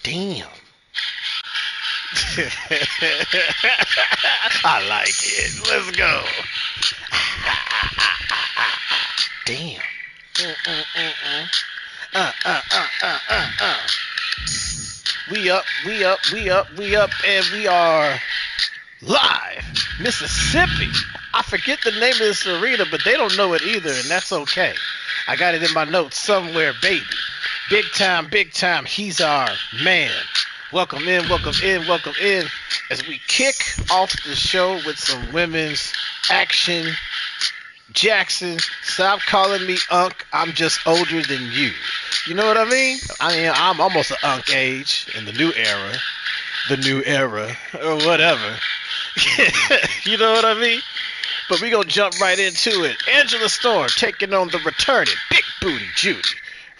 Damn. I like it. Let's go. Damn. We up, and we are live. Mississippi. I forget the name of this arena, but they don't know it either, and that's okay. I got it in my notes somewhere, baby. Big time, he's our man. Welcome in, as we kick off the show with some women's action. Jackson, stop calling me Unc. I'm just older than you. You know what I mean? I'm almost an Unc age in the new era, or whatever. You know what I mean? But we gonna jump right into it. Angela Storm taking on the returning Big Booty Judy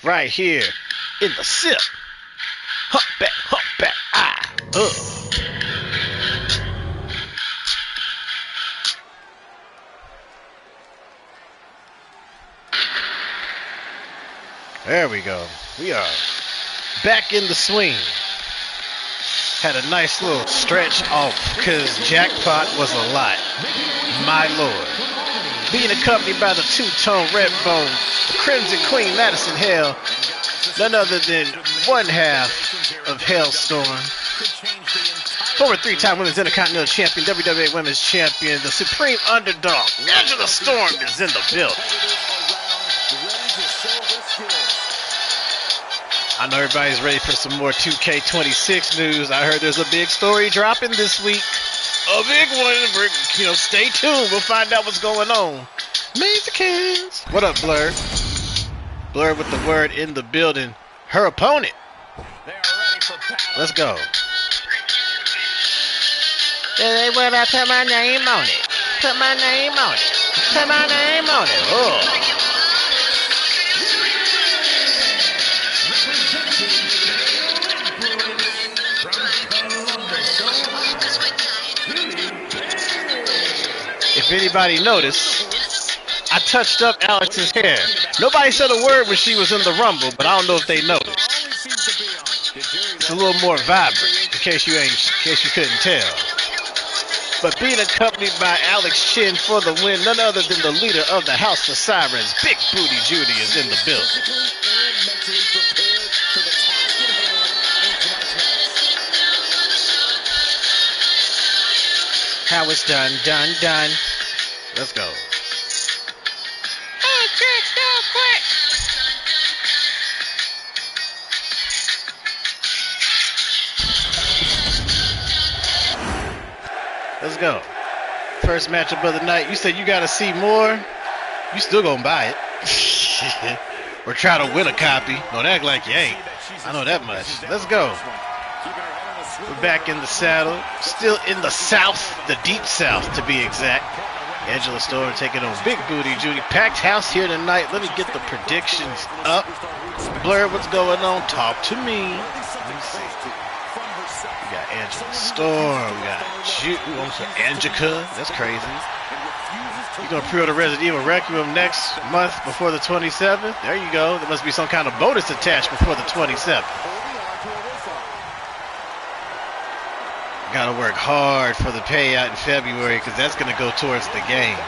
right here in the sip. Hump back, There we go. We are back in the swing. Had a nice little stretch off because Jackpot was a lot. My lord. Being accompanied by the two-tone red bone, the Crimson Queen Madison Hale, none other than one half of Hailstorm. Former three-time Women's Intercontinental Champion, WWA Women's Champion, the Supreme Underdog, Angela Storm is in the building. I know everybody's ready for some more 2K26 news. I heard there's a big story dropping this week. A big one. Stay tuned. We'll find out what's going on. Mexicans. What up, Blur? Blur with the word in the building. Her opponent. Let's go. They want to put my name on it. Put my name on it. Put my name on it. Oh. If anybody noticed, I touched up Alex's hair. Nobody said a word when she was in the Rumble, but I don't know if they noticed. It's a little more vibrant, in case you couldn't tell. But being accompanied by Alex Chin for the win, none other than the leader of the House of Sirens, Big Booty Judy, is in the building. How it's done. Let's go. Oh, quick, go quick. Let's go. First matchup of the night. You said you got to see more. You still gonna buy it. Or try to win a copy. Don't act like you ain't. I know that much. Let's go. We're back in the saddle. Still in the South, the deep South to be exact. Angela Storm taking on Big Booty Judy. Packed house here tonight. Let me get the predictions up. Blur, what's going on? Talk to me. Let me see. We got Angela Storm. We got Angelica. That's crazy. You're going to pre-order Resident Evil Requiem next month before the 27th? There you go. There must be some kind of bonus attached before the 27th. Gotta work hard for the payout in February because that's gonna go towards the game.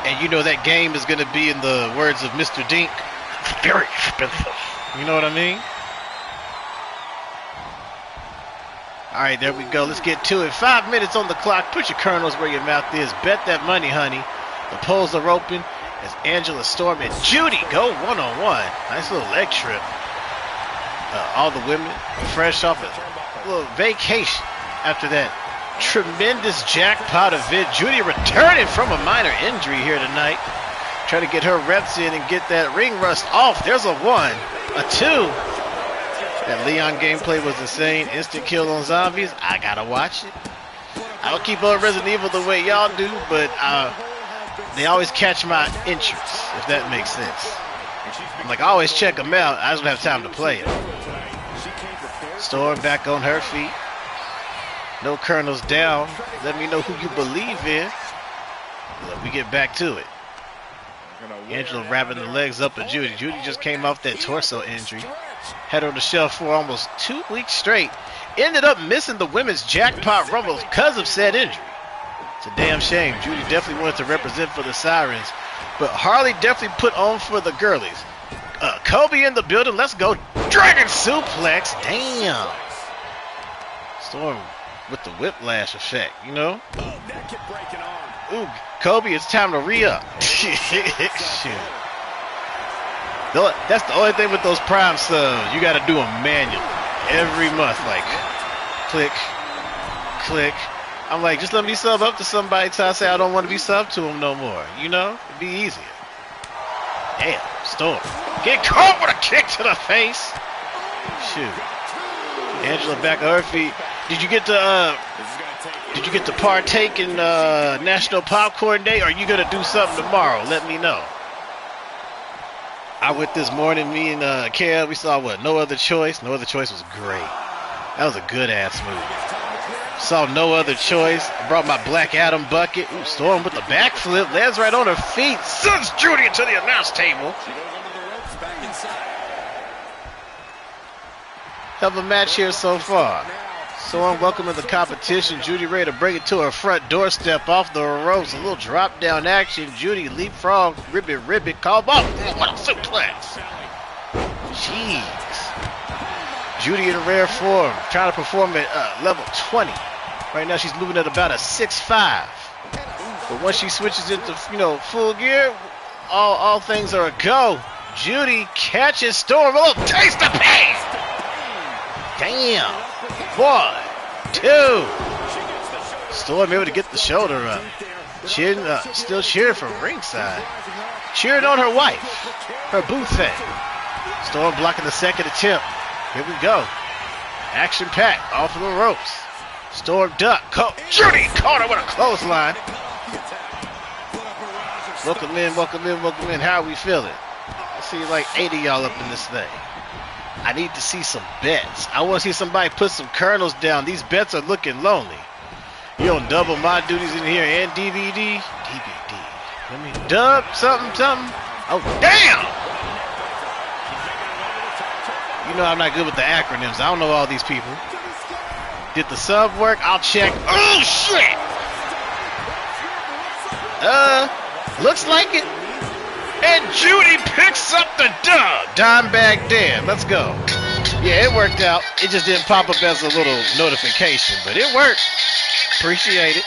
And you know that game is gonna be, in the words of Mr. Dink, very expensive. You know what I mean? Alright, there we go. Let's get to it. 5 minutes on the clock. Put your kernels where your mouth is. Bet that money, honey. The polls are open as Angela Storm and Judy go one-on-one. Nice little leg trip. All the women fresh off a little vacation. After that tremendous jackpot event, Judy returning from a minor injury here tonight. Trying to get her reps in and get that ring rust off. There's a 1, a 2. That Leon gameplay was insane. Instant kill on zombies. I gotta watch it. I don't keep on Resident Evil the way y'all do, but they always catch my interest, if that makes sense. I always check them out. I just don't have time to play it. Storm back on her feet. No kernels down. Let me know who you believe in. Let me get back to it. Angela wrapping the legs up of Judy. Judy just came off that torso injury. Had her on the shelf for almost 2 weeks straight. Ended up missing the women's jackpot rumble because of said injury. It's a damn shame. Judy definitely wanted to represent for the Sirens, but Harley definitely put on for the girlies. Kobe in the building. Let's go. Dragon suplex. Damn. Storm with the whiplash effect, you know? Ooh, Kobe, it's time to re-up. Shit. That's the only thing with those prime subs. You got to do them manually every month. Like, click, click. I'm like, just let me sub up to somebody till I say I don't want to be subbed to them no more. You know? It'd be easier. Damn, Storm. Get caught with a kick to the face. Shoot. Angela back on her feet. Did you get to partake in National Popcorn Day, or are you gonna do something tomorrow? Let me know. I went this morning, me and Kel, we saw what? No Other Choice. No Other Choice was great. That was a good ass movie. Saw No Other Choice. I brought my Black Adam bucket. Ooh, Storm with the backflip, lands right on her feet. Sends Judy into the announce table. Hell of a match here so far. Storm welcome to the competition. Judy ready to bring it to her front doorstep off the ropes. A little drop down action. Judy leapfrog, ribbit, call ball. What a suplex. Jeez. Judy in rare form, trying to perform at level 20. Right now she's moving at about a 6'5". But once she switches into, full gear, all things are a go. Judy catches Storm. A little taste of pain. Damn. 1, 2. Storm able to get the shoulder up. Still cheering from ringside. Cheering on her wife, her boo thing. Storm blocking the second attempt. Here we go. Action packed off of the ropes. Storm duck. Judy caught her with a clothesline. Welcome in. How are we feeling? I see like 80 y'all up in this thing. I need to see some bets. I want to see somebody put some kernels down. These bets are looking lonely. You on double my duties in here and DVD? DVD. Let me dub something. Oh, damn! You know I'm not good with the acronyms. I don't know all these people. Did the sub work? I'll check. Oh, shit! Looks like it. And Judy picks up the dub. Dimebag Dan. Let's go. Yeah, it worked out. It just didn't pop up as a little notification, but it worked. Appreciate it.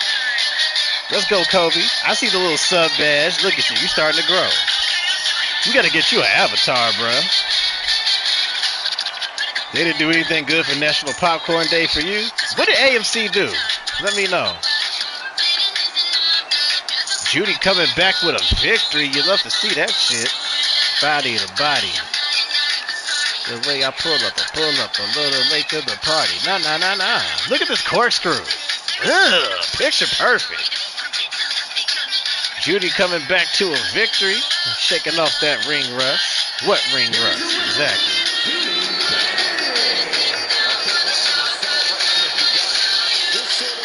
Let's go, Kobe. I see the little sub badge. Look at you. You're starting to grow. We got to get you an avatar, bro. They didn't do anything good for National Popcorn Day for you. What did AMC do? Let me know. Judy coming back with a victory. You love to see that shit. Body to body. The way I pull up, a little late to the party. Nah. Look at this corkscrew. Ugh, picture perfect. Judy coming back to a victory. Shaking off that ring rust. What ring rust? Exactly.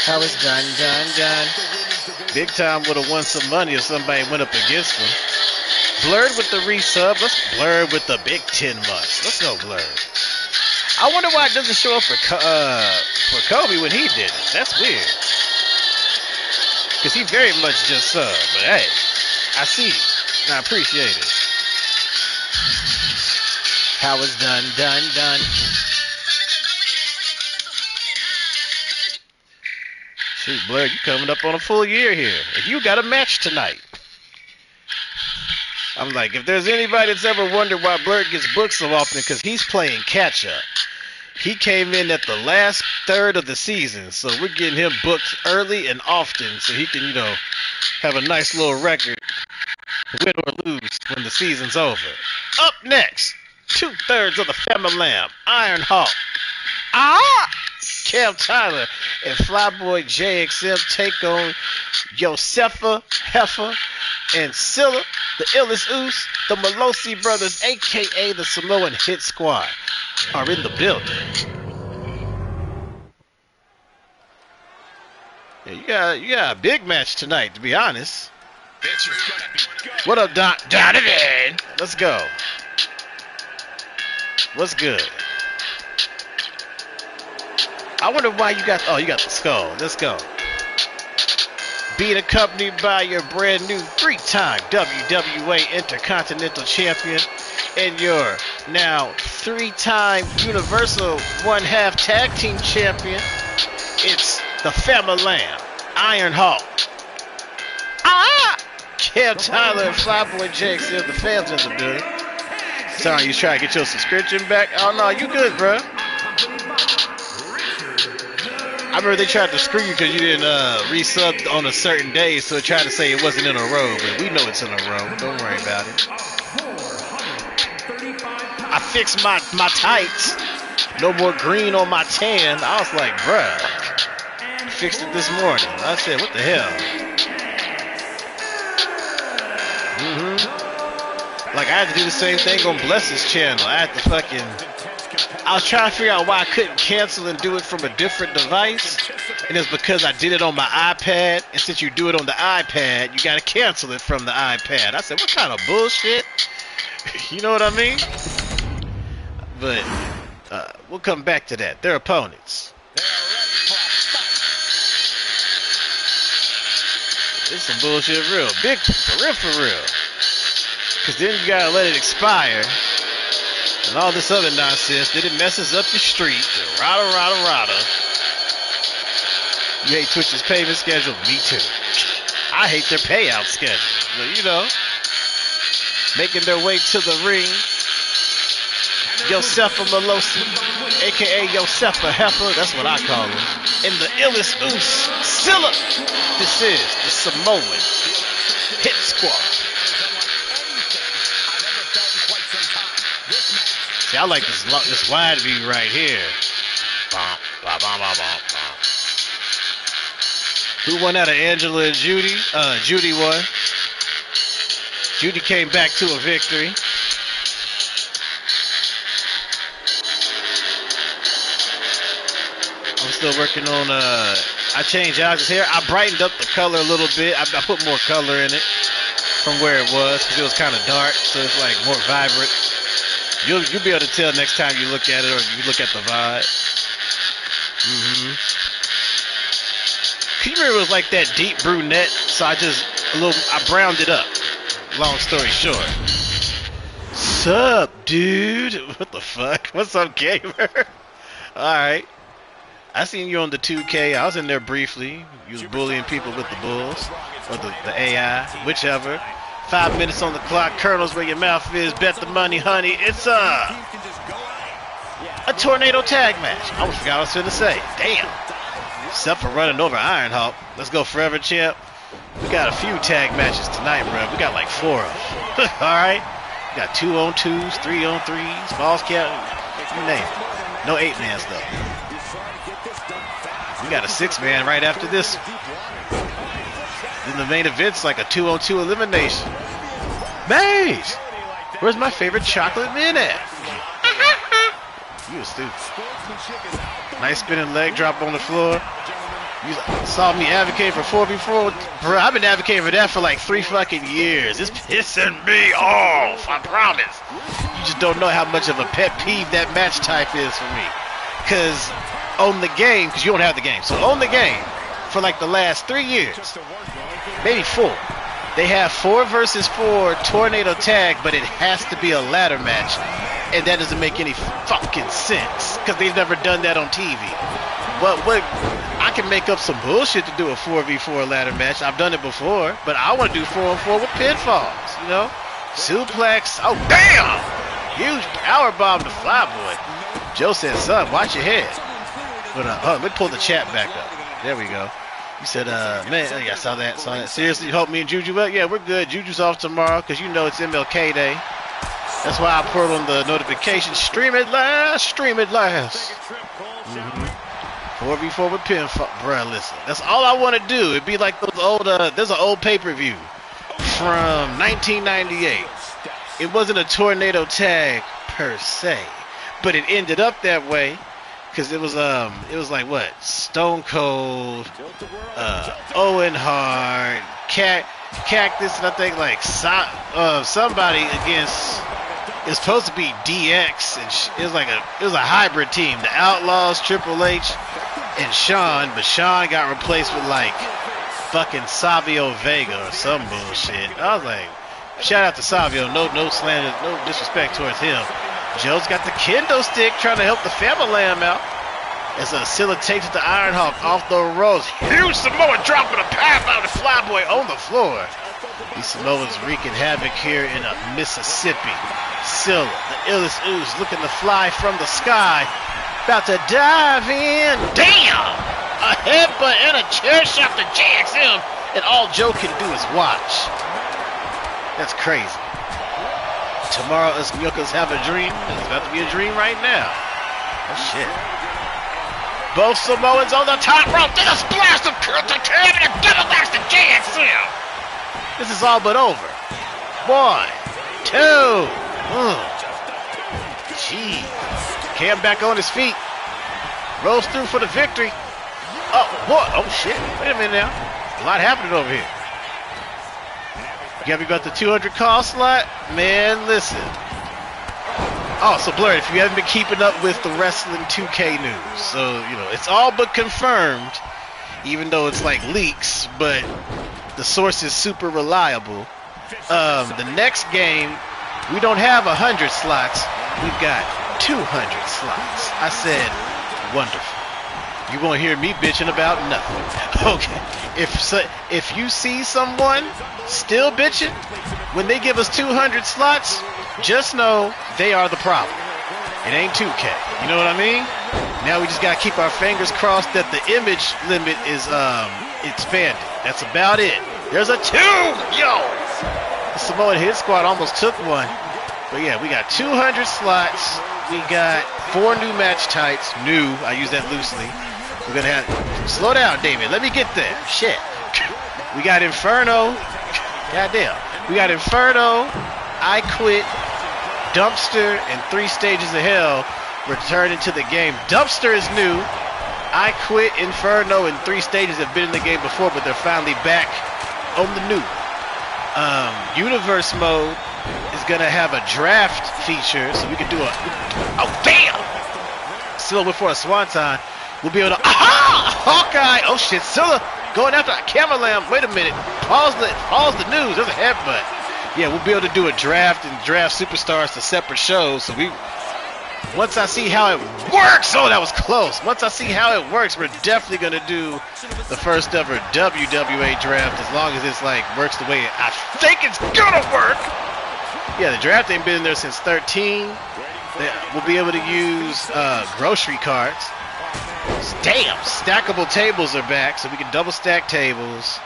How it's done. Big Time would have won some money if somebody went up against him. Blurred with the resub. Let's blur with the big 10 months. Let's go Blurred. I wonder why it doesn't show up for Kobe when he did it. That's weird. Because he very much just subbed. But hey, I see it. And I appreciate it. How it's done. Shoot, Blair, you coming up on a full year here. If you got a match tonight. I'm like, if there's anybody that's ever wondered why Blair gets booked so often, because he's playing catch up. He came in at the last third of the season, so we're getting him booked early and often so he can, have a nice little record, win or lose when the season's over. Up next, 2/3 of the Family Lamb, Iron Hawk. Cam Tyler and Flyboy JXM take on Yosefa, Heifer, and Scylla, the Illest Oos. The Malosi brothers, a.k.a. the Samoan Hit Squad, are in the building. Yeah, you got a big match tonight, to be honest. What up, Donovan? Let's go. What's good? I wonder why you got. Oh, you got the skull. Let's go. Being accompanied by your brand new 3-time WWA Intercontinental Champion and your now 3-time Universal 1/2 Tag Team Champion. It's the Family Lamb, Iron Hawk. Cam Tyler and Flyboy Jakes, the fans in the building. Sorry, you trying to get your subscription back? Oh no, you good, bro. I remember they tried to screw you because you didn't resub on a certain day, so it tried to say it wasn't in a row, but we know it's in a row. Don't worry about it. I fixed my tights. No more green on my tan. I was like, bruh. Fixed it this morning. I said, what the hell? Like, I had to do the same thing on Bless's channel. I was trying to figure out why I couldn't cancel and do it from a different device. And it's because I did it on my iPad. And since you do it on the iPad, you got to cancel it from the iPad. I said, what kind of bullshit? You know what I mean? But we'll come back to that. Their opponents. It's some bullshit real. Big, for real. Because then you got to let it expire. And all this other nonsense, then it messes up your streak. Rada. You hate Twitch's payment schedule? Me too. I hate their payout schedule. But, you know, making their way to the ring. Yosefa Malosi, a.k.a. Yosefa Heifer. That's what I call him. And the illest oos, Scylla. This is the Samoan Hit Squad. See, I like this wide beat right here. Bom, bom, bom, bom, bom. Who won out of Angela and Judy? Judy won. Judy came back to a victory. I'm still working on, I changed Alex's hair. I brightened up the color a little bit. I put more color in it from where it was because it was kind of dark, so it's like more vibrant. You'll be able to tell next time you look at it or you look at the vibe. You remember it was like that deep brunette, so I browned it up. Long story short. Sup, dude? What the fuck? What's up, gamer? Alright. I seen you on the 2K. I was in there briefly. You was bullying people with the bulls. Or the AI. Whichever. 5 minutes on the clock. Colonel's where your mouth is. Bet the money, honey. It's a tornado tag match. I almost forgot what I was going to say. Damn. Except for running over Iron Hawk. Let's go forever, champ. We got a few tag matches tonight, bro. We got like 4 of them. Alright. We got 2-on-2s, 3-on-3s, balls count. You name it. No 8-man stuff. We got a 6-man right after this. Then the main event's like a 2-on-2 elimination. Maze! Where's my favorite chocolate mint at? You was stupid. Nice spinning leg drop on the floor. You saw me advocate for 4v4. Bro, I've been advocating for that for like 3 fucking years. It's pissing me off, I promise. You just don't know how much of a pet peeve that match type is for me. Because on the game, because you don't have the game, so on the game, for like the last 3 years, maybe 4, they have 4 versus 4 tornado tag, but it has to be a ladder match. And that doesn't make any fucking sense, because they've never done that on TV. But I can make up some bullshit to do a 4v4 ladder match. I've done it before, but I want to do 4-on-4 with pinfalls, you know? Suplex. Oh, damn! Huge power bomb to Flyboy. Joe said, son, watch your head. But let me pull the chat back up. There we go. You said, man, yeah, I saw that. Seriously, you hope me and Juju up? Yeah, we're good. Juju's off tomorrow because you know it's MLK Day. That's why I put on the notification. Stream it last. 4v4 with pinfall. Bruh, listen. That's all I want to do. It'd be like those old, there's an old pay-per-view from 1998. It wasn't a tornado tag per se, but it ended up that way because it was like what? Stone Cold, Owen Hart, Cactus, and I think like somebody against It was supposed to be DX, and it was a hybrid team. The Outlaws, Triple H, and Shawn, but Shawn got replaced with like fucking Savio Vega or some bullshit. I was like, shout out to Savio, no slander, no disrespect towards him. Joe's got the kendo stick trying to help the Family Lamb out. As Scylla takes the Iron Hawk off the ropes. Huge Samoa dropping a path out of the Flyboy on the floor. These Samoans wreaking havoc here in Mississippi. Scylla, the illest ooze, looking to fly from the sky. About to dive in. Damn! A headbutt and a chair shot to JXM. And all Joe can do is watch. That's crazy. Tomorrow us Yokas have a dream. It's about to be a dream right now. Oh shit. Both Samoans on the top rope. Then a splash of curl to Cam and a double axe to JXM. This is all but over. 1, 2. Jeez. Cam back on his feet. Rolls through for the victory. Oh, what? Oh, shit. Wait a minute now. A lot happening over here. Gabby got the 200 call slot. Man, listen. Oh, so Blurred, if you haven't been keeping up with the Wrestling 2K news, so, you know, it's all but confirmed, even though it's like leaks, but the source is super reliable. The next game, we don't have 100 slots. We've got 200 slots. I said, wonderful. You won't hear me bitching about nothing. Okay. If you see someone still bitching when they give us 200 slots, just know they are the problem. It ain't 2K. You know what I mean? Now we just gotta keep our fingers crossed that the image limit is expanded. That's about it. There's a 2! Yo! The Samoan Hit Squad almost took one. But yeah, we got 200 slots. We got 4 new match types. New, I use that loosely. We're gonna have, slow down, David. Let me get there. Shit. We got Inferno. Goddamn. We got Inferno, I Quit, Dumpster, and 3 Stages of Hell returning to the game. Dumpster is new. I Quit, Inferno, and 3 Stages have been in the game before, but they're finally back on the new. Universe mode is gonna have a draft feature, so we can do a. Oh damn! Still before a Swanton, we'll be able to. Aha! Hawkeye! Oh shit! Scylla going after a Camera Lamb. Wait a minute. Pause the news. There's a headbutt. Yeah, we'll be able to do a draft and draft superstars to separate shows. So once I see how it works, oh, that was close. Once I see how it works, we're definitely going to do the first ever WWA draft as long as it's like works the way I think it's going to work. Yeah, the draft ain't been in there since 13. We'll be able to use grocery carts. Damn, stackable tables are back, so we can double stack tables.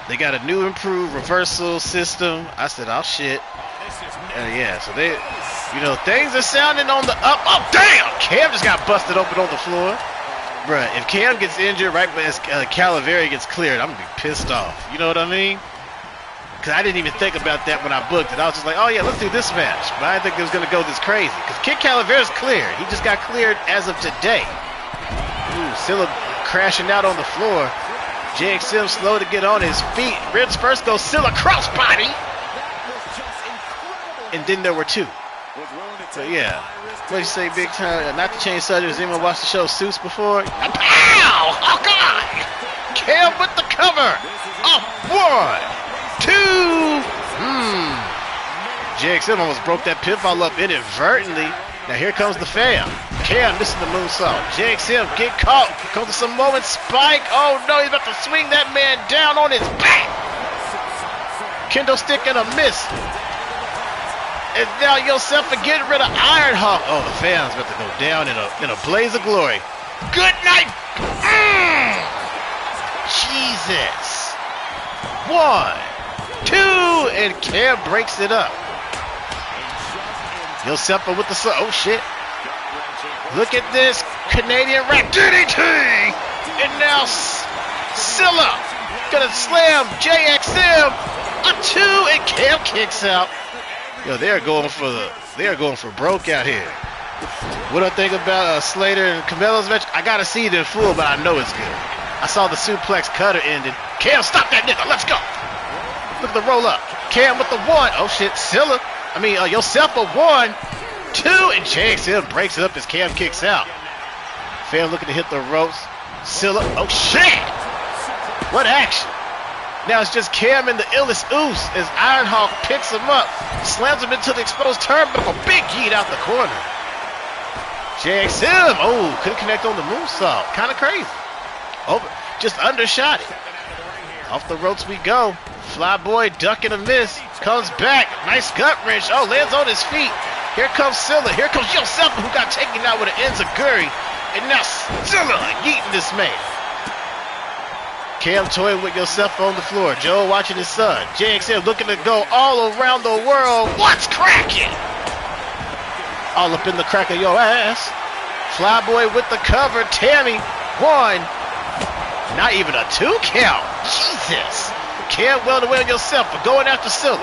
They got a new improved reversal system. I said, oh shit. Yeah, so they, you know, things are sounding on the up. Oh damn! Cam just got busted open on the floor. Bruh, if Cam gets injured right as Calaveri gets cleared, I'm gonna be pissed off. You know what I mean? Because I didn't even think about that when I booked it. I was just like, oh yeah, let's do this match. But I didn't think it was gonna go this crazy. Because Kid Calaveri's cleared. He just got cleared as of today. Ooh, Scylla crashing out on the floor. JXM slow to get on his feet. Ribs first goes Scylla crossbody. And then there were 2. So yeah. What do you say, big time? Not to change subjects. Has anyone watched the show Suits before? Pow! Hawkeye! Cam with the cover. Up 1, 2. JXM almost broke that pinfall up inadvertently. Now here comes the fam. Cam missing the moonsault. JXM get caught. Comes to Samoan spike. Oh no, he's about to swing that man down on his back. Kendo stick and a miss. And now Yosef for getting rid of Iron Hawk. Oh, the fam's about to go down in a blaze of glory. Good night. Jesus. 1, 2, and Cam breaks it up. Yosefa with the oh shit. Look at this Canadian rap DDT. And now Scylla gonna slam JXM a 2 and Cam kicks out. Yo, they are going for broke out here. What do I think about Slater and Camelo's match? I gotta see it in full, but I know it's good. I saw the suplex cutter ended. Cam, stop that nigga, let's go. Look at the roll up. Cam with the 1. Oh shit, Scylla Yourself a 1, 2, and JXM breaks it up as Cam kicks out. Fam looking to hit the ropes. Scylla, oh shit! What action? Now it's just Cam and the illest Oos as Ironhawk picks him up, slams him into the exposed turnbuckle, big yeet out the corner. JXM, oh, couldn't connect on the moonsault, kind of crazy. Over, just undershot it. Off the ropes we go. Flyboy ducking a miss, comes back, nice gut wrench, oh, lands on his feet. Here comes Scylla, here comes Yourself, who got taken out with an enziguri, and now Scylla yeeting this man. Cam toying with Yourself on the floor. Joe watching his son. JXM looking to go all around the world. What's cracking? All up in the crack of your ass. Flyboy with the cover. Tammy, 1. Not even a 2 count. Jesus. Cam well away on Yourself for going after Scylla.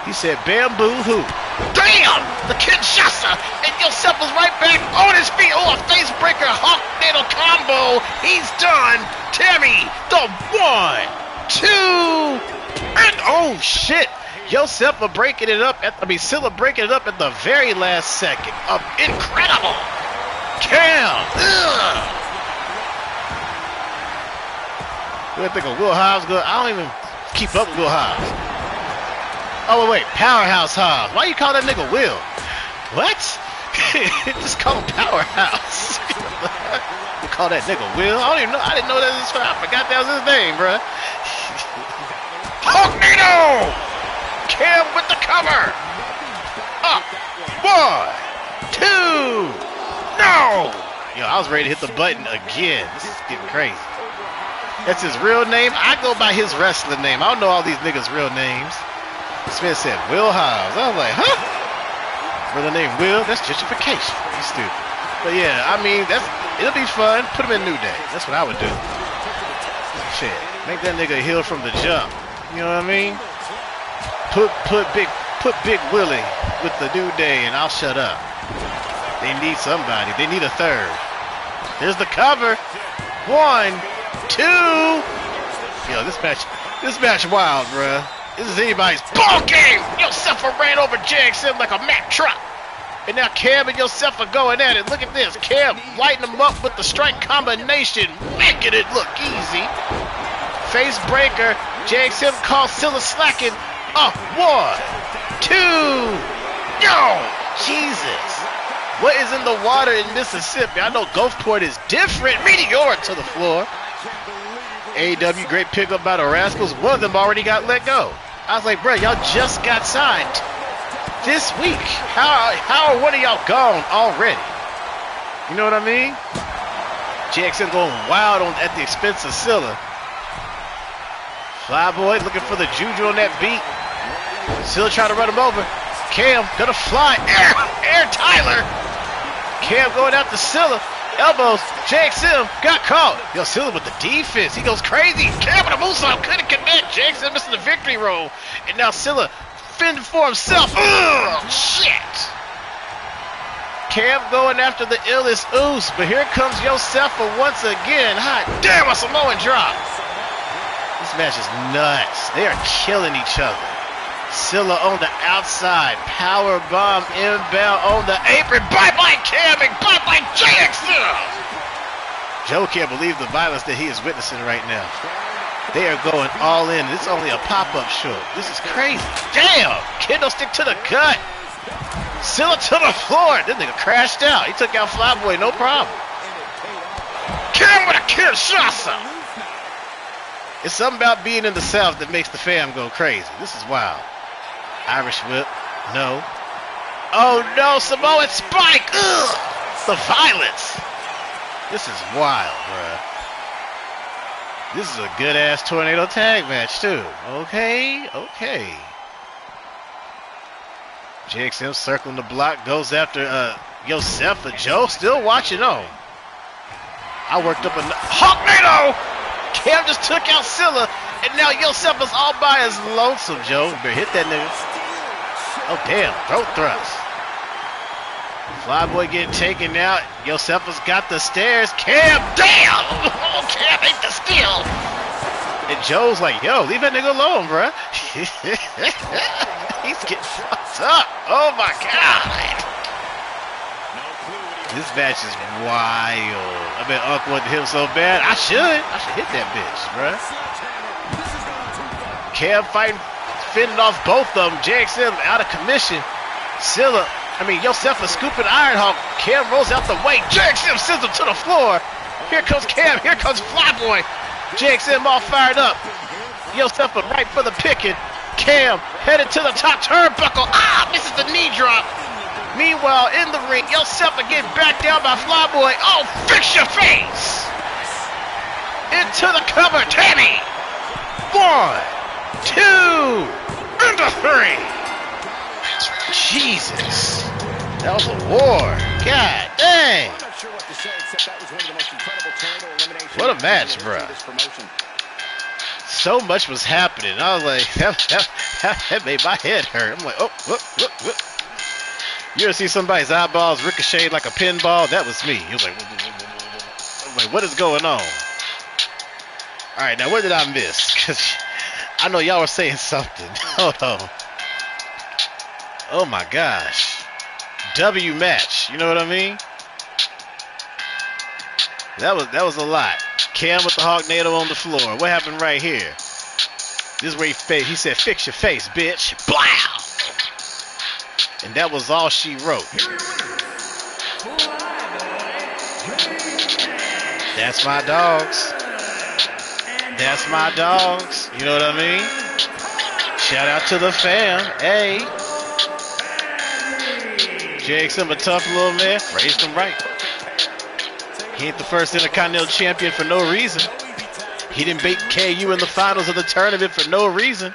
He said, bamboo hoo. Damn! The Kinshasa! And Yourself was right back on his feet. Oh, a face breaker, Hawk Natal combo. He's done. Tammy, the 1, 2, and oh shit. Yourself breaking it up Scylla breaking it up at the very last second. Incredible. Cam. What do you think of Will Hobbs? I don't even keep up with Will Hobbs. Oh, wait, Powerhouse Hobbs. Why you call that nigga Will? What? Just call him Powerhouse. You call that nigga Will? I don't even know. I didn't know that was I forgot that was his name, bruh. Hognado! Cam with the cover. Up. 1, 2. No! Yo, I was ready to hit the button again. This is getting crazy. That's his real name. I go by his wrestling name. I don't know all these niggas' real names. Smith said Will Hobbs. I was like, huh? Real name Will? That's gentrification. You stupid. But yeah, I mean, it'll be fun. Put him in New Day. That's what I would do. Shit. Make that nigga heel from the jump. You know what I mean? Put Big Willie with the New Day and I'll shut up. They need somebody. They need a third. Here's the cover. 1, 2. Yo, this match wild, bruh. This is anybody's ball game. Yourself ran over JXM like a Mack truck. And now Cam and Yourself are going at it. Look at this. Cam lighting them up with the strike combination, making it look easy. Face breaker. JXM calls Scylla slacking. Up. 1, 2. Yo! Jesus. What is in the water in Mississippi? I know Gulfport is different. Meteor to the floor. AEW, great pickup by the Rascals. One of them already got let go. I was like, bro, y'all just got signed this week. How are one of y'all gone already? You know what I mean? JXM going wild at the expense of Scylla. Flyboy looking for the juju on that beat. Scylla trying to run him over. Cam gonna fly. Air Tyler. Cam going after Scylla. Elbows, JXM got caught. Yo, Scylla with the defense. He goes crazy. Cam with a moonsault couldn't connect. JXM missing the victory roll. And now Scylla fending for himself. Ugh, shit. Cam going after the illest Oos. But here comes Yourself once again. Hot damn, a Samoan drop. This match is nuts. They are killing each other. Scylla on the outside. Power bomb inbound on the apron. Bye-bye Cam and bye-bye JXM. Joe can't believe the violence that he is witnessing right now. They are going all in. It's only a pop-up show. This is crazy. Damn. Candlestick to the gut. Scylla to the floor. This nigga crashed out. He took out Flyboy, no problem. Cam with a Kinshasa. It's something about being in the South that makes the fam go crazy. This is wild. Irish whip. No. Oh no, Samoan spike. Ugh. The violence. This is wild, bruh. This is a good ass tornado tag match too. Okay. JXM circling the block, goes after Yourself. Joe still watching on. I worked up a Hawknado. Cam just took out Scylla, and now Yourself is all by his lonesome, Joe. Better hit that nigga. Oh, damn. Throat thrust. Flyboy getting taken out. Yourself has got the stairs. Cam, damn! Oh, Cam ate the steal. And Joe's like, yo, leave that nigga alone, bruh. He's getting fucked up. Oh my God. This match is wild. I bet Unc wanted to hit him so bad. I should hit that bitch, bruh. Cam fighting, fending off both of them. JXM out of commission. Yosef is scooping Ironhawk. Cam rolls out the way. JXM sends him to the floor. Here comes Cam. Here comes Flyboy. JXM all fired up. Yosef right for the picking. Cam headed to the top turnbuckle. Misses the knee drop. Meanwhile, in the ring, Yosef getting backed down by Flyboy. Oh, fix your face! Into the cover, Tammy. 1, 2, into 3. Jesus, that was a war. God dang. What a match, bro. So much was happening. I was like, that made my head hurt. I'm like, oh, whoop. You ever see somebody's eyeballs ricochet like a pinball? That was me. He was like, I'm like, what is going on? All right, now where did I miss? Because I know y'all were saying something. Hold on. Oh my gosh. W match. You know what I mean? That was a lot. Cam with the Hawknado on the floor. What happened right here? This is where he said, fix your face, bitch. Blow! And that was all she wrote. That's my dogs. That's my dogs. You know what I mean? Shout out to the fam. Hey. JXM, a tough little man. Raised him right. He ain't the first Intercontinental Champion for no reason. He didn't beat KU in the finals of the tournament for no reason.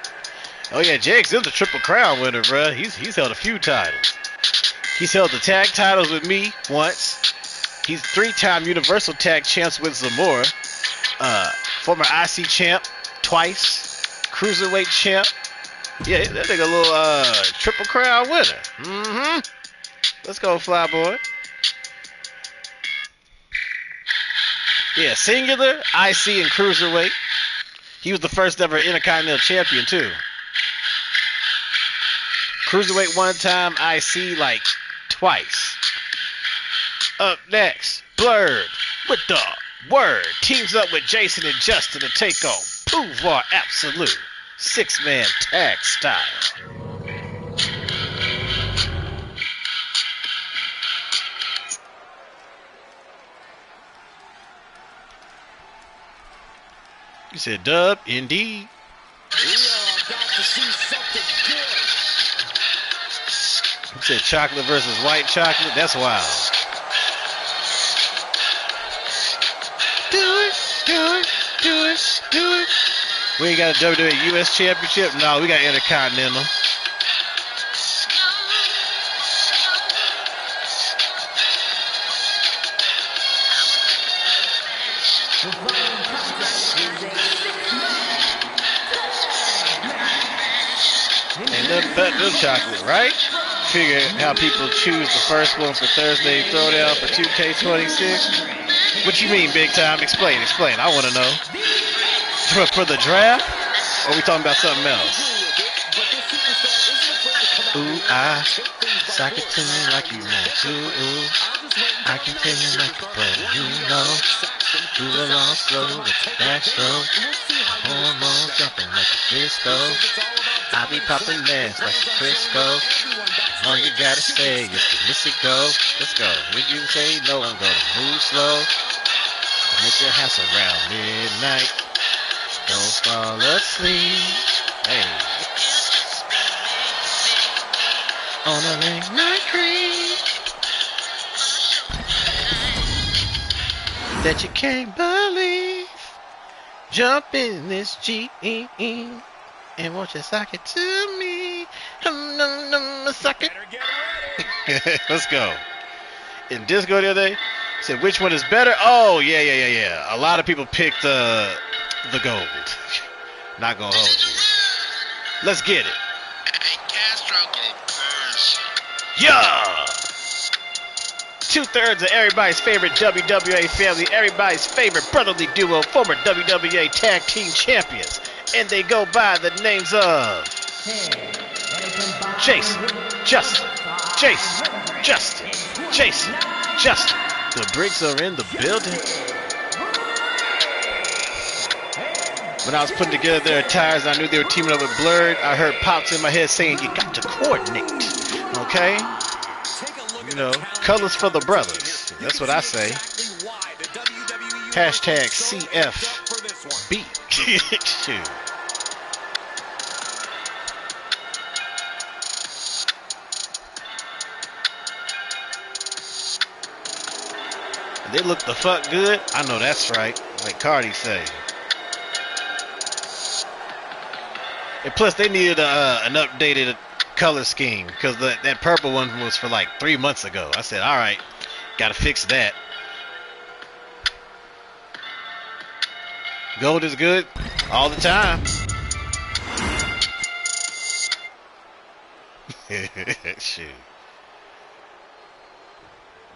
Oh yeah, JXM's a Triple Crown winner, bruh. He's held a few titles. He's held the tag titles with me once. He's 3-time Universal Tag Champs with Zamora. Former IC champ twice. Cruiserweight champ. Yeah, that nigga a little Triple Crown winner. Let's go, Flyboy. Yeah, singular, IC, and Cruiserweight. He was the first ever Intercontinental Champion, too. Cruiserweight 1 time, IC like twice. Up next, Blurred with the Word teams up with Jason and Justin to take on Pouvoir Absolute 6-man tag style. You said dub, indeed. We are about to see something good. You said chocolate versus white chocolate? That's wild. Do it. We ain't got a WWE US Championship? No, we got Intercontinental. Ain't nothing but good chocolate, right? Figure how people choose the first one for Thursday Throwdown for 2K26. What you mean, big time? Explain. I want to know. For the draft? Or are we talking about something else? Ooh, I sock it to me like you want to. Ooh, I can tell you like you play. You know, do it all slow with the back stroke. Hormones jumping like a disco. I be popping ass like a Crisco. All you gotta say is to miss it go. Let's go. When you say no, I'm gonna move slow. Make your house around midnight. Don't fall asleep. Hey. On a late night creep that you can't believe. Jump in this Jeep and won't you sock it to me? Sock it. Let's go. In Disco the other day, said which one is better? Oh yeah. A lot of people picked the gold. Not gonna hold you. Let's get it. Yeah. 2/3 of everybody's favorite WWA family, everybody's favorite brotherly duo, former WWA Tag Team Champions, and they go by the names of Jason, Justin, Jason, Justin, Jason, Justin. The Briggs are in the building. When I was putting together their attires, I knew they were teaming up with Blurred. I heard pops in my head saying, you got to coordinate, okay? You know, colors for the brothers. That's what I say. Hashtag CFB. Shoot. They look the fuck good. I know that's right. Like Cardi say. And plus, they needed an updated color scheme because that purple one was for like 3 months ago. I said, all right, got to fix that. Gold is good all the time. Shoot.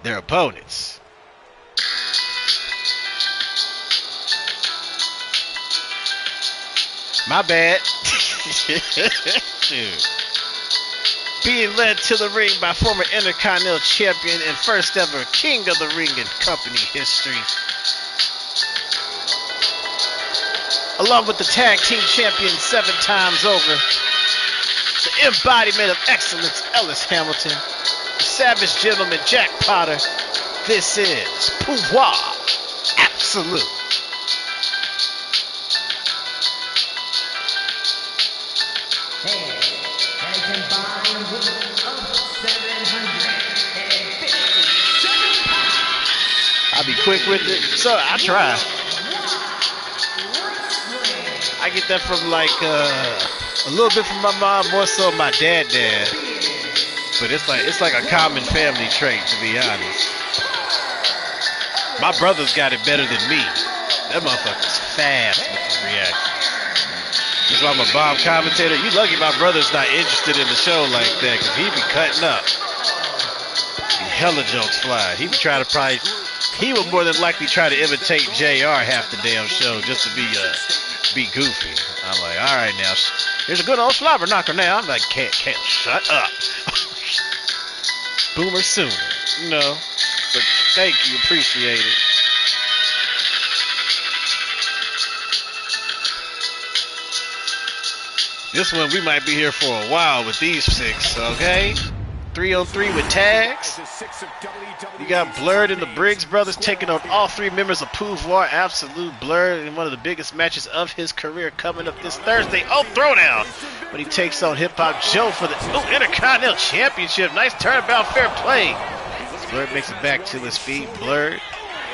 Their opponents. My bad. Shoot. Being led to the ring by former Intercontinental Champion and first ever King of the Ring in company history. Along with the Tag Team Champion 7 times over. The embodiment of excellence, Ellis Hamilton. The Savage Gentleman, Jack Potter. This is Pouvoir Absolute. I'll be quick with it. So I try. I get that from like a little bit from my mom, more so my dad. But it's like a common family trait, to be honest. My brother's got it better than me. That motherfucker's fast with his reactions. That's why I'm a bomb commentator. You lucky my brother's not interested in the show like that, because he be cutting up. Hella jokes fly. He would more than likely try to imitate JR half the damn show just to be goofy. I'm like, all right now, here's a good old slobber knocker now. I'm like, can't shut up. Boomer sooner, you know. So thank you, appreciate it. This one we might be here for a while with these 6, okay? 3-on-3 with tags. You got Blurred and the Briggs brothers taking on all 3 members of Pouvoir Absolute. Blurred in one of the biggest matches of his career coming up this Thursday. Oh, throwdown when he takes on Hip Hop Joe for the Intercontinental Championship. Nice turnabout, fair play. Blurred makes it back to his feet. Blurred,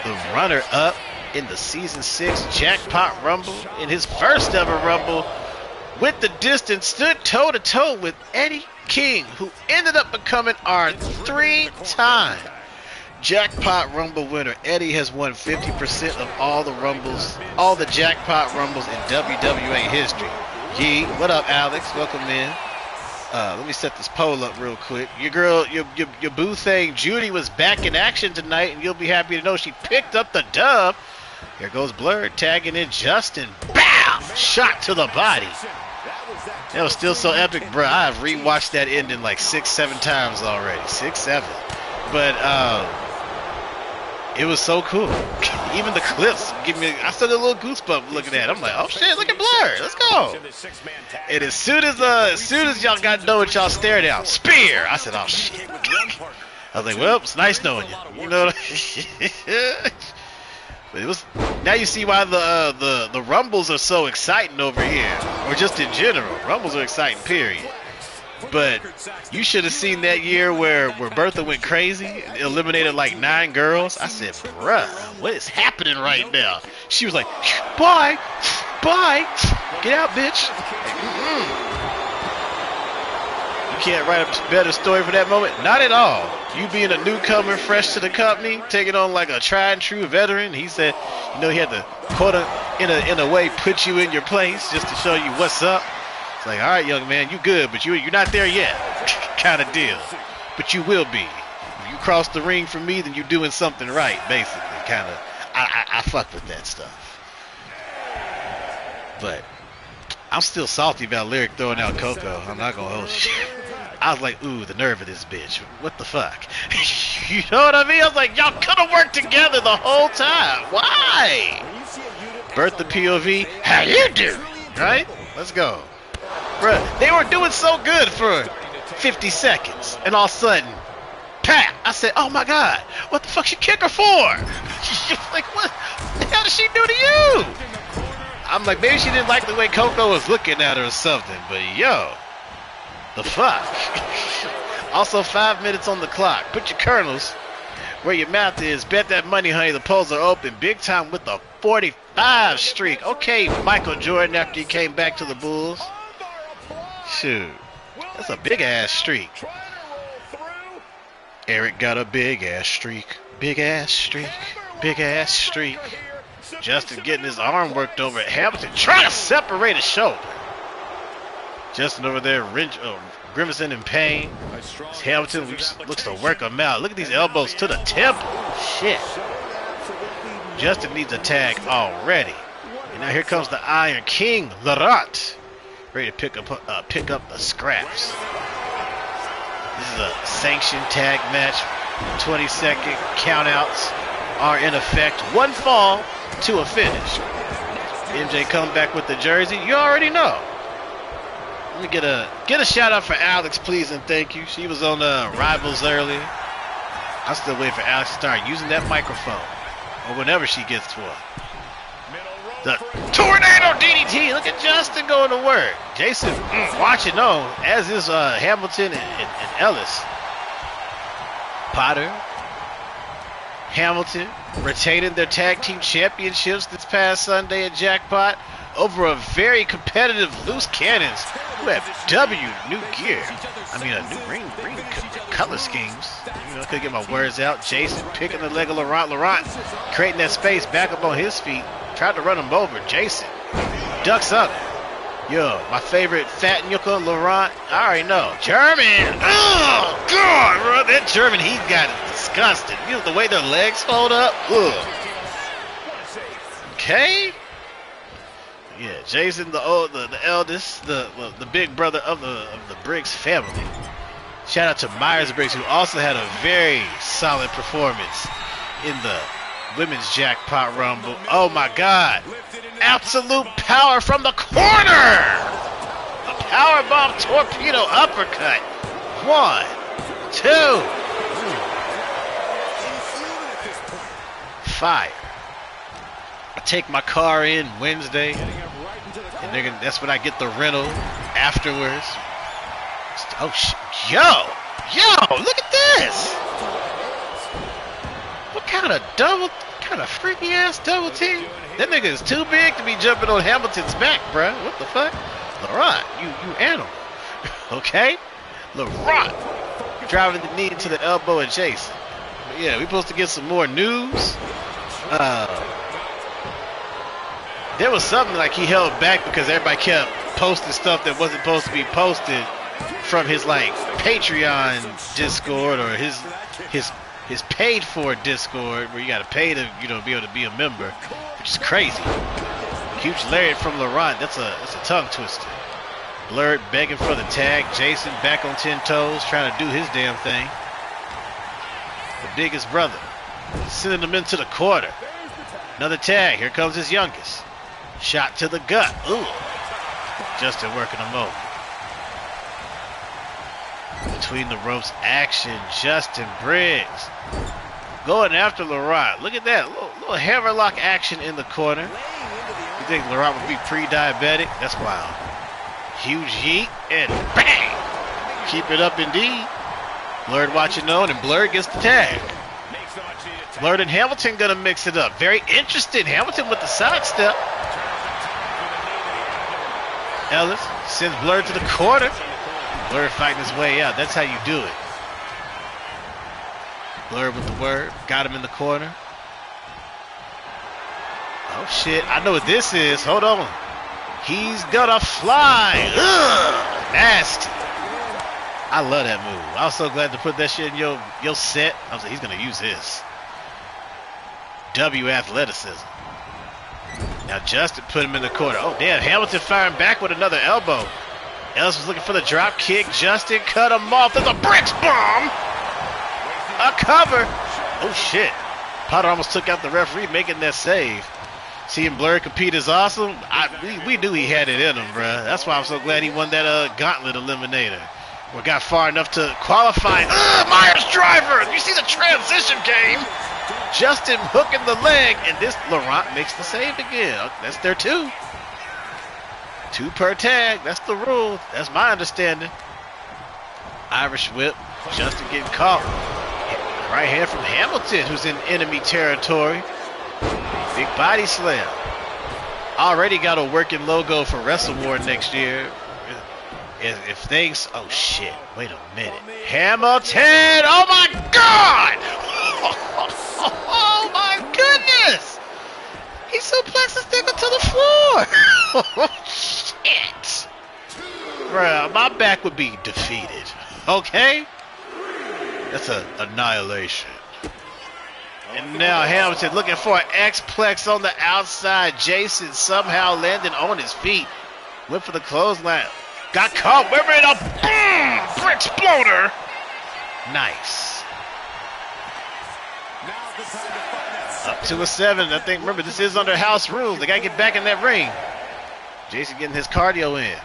the runner-up in the Season 6 Jackpot Rumble. In his first ever Rumble, with the distance, stood toe-to-toe with Eddie King, who ended up becoming our 3-time Jackpot Rumble winner. Eddie has won 50% of all the Rumbles, all the Jackpot Rumbles in WWA history. Yee, what up, Alex? Welcome in. Let me set this poll up real quick. Your girl, your boo thing, Judy, was back in action tonight, and you'll be happy to know she picked up the dub. Here goes Blurred, tagging in Justin. Bam! Shot to the body. That was still so epic, bro. I've rewatched that ending like 6-7 times already. 6-7. But it was so cool. Even the clips give me, I still got a little goosebump looking at it. I'm like, oh shit, look at Blur. Let's go. And as soon as y'all got done with y'all stare down, spear. I said, oh shit. I was like, well, it's nice knowing you. You know what I mean? But it was, now you see why the Rumbles are so exciting over here, or just in general. Rumbles are exciting, period. But you should have seen that year where Bertha went crazy and eliminated like 9 girls. I said, bruh, what is happening right now? She was like, bye, get out, bitch. You can't write a better story for that moment. Not at all. You being a newcomer, fresh to the company, taking on like a tried and true veteran. He said, you know, he had to quote in a way put you in your place just to show you what's up. It's like, all right, young man, you good, but you're not there yet, kind of deal. But you will be. If you cross the ring for me, then you're doing something right, basically. Kind of. I fuck with that stuff. But I'm still salty about Lyric throwing out Coco. I'm not gonna hold you. I was like, ooh, the nerve of this bitch. What the fuck? You know what I mean? I was like, y'all could have worked together the whole time. Why? Birth the POV. How you do? Right? Let's go. Bruh, they were doing so good for 50 seconds. And all of a sudden, pat! I said, oh my God, what the fuck she kick her for? Like, what the hell did she do to you? I'm like, maybe she didn't like the way Coco was looking at her or something. But yo, the fuck? Also, 5 minutes on the clock. Put your kernels where your mouth is. Bet that money, honey. The polls are open. Big time with the 45 streak. Okay, Michael Jordan after he came back to the Bulls. Shoot, that's a big ass streak. Eric got a big ass streak. Big ass streak. Big ass streak. Justin getting his arm worked over at Hamilton, trying to separate his shoulder. Justin over there grimacing in pain. Hamilton looks to work him out. Look at these elbows to the temple. Shit. Justin needs a tag already. And now here comes the Iron King, Laurent, ready to pick up the scraps. This is a sanctioned tag match. 20-second countouts are in effect. One fall to a finish. MJ come back with the jersey. You already know. Let me get a shout out for Alex, please, and thank you. She was on Rivals earlier. I'm still waiting for Alex to start using that microphone, or whenever she gets to it. The tornado DDT. Look at Justin going to work. Jason watching on, as is Hamilton and Ellis. Potter, Hamilton retaining their tag team championships this past Sunday at Jackpot over a very competitive Loose Cannons who have new gear. I mean, new ring color schemes. You know, I couldn't get my words out. Jason picking the leg of Laurent. Laurent creating that space back up on his feet. Tried to run him over. Jason ducks up. Yo, my favorite fat Yucca, Laurent. I already know. German. Oh, God, bro. That German he's got is disgusting. You know the way their legs fold up? Ugh. Okay. Yeah, Jason, the eldest, the big brother of the Briggs family. Shout out to Myers Briggs, who also had a very solid performance in the Women's Jackpot Rumble. Oh my God. Absolute power from the corner. A powerbomb torpedo uppercut. 1, 2. Fire. I take my car in Wednesday, and that's when I get the rental afterwards. Oh, yo, look at this. What kind of freaky ass double team? That nigga is too big to be jumping on Hamilton's back, bruh. What the fuck? Laurent, you animal. Okay? Laurent driving the knee into the elbow of Jason. But yeah, we supposed to get some more news. There was something like he held back because everybody kept posting stuff that wasn't supposed to be posted from his like Patreon Discord or his paid for Discord where you gotta pay to be able to be a member, which is crazy. Huge lariat from Laurent. That's a tongue twister. Blurred begging for the tag. Jason back on 10 toes trying to do his damn thing. The biggest brother sending him into the corner. Another tag. Here comes his youngest. Shot to the gut. Ooh. Justin working him over. Between the ropes action. Justin Briggs going after Laurent. Look at that. Little hammerlock action in the corner. You think Laurent would be pre-diabetic? That's wild. Huge yeet and bang. Keep it up indeed. Blurred watching on, and Blurred gets the tag. Blurred and Hamilton gonna mix it up. Very interesting. Hamilton with the sidestep. Ellis sends Blurred to the corner. Blurred fighting his way out. That's how you do it. Blurred with the word. Got him in the corner. Oh shit. I know what this is. Hold on. He's gonna fly. Ugh, nasty. I love that move. I was so glad to put that shit in your set. I was like, he's gonna use this. W athleticism. Now Justin put him in the corner. Oh, damn. Hamilton firing back with another elbow. Ellis was looking for the drop kick. Justin cut him off. There's a bricks bomb. A cover. Oh, shit. Potter almost took out the referee making that save. Seeing Blur compete is awesome. We knew he had it in him, bruh. That's why I'm so glad he won that gauntlet eliminator. Or got far enough to qualify. Myers driver. You see the transition game. Justin hooking the leg, and this Laurent makes the save again. That's their two. Two per tag. That's the rule. That's my understanding. Irish whip. Justin getting caught. Right hand from Hamilton, who's in enemy territory. Big body slam. Already got a working logo for Wrestle War next year. If things... Oh, shit. Wait a minute. Hamilton! Oh, my God! Oh, my goodness! He suplexes Digger to the floor. Oh, shit. Bruh, my back would be defeated. Okay? That's an annihilation. And now Hamilton looking for an X-plex on the outside. Jason somehow landing on his feet. Went for the clothesline. Got caught. We're in a brick exploder. Nice. Up to a 7. I think, remember, this is under house rules. They got to get back in that ring. Jason getting his cardio in.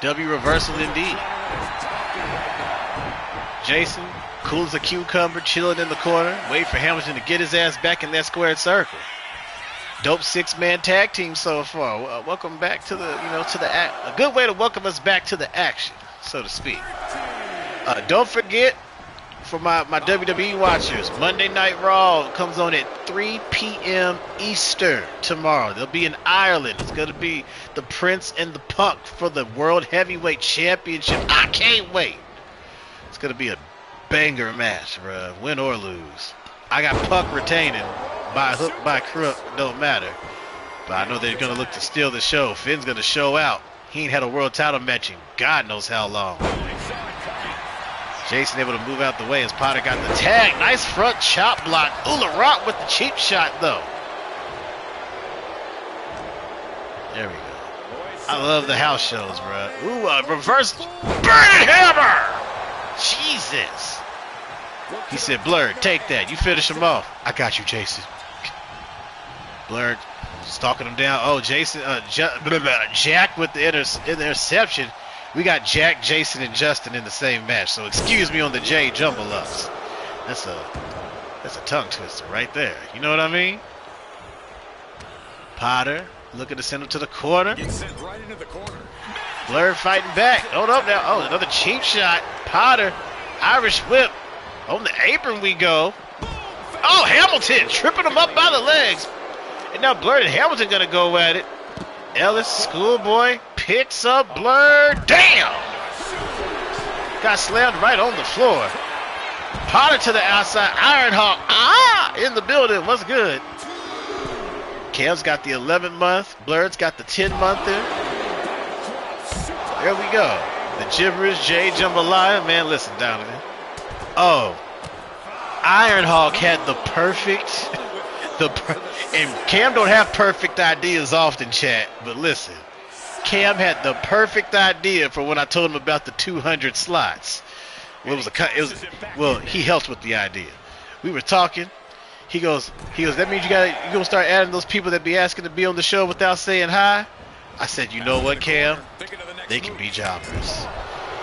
W reversal indeed. Jason, cool as a cucumber, chilling in the corner, waiting for Hamilton to get his ass back in that squared circle. Dope 6-man tag team so far. Welcome back to the, a good way to welcome us back to the action, so to speak. Don't forget, for my WWE watchers, Monday Night Raw comes on at 3 p.m. Eastern tomorrow. They'll be in Ireland. It's going to be the Prince and the Punk for the World Heavyweight Championship. I can't wait. It's going to be a banger match, bro. Win or lose. I got Punk retaining. By hook, by crook, don't matter. But I know they're going to look to steal the show. Finn's going to show out. He ain't had a world title match in God knows how long. Jason able to move out the way as Potter got the tag. Nice front chop block. Rock with the cheap shot, though. There we go. I love the house shows, bro. Ooh, a reverse burning hammer. Jesus. He said, Blur, take that. You finish him off. I got you, Jason. Blur stalking him down. Oh, Jason, Jack with the interception. We got Jack, Jason, and Justin in the same match. So excuse me on the J jumble ups. That's a tongue twister right there. You know what I mean? Potter looking to send him to the corner. Right into the corner. Blur fighting back. Hold up now. Oh, another cheap shot. Potter, Irish whip. On the apron we go. Oh, Hamilton tripping him up by the legs. And now Blur and Hamilton gonna go at it. Ellis, schoolboy, picks up Blur. Damn! Got slammed right on the floor. Potter to the outside. Ironhawk, in the building. What's good? Cam's got the 11th month. Blur's got the 10-month in. There we go. The gibberish, J Jambalaya. Man, listen, Donovan. Oh, Ironhawk had the perfect, and Cam don't have perfect ideas often, chat, but listen, Cam had the perfect idea for when I told him about the 200 slots. Well, he helped with the idea. We were talking. He goes, that means you gonna start adding those people that be asking to be on the show without saying hi? I said, you know what, Cam? They can be jobbers.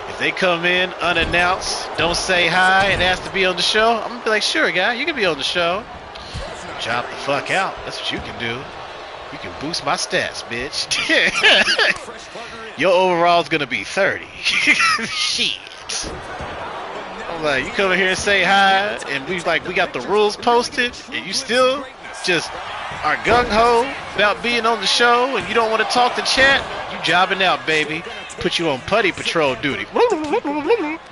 If they come in unannounced, don't say hi, and ask to be on the show, I'm gonna be like, sure, guy, you can be on the show. Job the fuck out. That's what you can do. You can boost my stats, bitch. Your overall's gonna be 30. Shit. I'm like, you come in here and say hi, and we got the rules posted, and you still just are gung-ho about being on the show, and you don't want to talk to chat, you jobbing out, baby. Put you on putty patrol duty.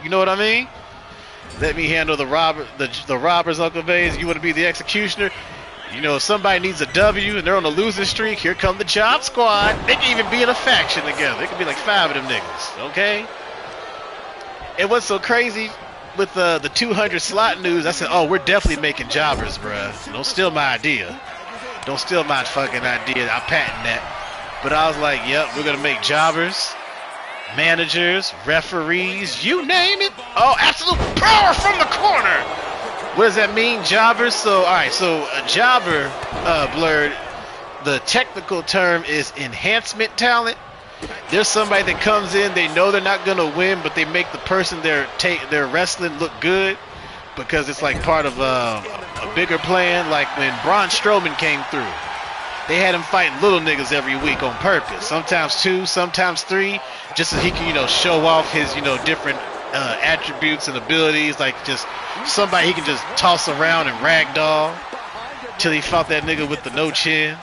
You know what I mean? Let me handle the robbers, Uncle Bays. You want to be the executioner? You know, if somebody needs a W and they're on a losing streak, here come the job squad. They can even be in a faction together. It could be like 5 of them niggas, okay? And what's so crazy with the 200 slot news, I said, oh, we're definitely making jobbers, bruh. Don't steal my idea. Don't steal my fucking idea. I patent that. But I was like, yep, we're going to make jobbers, managers, referees, you name it. Oh, absolute power from the corner. What does that mean, jobbers? So, all right, so a jobber, Blurred, the technical term is enhancement talent. There's somebody that comes in, they know they're not going to win, but they make the person they're wrestling look good because it's like part of a bigger plan. Like when Braun Strowman came through, they had him fighting little niggas every week on purpose. Sometimes 2, sometimes 3, just so he can, show off his, different attributes and abilities. Like just somebody he can just toss around and ragdoll. Till he fought that nigga with the no chin.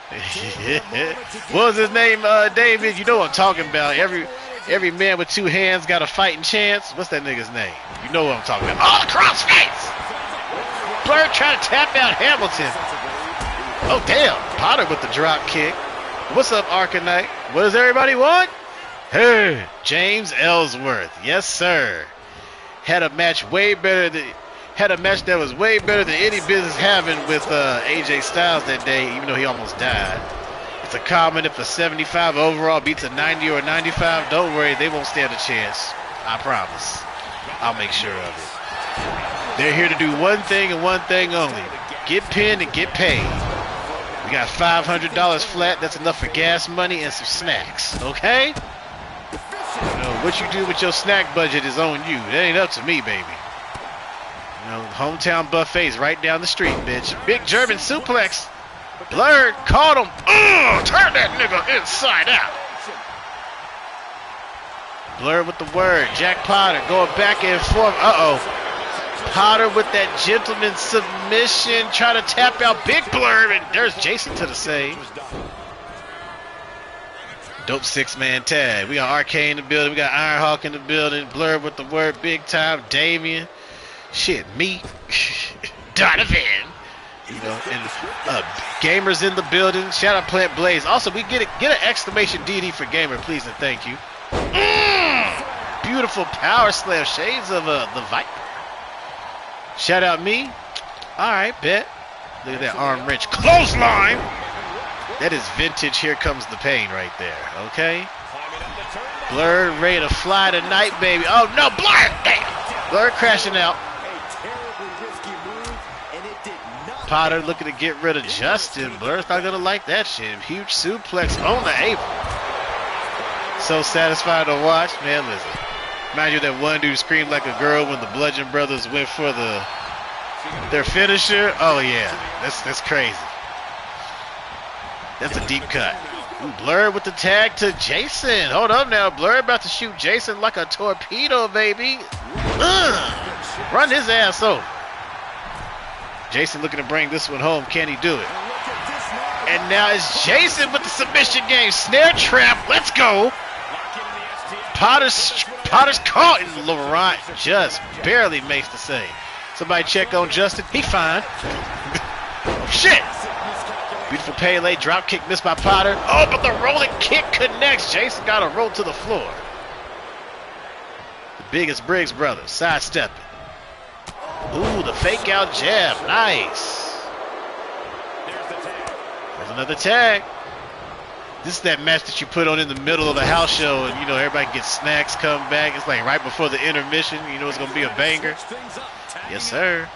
What was his name, David? You know what I'm talking about. Every man with 2 hands got a fighting chance. What's that nigga's name? You know what I'm talking about. Oh, the crossface! Blurred trying to tap out Hamilton. Oh, damn. Potter with the drop kick. What's up, Arcanite? What does everybody want? Hey, James Ellsworth. Yes, sir. Had a match that was way better than any business having with AJ Styles that day, even though he almost died. It's a comment if a 75 overall beats a 90 or a 95, don't worry, they won't stand a chance. I promise. I'll make sure of it. They're here to do one thing and one thing only. Get pinned and get paid. We got $500 flat. That's enough for gas money and some snacks, okay? What you do with your snack budget is on you. That ain't up to me, baby. Hometown buffets right down the street, bitch. Big German suplex. Blurred caught him. Turn that nigga inside out. Blurred with the word. Jack Potter going back and forth. Potter with that gentleman submission. Try to tap out Big Blurred. And there's Jason to the save. Dope 6-man tag. We got Arcane in the building. We got Ironhawk in the building. Blurred with the word big time. Damien. Shit, me, Donovan, and Gamers in the building. Shout out Plant Blaze. Also, we get an exclamation DD for Gamer, please and thank you. Beautiful power slam, shades of the Viper. Shout out me. All right, bet. Look at that arm wrench clothesline. That is vintage. Here comes the pain right there. Okay. Blurred ready to fly tonight, baby. Oh no, Blurred! Damn. Blurred crashing out. Potter looking to get rid of Justin. Blur's not gonna like that shit. Huge suplex on the apron. So satisfied to watch, man. Listen, mind you, that one dude screamed like a girl when the Bludgeon Brothers went for their finisher. Oh yeah, that's crazy. That's a deep cut. Ooh, Blurred with the tag to Jason. Hold up now, Blurred about to shoot Jason like a torpedo, baby. Run his ass over. Jason looking to bring this one home. Can he do it? And now it's Jason with the submission game. Snare trap. Let's go. Potter's caught, and Laurent just barely makes the save. Somebody check on Justin. He fine. Shit. Beautiful Pele. Drop kick missed by Potter. Oh, but the rolling kick connects. Jason got to roll to the floor. The biggest Briggs brothers sidestepping. Ooh, the fake out jab. Nice. There's another tag. This is that match that you put on in the middle of a house show and, everybody gets snacks, come back. It's like right before the intermission. It's going to be a banger. Yes, sir.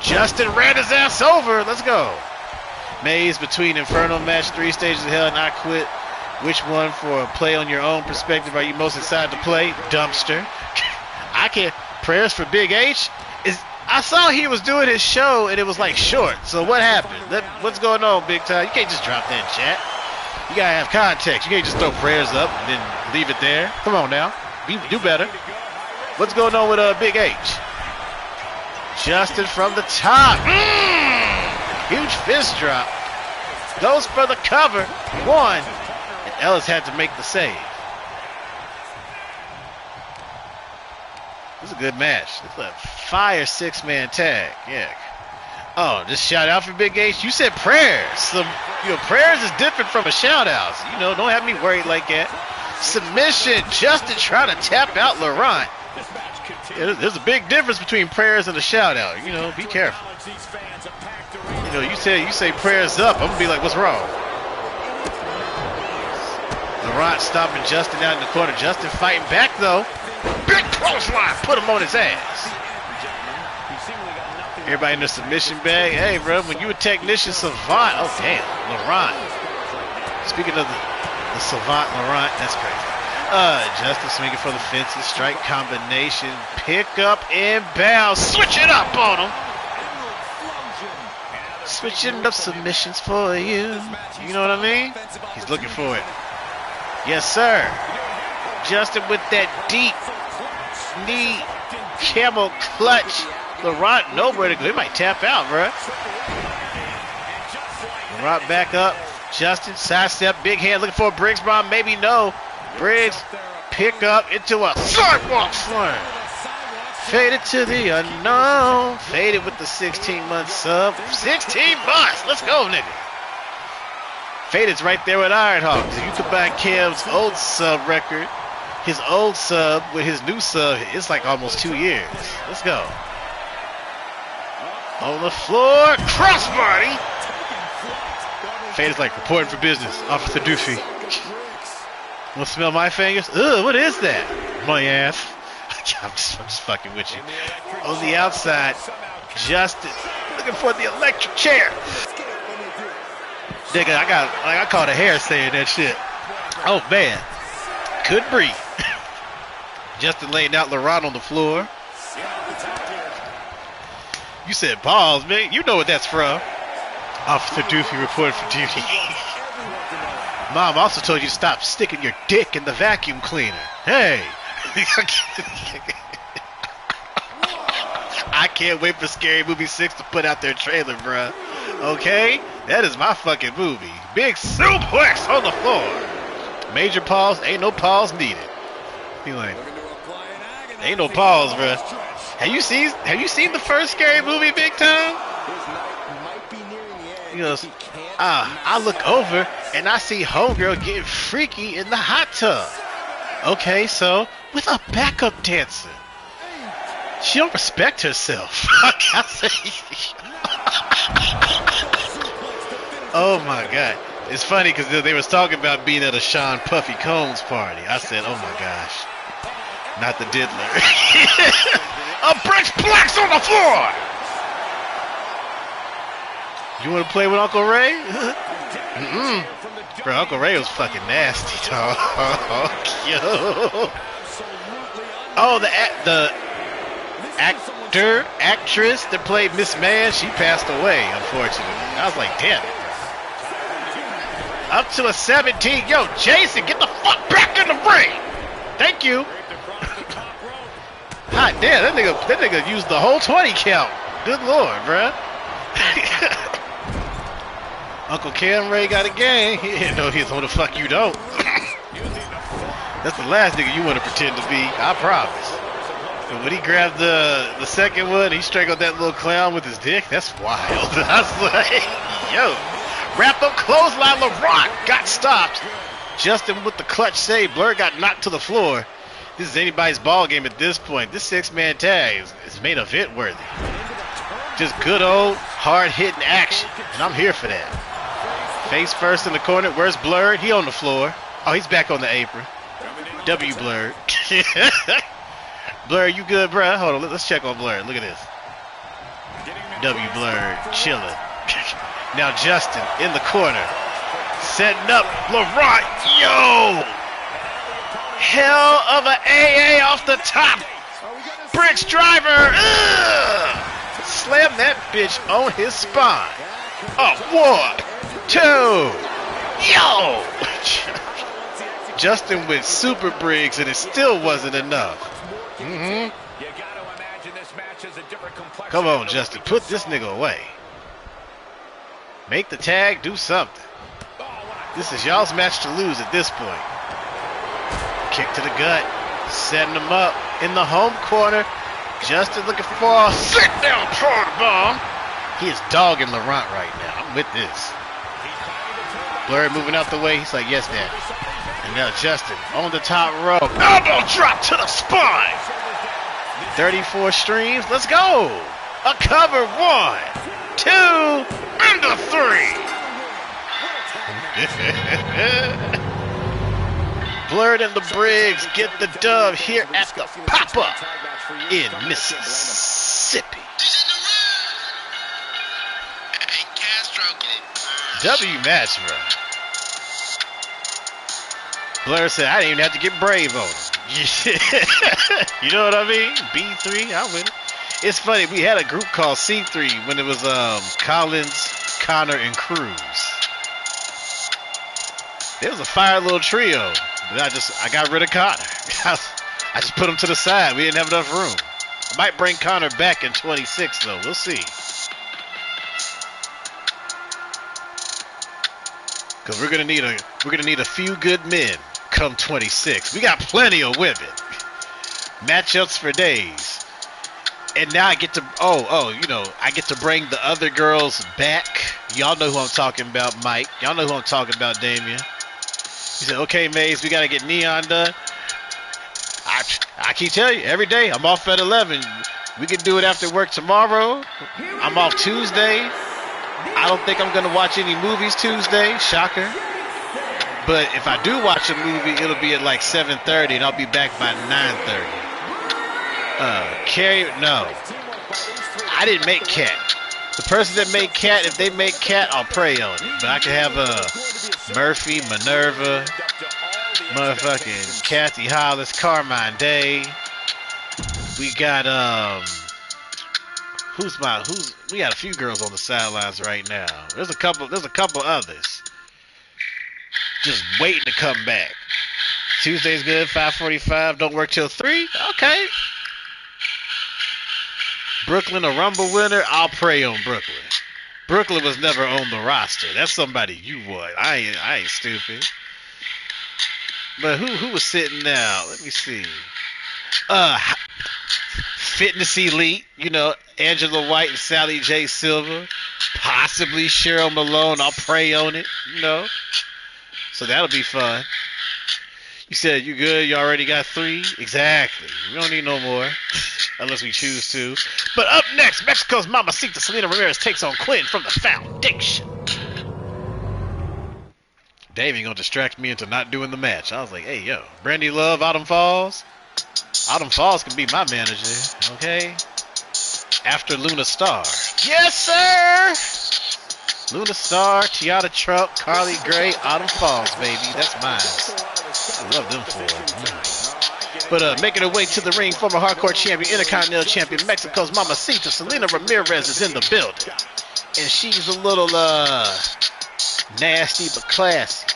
Justin ran his ass over. Let's go. Maze between Inferno match, 3 stages of hell, and I quit. Which one for a play on your own perspective are you most excited to play? Dumpster. I can't. Prayers for Big H? I saw he was doing his show and it was like short. So what happened? What's going on, Big Time? You can't just drop that in chat. You gotta have context. You can't just throw prayers up and then leave it there. Come on now. Do better. What's going on with Big H? Justin from the top. Huge fist drop. Goes for the cover. 1. And Ellis had to make the save. This is a good match. It's a fire 6-man tag. Yeah. Oh, just shout out for Big H. You said prayers. Prayers is different from a shout out. Don't have me worried like that. Submission. Justin trying to tap out Laurent. Yeah, there's a big difference between prayers and a shout out. Be careful. You know, you say prayers up. I'm gonna be like, what's wrong? Laurent stopping Justin out in the corner. Justin fighting back though. Big clothesline, put him on his ass. Everybody in the submission bag. Hey, bro, when you a technician, Savant. Oh, damn, Laurent. Speaking of the Savant, Laurent, that's crazy. Justin swinging for the fences. Strike combination. Pick up inbound. Switch it up on him. Switching up submissions for you. You know what I mean? He's looking for it. Yes, sir. Justin with that deep knee camel clutch. Laurent nowhere to go. He might tap out, bro. Laurent back up. Justin sidestep, big hand looking for a Briggs bomb. Maybe no. Briggs pick up into a sidewalk slam. Faded to the unknown. Faded with the 16-month sub. 16 months. Let's go, nigga. Faded's right there with Ironhawk. If you combine Cam's old sub record, his old sub with his new sub, it's like almost 2 years. Let's go. On the floor, crossbody. Faded's like reporting for business. Officer Doofy. Want to smell my fingers? Ugh, what is that? My ass. I'm just fucking with you. On the outside, Justin looking for the electric chair. Nigga, I caught a hair saying that shit. Oh man, couldn't breathe. Justin laying out Laurent on the floor. You said balls, man. You know what that's from. Officer Doofy reported for duty. Mom also told you to stop sticking your dick in the vacuum cleaner. Hey. I can't wait for Scary Movie 6 to put out their trailer, bruh. Okay? That is my fucking movie. Big suplex on the floor. Major pause, ain't no pause needed. He like, ain't no pause, bruh. Have you seen the first Scary Movie, Big Time? He goes, I look over and I see homegirl getting freaky in the hot tub. Okay, so with a backup dancer. She don't respect herself. Oh my God. It's funny because they was talking about being at a Sean Puffy Combs party. I said, oh my gosh. Not the diddler. A Bricks Blacks on the floor. You want to play with Uncle Ray? Bro, Uncle Ray was fucking nasty, dog. Oh, the actress that played Miss Man, she passed away, unfortunately. I was like, damn it. Up to a 17. Yo, Jason, get the fuck back in the ring. Thank you. Hot damn, that nigga used the whole 20 count. Good lord, bruh. Uncle Cam Ray got a game. He didn't know he's on the fuck you don't. That's the last nigga you want to pretend to be, I promise. And when he grabbed the second one, he strangled that little clown with his dick. That's wild. I was like, yo. Wrap up clothesline. Laurent got stopped. Justin with the clutch save. Blur got knocked to the floor. This is anybody's ball game at this point. This 6-man tag is main event worthy. Just good old hard-hitting action. And I'm here for that. Face first in the corner. Where's Blur? He on the floor. Oh, he's back on the apron. W Blur. Blur, you good, bruh? Hold on, let's check on Blur. Look at this. W Blur chilling. Now Justin in the corner. Setting up Laurent. Yo! Hell of a AA off the top. Bricks driver. Ugh! Slam that bitch on his spine. Oh, 1, 2. Yo! Justin with Super Briggs and it still wasn't enough. Come on, Justin. Put this nigga away. Make the tag do something. This is y'all's match to lose at this point. Kick to the gut. Setting him up in the home corner. Justin looking for a sit-down power bomb. He is dogging Laurent right now. I'm with this. Blur moving out the way. He's like, yes, Daddy. And now Justin on the top rope. Elbow drop to the spine. 34 streams. Let's go. A cover. 1, 2. And a 3. Blurred and the Briggs get the dub here at the Pop-Up in Mississippi. W match, bro. Blair said, I didn't even have to get brave on him. You know what I mean? B3, I win it. It's funny, we had a group called C3 when it was Collins, Connor, and Cruz. It was a fire little trio. But I got rid of Connor. I just put him to the side. We didn't have enough room. I might bring Connor back in 26 though. We'll see. Cause we're gonna need a few good men come 26. We got plenty of women. Matchups for days. And now I get to I get to bring the other girls back. Y'all know who I'm talking about, Mike. Y'all know who I'm talking about, Damien. He said, okay, Maze, we got to get Neon done. I keep telling you, every day, I'm off at 11. We can do it after work tomorrow. I'm off Tuesday. I don't think I'm going to watch any movies Tuesday. Shocker. But if I do watch a movie, it'll be at like 7:30, and I'll be back by 9:30. Carrie, no. I didn't make Cat. The person that made Cat, if they make Cat, I'll pray on it. But I can have Murphy, Minerva, motherfucking Kathy Hollis, Carmine Day. We got we got a few girls on the sidelines right now. There's a couple others just waiting to come back. Tuesday's good, 5:45. Don't work till 3. Okay. Brooklyn, a Rumble winner. I'll pray on Brooklyn. Brooklyn was never on the roster. That's somebody you want. I ain't stupid. But who was sitting now? Let me see. Fitness Elite. You know, Angela White and Sally J. Silver. Possibly Cheryl Malone. I'll pray on it. You know. So that'll be fun. You said you good? You already got 3? Exactly. We don't need no more. Unless we choose to. But up next, Mexico's Mamacita Selena Ramirez takes on Quinn from the Foundation. Dave ain't gonna distract me into not doing the match. I was like, hey, yo, Brandy Love, Autumn Falls. Autumn Falls can be my manager, okay? After Luna Star. Yes, sir! Luna Star, Tiana Trump, Carly Gray, Autumn Falls, baby. That's mine. I love them four. But making her way to the ring, former hardcore champion, Intercontinental champion, Mexico's Mamacita Selena Ramirez is in the building. And she's a little nasty but classy.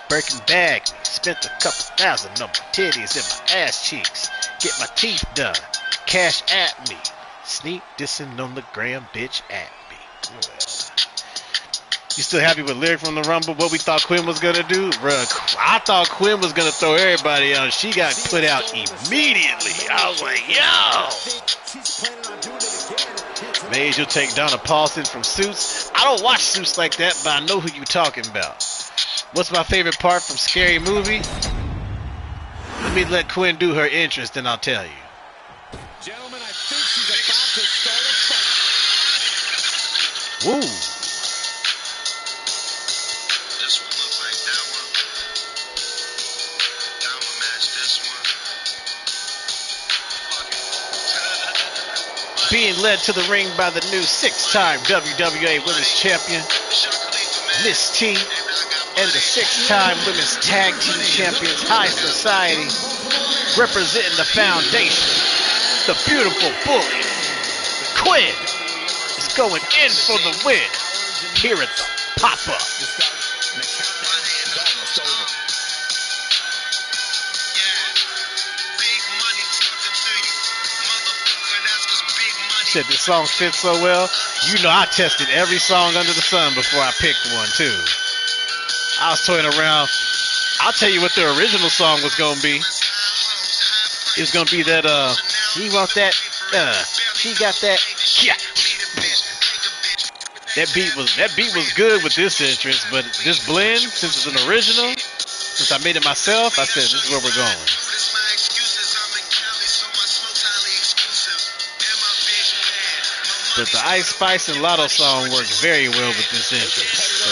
Birkin bag. Spent a couple $1,000 on my titties and my ass cheeks. Get my teeth done. Cash at me. Sneak dissing on the gram, bitch at me. Well. You still happy with Lyric from the Rumble? What we thought Quinn was gonna do? Bruh, I thought Quinn was gonna throw everybody out. She got put out immediately. I was like, yo! Maze, you'll take Donna Paulson from Suits. I don't watch Suits like that, but I know who you talking about. What's my favorite part from Scary Movie? Let me let Quinn do her entrance, then I'll tell you. Gentlemen, I think she's about to start a fight. Woo! Being led to the ring by the new 6-time WWA Women's Champion, Miss T, and the 6-time Women's Tag Team Champions, High Society, representing the Foundation, the beautiful bully, Quinn, is going in for the win here at the Pop-Up. Said this song fits so well. You know I tested every song under the sun before I picked one too. I was toying around. I'll tell you what the original song was gonna be. It was gonna be that he want that she got that yeah. That beat was good with this entrance, but this blend, since it's an original, since I made it myself, I said this is where we're going. But the Ice Spice and Lotto song works very well with this entrance. So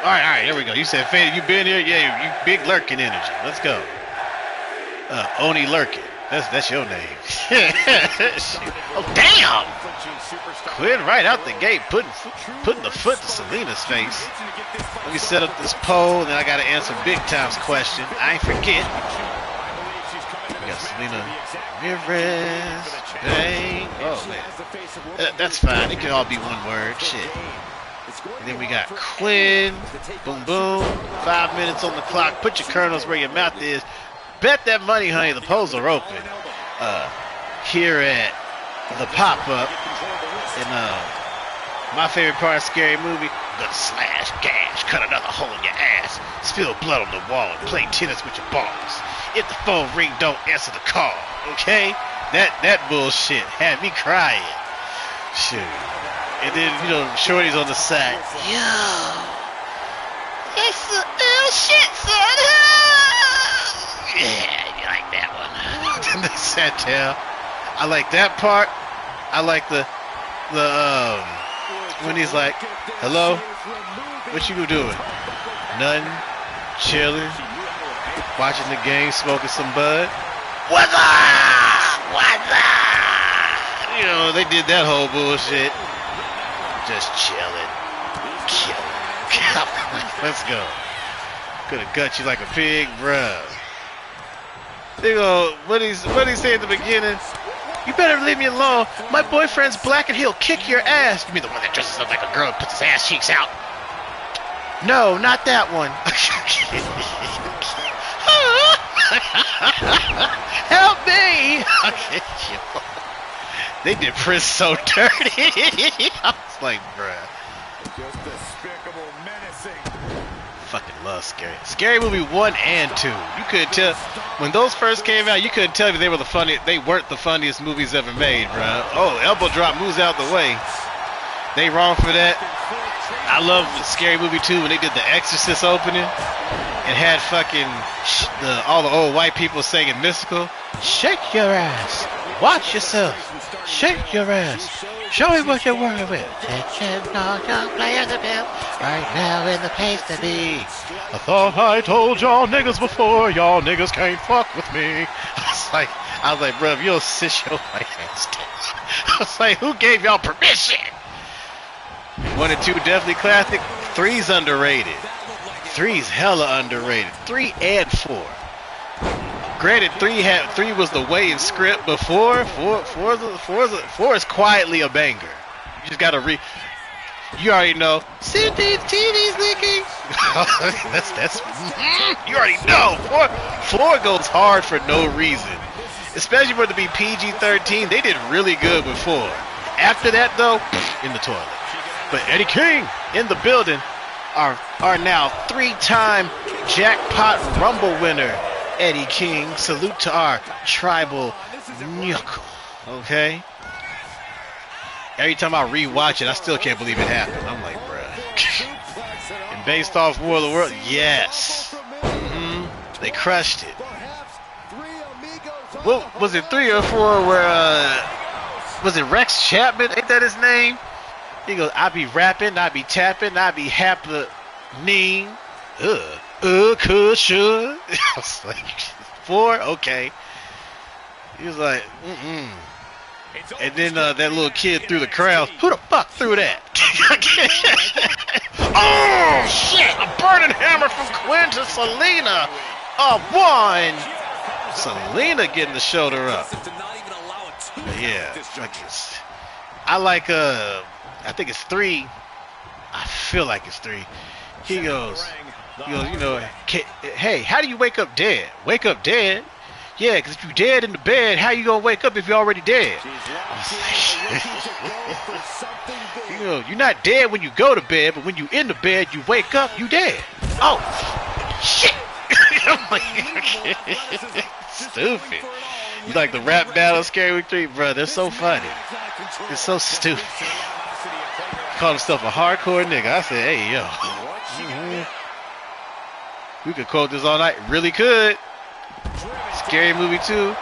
All right, here we go. You said, Faded, you been here? Yeah, you big lurking energy. Let's go. Oni Lurkin. That's your name. Oh, damn! Quinn right out the gate, putting the foot to Selena's face. Let me set up this poll, then I got to answer Big Time's question. I ain't forget. We got Selena Rivers. Dang. Oh, man. That's fine. It can all be one word. Shit. And then we got Quinn. Boom, boom. 5 minutes on the clock. Put your kernels where your mouth is. Bet that money, honey. The polls are open. Here at the pop-up. And my favorite part of Scary Movie, gonna slash, gash, cut another hole in your ass, spill blood on the wall, and play tennis with your balls. If the phone ring, don't answer the call. Okay? That bullshit had me crying. Shoot. And then, Shorty's on the side. Yo. That's some ill shit, son. Yeah, you like that one. They sat down. I like that part. I like the when he's like, hello? What you doing? Nothing. Chilling. Watching the game, smoking some bud. What's up? What's up? They did that whole bullshit. Just chilling. Killing. Let's go. Could have gut you like a pig, bruh. What he say at the beginning? You better leave me alone. My boyfriend's black and he'll kick your ass. You mean the one that dresses up like a girl and puts his ass cheeks out? No, not that one. Help me! They did Prince so dirty. I was like, bruh. Just despicable, menacing. Fucking love Scary Movie 1 and 2. You couldn't tell when those first came out. You couldn't tell if they were the funny. They weren't the funniest movies ever made, bro. Oh, elbow drop moves out the way. They wrong for that. I love Scary Movie 2 when they did the Exorcist opening and had fucking all the old white people singing Mystical. Shake your ass. Watch yourself. Shake your ass. Show me what you're working with. Attention, all young players of him. Right now in the place to be. I thought I told y'all niggas before. Y'all niggas can't fuck with me. I was like, bro, if you'll sit your white ass down. I was like, who gave y'all permission? 1 and 2 definitely classic. 3's underrated. 3's hella underrated. 3 and 4. Granted, 3 was the way in script before. 4 is quietly a banger. You just gotta you already know. Cindy's TV's leaking. that's you already know. 4 goes hard for no reason. Especially for it to be PG-13. They did really good before. After that though, in the toilet. But Eddie King in the building, are now 3-time jackpot rumble winner. Eddie King, salute to our tribal knuckle. Okay? Every time I rewatch it, I still can't believe it happened. I'm like, bruh. And based off War of the World, yes. They crushed it. What was it, 3 or 4 where was it Rex Chapman? Ain't that his name? He goes, I be rapping, I be tapping, I be happening. Could, should. I was like, 4? Okay. He was like, And then that little kid threw the crowd. Who the fuck threw that? Oh, shit! A burning hammer from Quinn to Selena. A 1. Selena getting the shoulder up. Yeah. I like, I think it's 3. I feel like it's 3. He goes, hey, how do you wake up dead? Wake up dead? Yeah, because if you dead in the bed, how you gonna wake up if you're already dead? You know, you're not dead when you go to bed, but when you in the bed, you wake up, you dead. Oh, shit! Stupid. You like the rap battle, Scary Week 3? Bro, they're so funny. It's so stupid. He called himself a hardcore nigga. I said, hey, yo. We could quote this all night. Really could. Scary Movie 2. Stanley!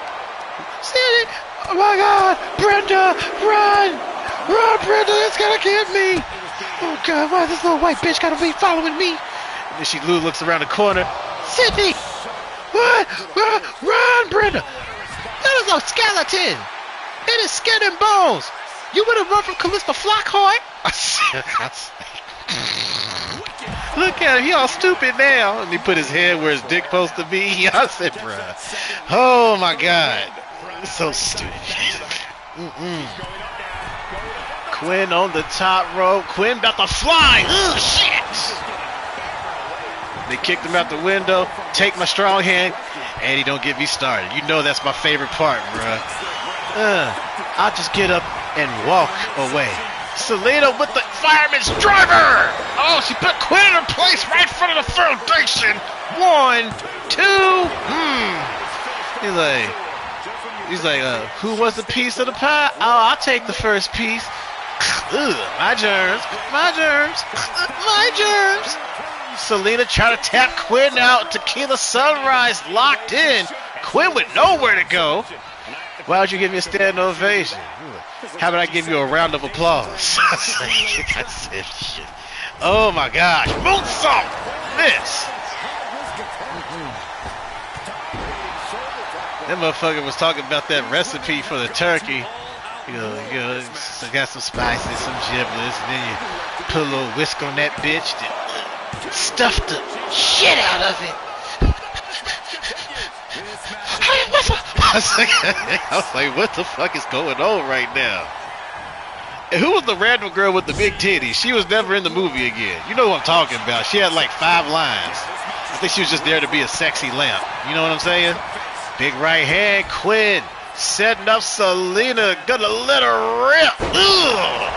Oh my God! Brenda! Run! Run, Brenda! It's gonna get me! Oh God, why this little white bitch gotta be following me? And then she looks around the corner. Sydney! What? Run, Brenda! That is a skeleton! It is skin and bones! You would have run from Callista Flockhart? Look at him, he all stupid now. And he put his head where his dick supposed to be. I said, bruh. Oh my God. It's so stupid. Quinn on the top rope. Quinn about to fly. Ugh, shit. They kicked him out the window. Take my strong hand. And he don't get me started. You know that's my favorite part, bruh. I'll just get up and walk away. Selena with the fireman's driver. Oh, she put Quinn in her place right in front of the foundation. 1, 2. He's like, who wants a piece of the pie? Oh, I'll take the first piece. Ugh, my germs, my germs, my germs. Selena trying to tap Quinn out. Tequila Sunrise locked in. Quinn with nowhere to go. Why don't you give me a standing ovation? How about I give you a round of applause? That's it. Shit. Oh my gosh. Moonsault! This! That motherfucker was talking about that recipe for the turkey. You know, so got some spices, some giblets, and then you put a little whisk on that bitch. Then stuff the shit out of it. I was like, what the fuck is going on right now? And who was the random girl with the big titties? She was never in the movie again. You know what I'm talking about. She had like 5 lines. I think she was just there to be a sexy lamp. You know what I'm saying? Big right hand, Quinn. Setting up Selena. Gonna let her rip. Ugh.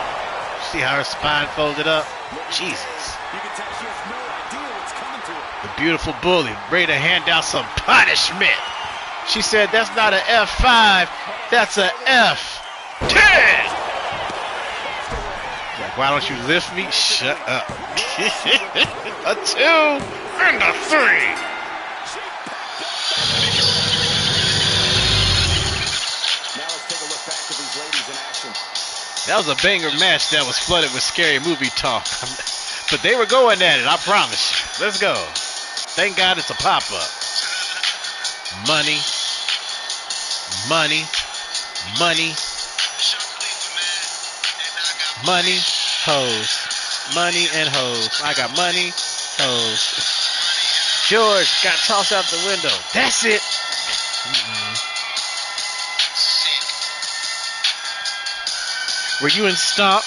See how her spine folded up? Jesus. The beautiful bully. Ready to hand out some punishment. She said, that's not an F5, that's a F10. Like, why don't you lift me? Shut up. A 2 and a 3. That was a banger match that was flooded with scary movie talk. But they were going at it, I promise you. Let's go. Thank God it's a pop-up. Money, money, money, money, hoes, money and hoes. I got money, hoes. George got tossed out the window. That's it. Were you in Stomp?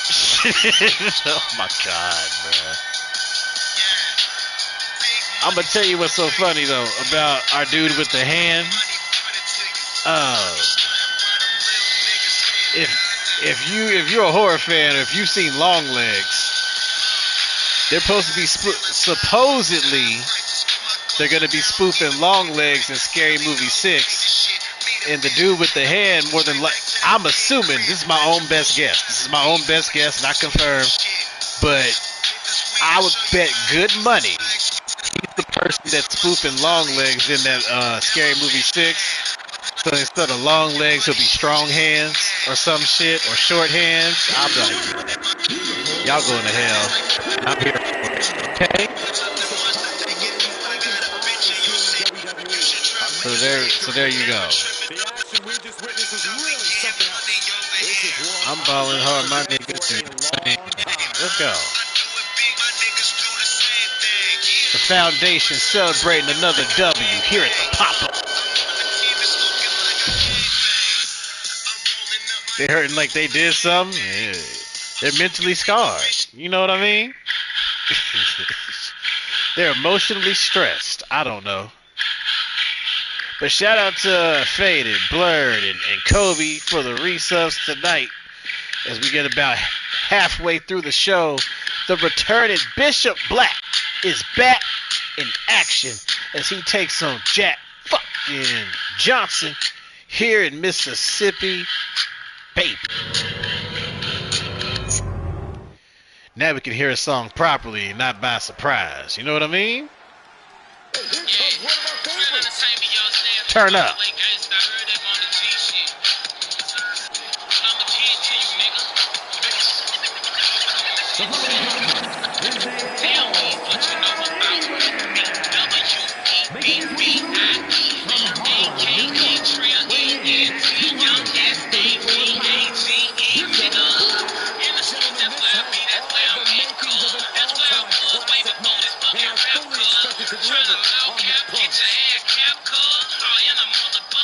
Oh my God, man. I'm gonna tell you what's so funny though about our dude with the hand. If you're a horror fan, or if you've seen Long Legs, they're supposed to be supposedly they're gonna be spoofing Long Legs in Scary Movie 6, and the dude with the hand more than I'm assuming this is my own best guess. This is my own best guess, not confirmed, but I would bet good money. He's the person that's spoofing Long Legs in that Scary Movie 6. So instead of long legs, he'll be strong hands or some shit, or short hands. I'm like, y'all going to hell. I'm here for it. Okay? So there you go. I'm balling hard, my niggas. Let's go. The Foundation celebrating another W here at the pop-up. They hurting like they did something. Yeah. They're mentally scarred. You know what I mean? They're emotionally stressed. I don't know. But shout out to Faded, Blurred, and Kobe for the resubs tonight. As we get about halfway through the show, the returning Bishop Black is back in action as he takes on Jack fucking Johnson here in Mississippi, baby. Now we can hear a song properly, not by surprise. You know what I mean? Turn up.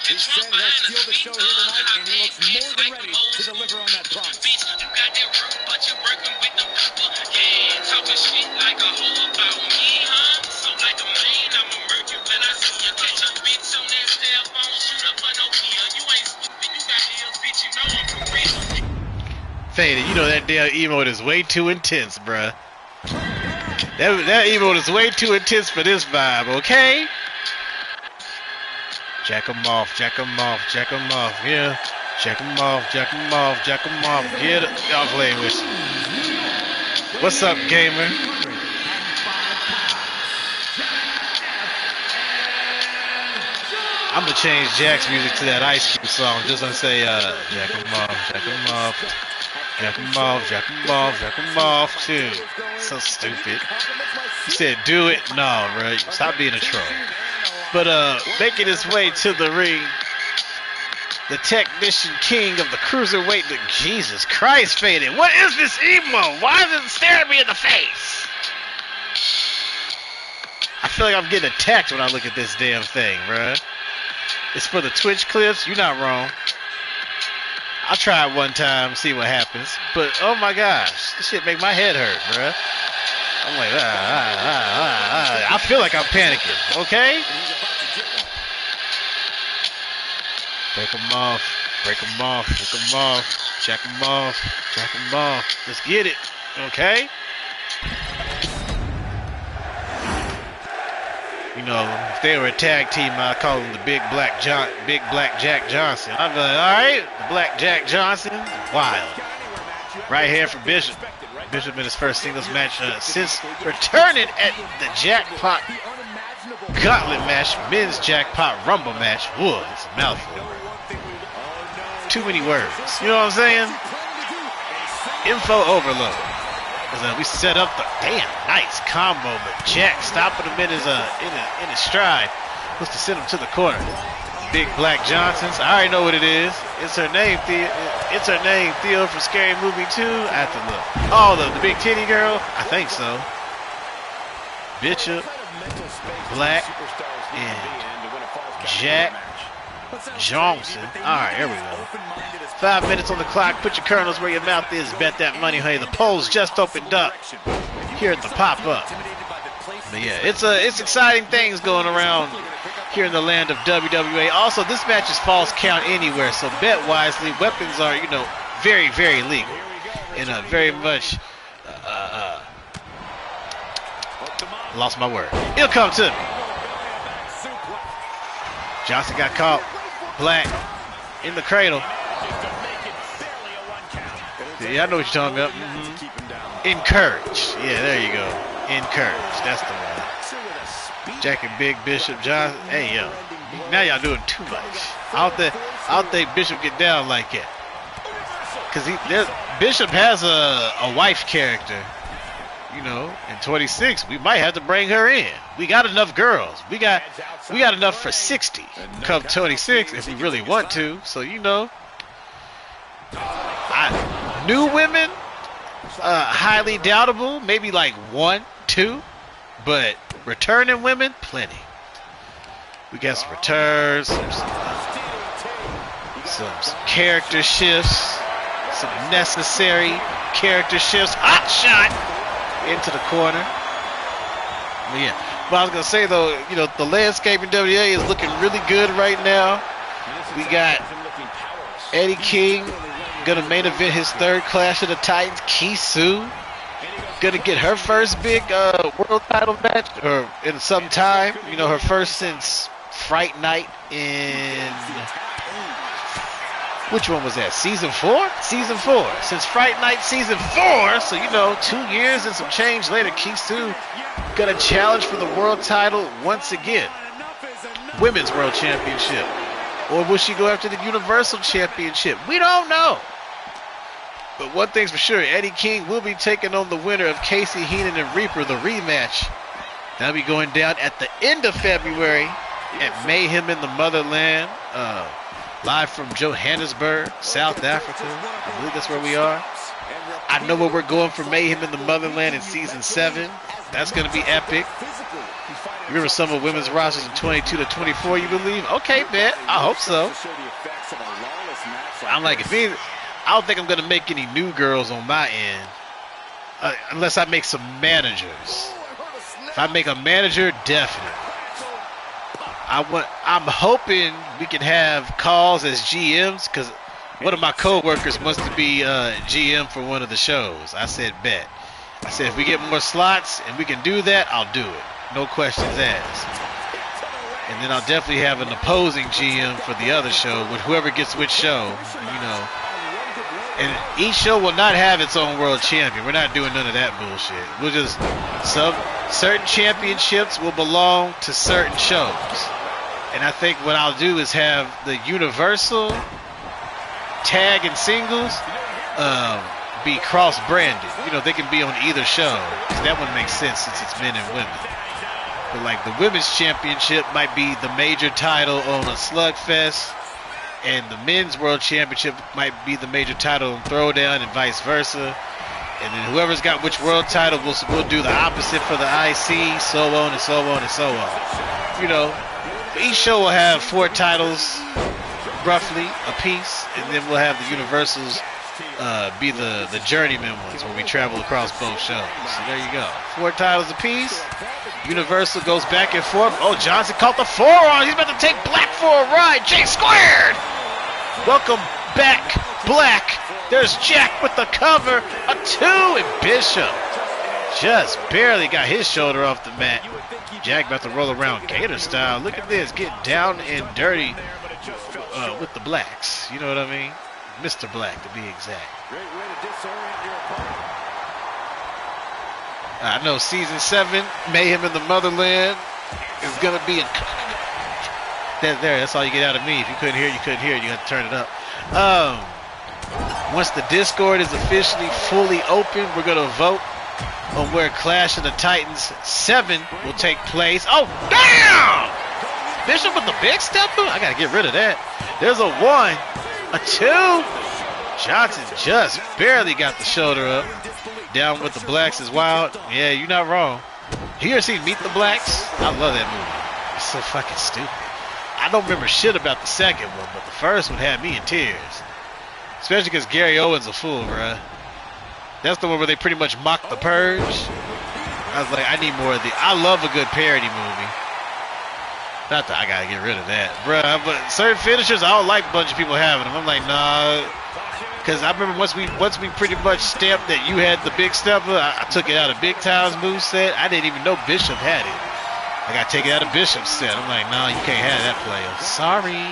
He said he'll steal the show here tonight, and he looks more than ready to deliver on that promise. Faded, you know that damn emote is way too intense, bruh. That emote is way too intense for this vibe, okay? Jack 'em off, jack 'em off, jack 'em off, yeah. Jack 'em off, jack 'em off, jack 'em off. Get it. Y'all playing with you. What's up, gamer? I'm gonna change Jack's music to that Ice Cube song. Just gonna say, jack 'em off, jack 'em off. Jack 'em off, jack 'em off, jack 'em off, too. So stupid. You said do it? No, bro. Stop being a troll. But making his way to the ring, the technician king of the cruiserweight. Jesus Christ, Faded. What is this emo? Why is it staring me in the face? I feel like I'm getting attacked when I look at this damn thing, bruh. It's for the Twitch clips. You're not wrong. I'll try it one time, see what happens. But, oh my gosh, this shit make my head hurt, bruh. I'm like, I feel like I'm panicking, okay? Break them off, break them off, break them off, check them off, check them off. Let's get it, okay? You know, if they were a tag team, I'd call them the Big Black Jack Johnson. I'd be like, all right, the Black Jack Johnson, wild. Right here for Bishop. Bishop in his first singles match since returning at the Jackpot Gauntlet match, men's Jackpot Rumble match. Whoa, it's a mouthful. Too many words. You know what I'm saying? Info overload. We set up the damn nice combo, but Jack stopping him in his stride was to send him to the corner. Big Black Johnsons. I already know what it is. It's her name, Theo. It's her name, Theo from Scary Movie 2. I have to look. Oh, the big titty girl? I think so. Bishop, Black, and Jack Johnson. Alright, here we go. 5 minutes on the clock. Put your kernels where your mouth is. Bet that money, honey. The polls just opened up here at the pop-up. But yeah, it's exciting things going around here in the land of WWA. Also, this match is false count anywhere, so bet wisely. Weapons are, you know, very, very legal. And very much lost my word. It'll come to me. Johnson got caught. Black in the cradle. Yeah, I know what you're talking about. Encourage. Yeah, there you go. Encourage. That's the one. Jack and Big Bishop Johnson. Hey, yo. Now y'all doing too much. I don't think Bishop get down like that. Because Bishop has a wife character. You know, in 26, we might have to bring her in. We got enough girls. We got enough for 60 come 26 if we really want to. So, you know, new women, highly doubtable. Maybe like 1, 2, but returning women, plenty. We got some returns, some character shifts, some necessary character shifts. Hot shot into the corner. But yeah, But I was going to say, though, you know, the landscape in WWA is looking really good right now. We got Eddie King going to main event his third Clash of the Titans. Kisu going to get her first big world title match or in some time. You know, her first since Fright Night in... Which one was that? Season 4? Season 4. Since Fright Night Season 4, so, you know, 2 years and some change later, Kisu going to challenge for the world title once again. Women's World Championship. Or will she go after the Universal Championship? We don't know. But one thing's for sure, Eddie King will be taking on the winner of Casey Heenan and Reaper, the rematch. That'll be going down at the end of February at Mayhem in the Motherland. Live from Johannesburg, South Africa. I believe that's where we are. I know where we're going for Mayhem in the Motherland in Season 7. That's going to be epic. You remember some of women's rosters in 22 to 24, you believe? Okay, man. I hope so. I'm like, I don't think I'm going to make any new girls on my end. Unless I make some managers. If I make a manager, definitely. I'm hoping we can have calls as GMs, because one of my co-workers wants to be GM for one of the shows. I said, bet. I said, if we get more slots and we can do that, I'll do it. No questions asked. And then I'll definitely have an opposing GM for the other show, with whoever gets which show, you know. And each show will not have its own world champion. We're not doing none of that bullshit. We'll just, certain championships will belong to certain shows. And I think what I'll do is have the Universal tag and singles be cross-branded. You know, they can be on either show. That would make sense since it's men and women. But like the women's championship might be the major title on a Slugfest, and the men's world championship might be the major title on Throwdown, and vice versa. And then whoever's got which world title will do the opposite for the IC, so on and so on and so on. You know, each show will have 4 titles, roughly, a piece, and then we'll have the Universals be the journeyman ones, where we travel across both shows. So there you go. 4 titles a piece. Universal goes back and forth. Oh, Johnson caught the forearm. He's about to take Black for a ride. J squared. Welcome back, Black. There's Jack with the cover. A 2, and Bishop just barely got his shoulder off the mat. Jack about to roll around Gator style. Look at this. Get down and dirty with the Blacks. You know what I mean? Mr. Black, to be exact. I know Season 7, Mayhem in the Motherland, is going to be in... That's all you get out of me. If you couldn't hear it, you couldn't hear it. You have to turn it up. Once the Discord is officially fully open, we're going to vote on where Clash of the Titans 7 will take place. Oh, damn! Bishop with the big stepper? I got to get rid of that. There's a 1, a 2. Johnson just barely got the shoulder up. Down with the Blacks is wild. Yeah, you're not wrong. You ever seen Meet the Blacks? I love that movie. It's so fucking stupid. I don't remember shit about the second one, but the first one had me in tears. Especially because Gary Owen's a fool, bruh. That's the one where they pretty much mocked The Purge. I was like, I need more of the... I love a good parody movie. Not that I gotta get rid of that, bruh. But certain finishers, I don't like a bunch of people having them. I'm like, nah. Because I remember once we pretty much stamped that you had the big stepper, I took it out of Big Time's moveset. I didn't even know Bishop had it. I got to take it out of Bishop's set. I'm like, no, you can't have that player. Sorry.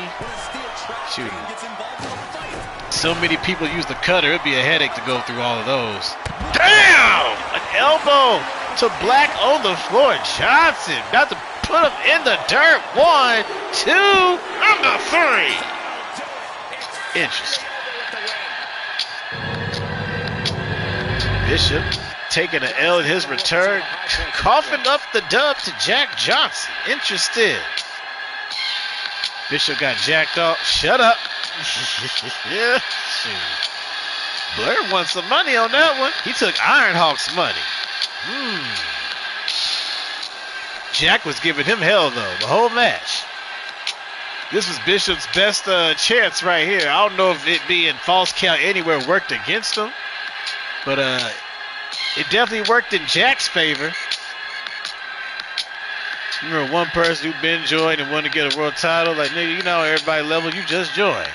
Shoot. So many people use the cutter, it'd be a headache to go through all of those. Damn! An elbow to Black on the floor. Johnson about to put him in the dirt. 1, 2, number 3. Interesting. Bishop taking an L in his return, coughing up the dub to Jack Johnson. Interested. Bishop got jacked off. Shut up. Yeah. Blair won some money on that one. He took Ironhawk's money. Jack was giving him hell, though, the whole match. This was Bishop's best chance right here. I don't know if it being false count anywhere worked against him. But it definitely worked in Jack's favor. Remember one person who been joined and wanted to get a world title? Like, nigga, you know everybody level you just joined.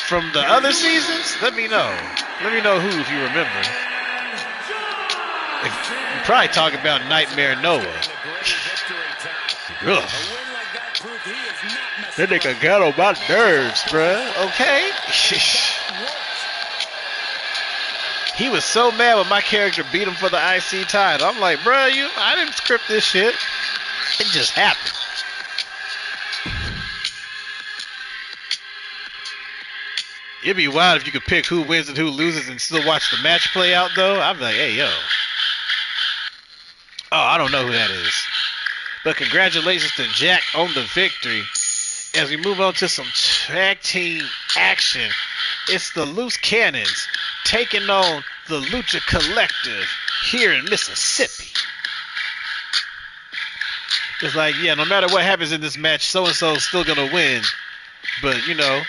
From the other seasons, let me know. Let me know who, if you remember. You probably talk about Nightmare Noah. Ugh. That nigga got on my nerves, bruh. Okay? He was so mad when my character beat him for the IC title. I'm like, bruh, I didn't script this shit. It just happened. It'd be wild if you could pick who wins and who loses and still watch the match play out, though. I'd be like, hey, yo. Oh, I don't know who that is. But congratulations to Jack on the victory. As we move on to some tag team action, it's the Loose Cannons taking on the Lucha Collective here in Mississippi. It's like, yeah, no matter what happens in this match, so-and-so is still going to win. But, you know,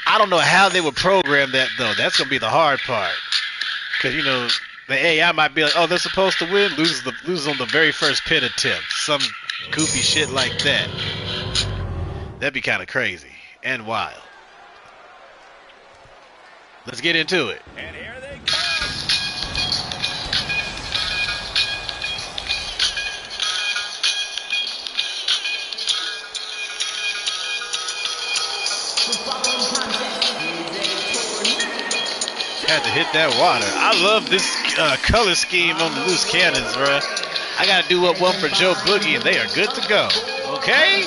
I don't know how they would program that, though. That's going to be the hard part. Because, you know, the AI might be like, oh, they're supposed to win, loses on the very first pin attempt. Some goofy shit like that. That'd be kind of crazy and wild. Let's get into it. And here they come. Had to hit that water. I love this color scheme on the Loose Cannons, bro. I gotta do up one for Joe Boogie, and they are good to go. Okay?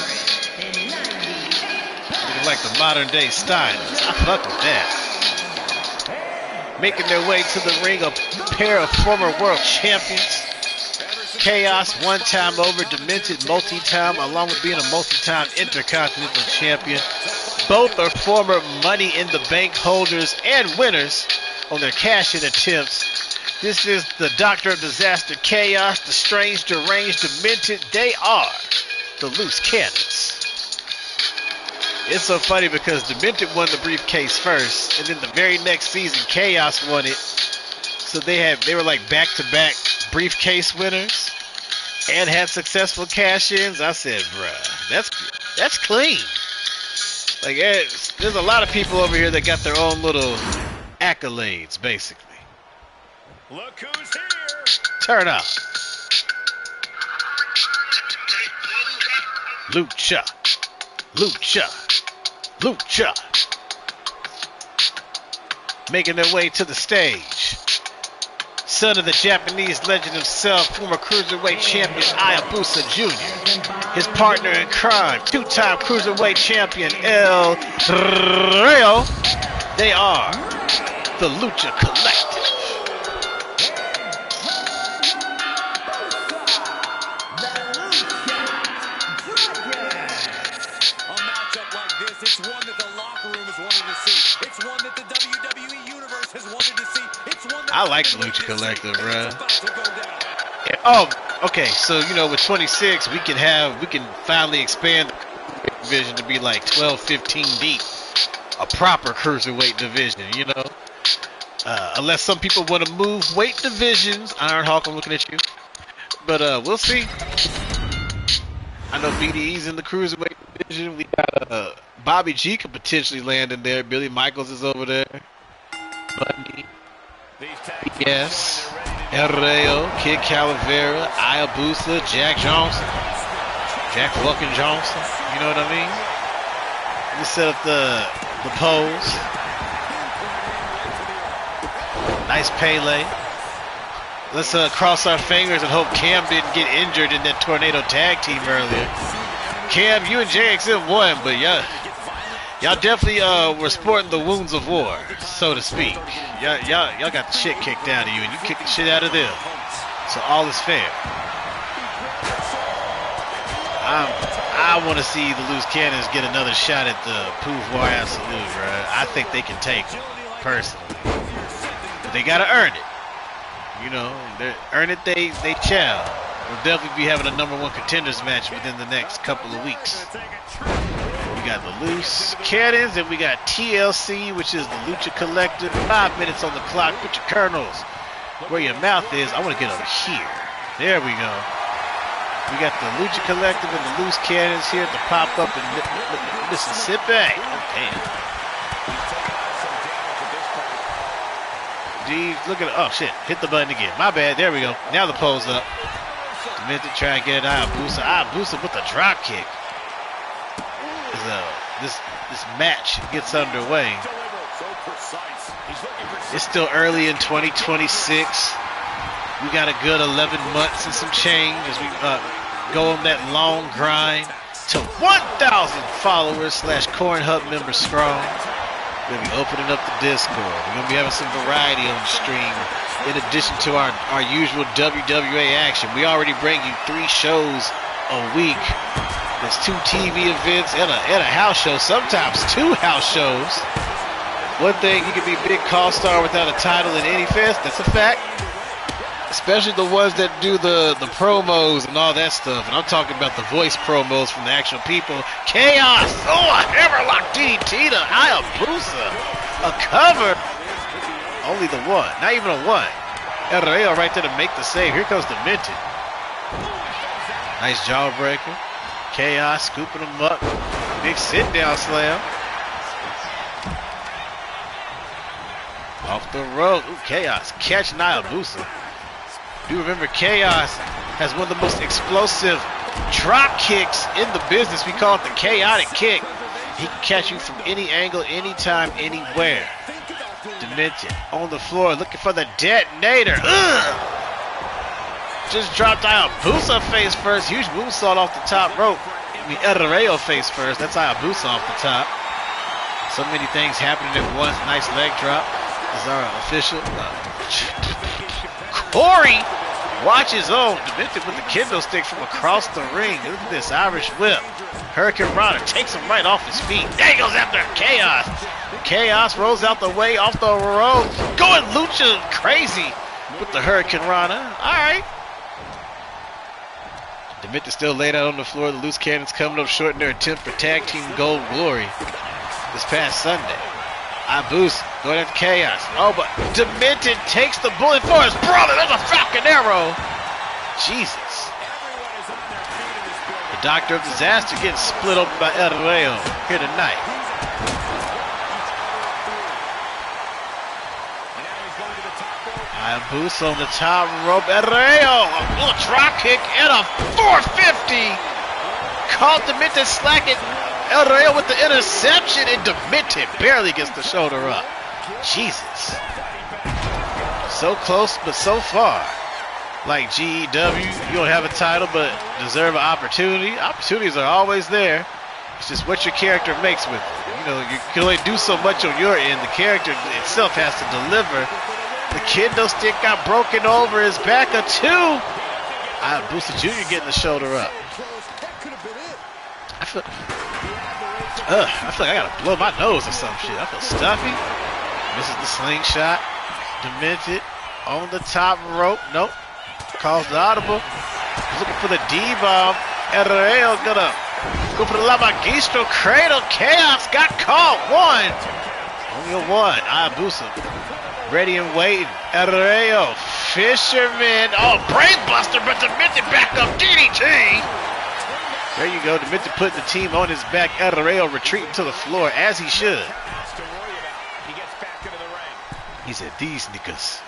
Looking like the modern day Steiners. I fuck with that. Making their way to the ring, a pair of former world champions. Chaos, one time over, Demented, multi-time, along with being a multi-time intercontinental champion. Both are former Money in the Bank holders and winners on their cash-in attempts. This is the Doctor of Disaster, Chaos, the Strange, Deranged, Demented. They are the Loose Cannons. It's so funny because Demented won the briefcase first, and then the very next season, Chaos won it. So they were like back-to-back briefcase winners and had successful cash-ins. I said, bruh, that's clean. Like, there's a lot of people over here that got their own little accolades, basically. Look who's here. Turn up. Lucha. Lucha. Lucha. Making their way to the stage. Son of the Japanese legend himself, former cruiserweight champion Hayabusa Jr. His partner in crime, two-time cruiserweight champion El Rio. They are the Lucha Collective. A matchup like this, it's one that the locker room is wanting to see. It's one that the WWE Universe has wanted to see. It's one that I like the Lucha Collective, bruh. Oh, okay. So, you know, with 26, we can finally expand the division to be like 12, 15 deep. A proper cruiserweight division, you know. Unless some people want to move weight divisions. Ironhawk, I'm looking at you. But we'll see. I know BDE's in the cruiserweight division. We got Bobby G could potentially land in there. Billy Michaels is over there. Bundy. Yes. El Rayo, Kid Calavera, Hayabusa, Jack Johnson. Jack fucking Johnson. You know what I mean? We set up the pose. Nice Pele. Let's cross our fingers and hope Cam didn't get injured in that tornado tag team earlier. Cam, you and JXM won, but y'all definitely were sporting the wounds of war, so to speak. Y'all got the shit kicked out of you, and you kicked the shit out of them. So all is fair. I want to see the Loose Cannons get another shot at the Pouvoir Absolute, bro. I think they can take it, personally. But they got to earn it. You know, earn it, they shall. We'll definitely be having a #1 contenders match within the next couple of weeks. We got the Loose Cannons, and we got TLC, which is the Lucha Collective. 5 minutes on the clock. Put your kernels where your mouth is. I want to get over here. There we go. We got the Lucha Collective and the Loose Cannons here to pop up in Mississippi. Oh, damn. D, look at it. Oh, shit. Hit the button again. My bad. There we go. Now the pole's up. Demented try and get an Hayabusa. Hayabusa with a drop kick. This match gets underway. It's still early in 2026. We got a good 11 months and some change as we go on that long grind to 1,000 followers / Corn Hub members strong. We're going to be opening up the Discord. We're going to be having some variety on the stream in addition to our usual WWA action. We already bring you 3 shows a week. There's 2 TV events and a house show, sometimes 2 house shows. One thing, you can be big call star without a title in any fest. That's a fact. Especially the ones that do the promos and all that stuff. And I'm talking about the voice promos from the actual people. Chaos! Oh, a hammerlock DDT to Hayabusa. A cover. Only the one. Not even a one. El Rayo right there to make the save. Here comes Demented. Nice jawbreaker. Chaos scooping him up. Big sit-down slam. Off the rope. Ooh, Chaos catching Hayabusa. Do remember Chaos has one of the most explosive drop kicks in the business. We call it the chaotic kick. He can catch you from any angle, anytime, anywhere. Demented on the floor looking for the detonator. Ugh! Just dropped Hayabusa face first. Huge moonsault off the top rope. I mean, El Rayo face first. That's Hayabusa off the top. So many things happening at once. Nice leg drop. Is our official. Corey watches on. Demented with the kendo stick from across the ring. Look at this Irish whip. Hurricane Rana takes him right off his feet. There he goes after Chaos. Chaos rolls out the way off the road. Going Lucha crazy with the Hurricane Rana. All right. Demented still laid out on the floor. The Loose Cannons coming up short in their attempt for Tag Team Gold Glory this past Sunday. Hayabusa going after Chaos. Oh, but Demented takes the bullet for his brother. There's a Falcon Arrow. Jesus. The Doctor of Disaster getting split open by El Rayo here tonight. Hayabusa on the top rope. El Rayo. A little drop kick and a 450. Caught Demented slacking. El Rayo with the interception, and Demented barely gets the shoulder up. Jesus. So close, but so far. Like GEW, you don't have a title, but deserve an opportunity. Opportunities are always there. It's just what your character makes with it. You know, you can only do so much on your end. The character itself has to deliver. The kendo stick got broken over his back. A 2. Hayabusa Jr. getting the shoulder up. I feel like I gotta blow my nose or some shit. I feel stuffy. Misses the slingshot. Demented on the top rope. Nope. Calls the audible. Looking for the D-bomb. El Rayo gonna go for the La Magistro Cradle. Chaos got caught. 1. Only a 1. Hayabusa ready and waiting. El Rayo. Fisherman. Oh, brainbuster, but Demented back up. DDT. There you go. Demented putting the team on his back. El Rayo retreating to the floor as he should. He said, these niggas.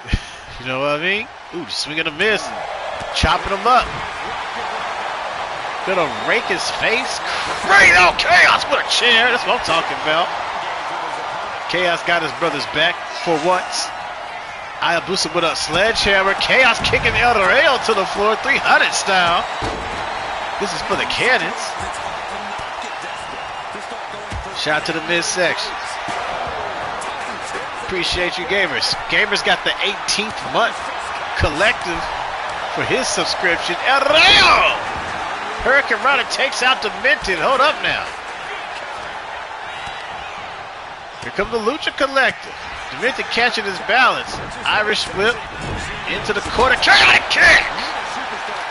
You know what I mean? Ooh, just swinging a miss. Chopping him up. Gonna rake his face. Great. Oh, Chaos with a chair. That's what I'm talking about. Chaos got his brother's back for once. Hayabusa with a sledgehammer. Chaos kicking El Rayo to the floor. 300 style. This is for the Cannons. Shout to the midsection. Appreciate you, Gamers. Gamers got the 18th month collective for his subscription. El Rayo! Hurricane Rana takes out Demented. Hold up now. Here come the Lucha Collective. Demented catching his balance. Irish whip into the corner. Chaotic kick!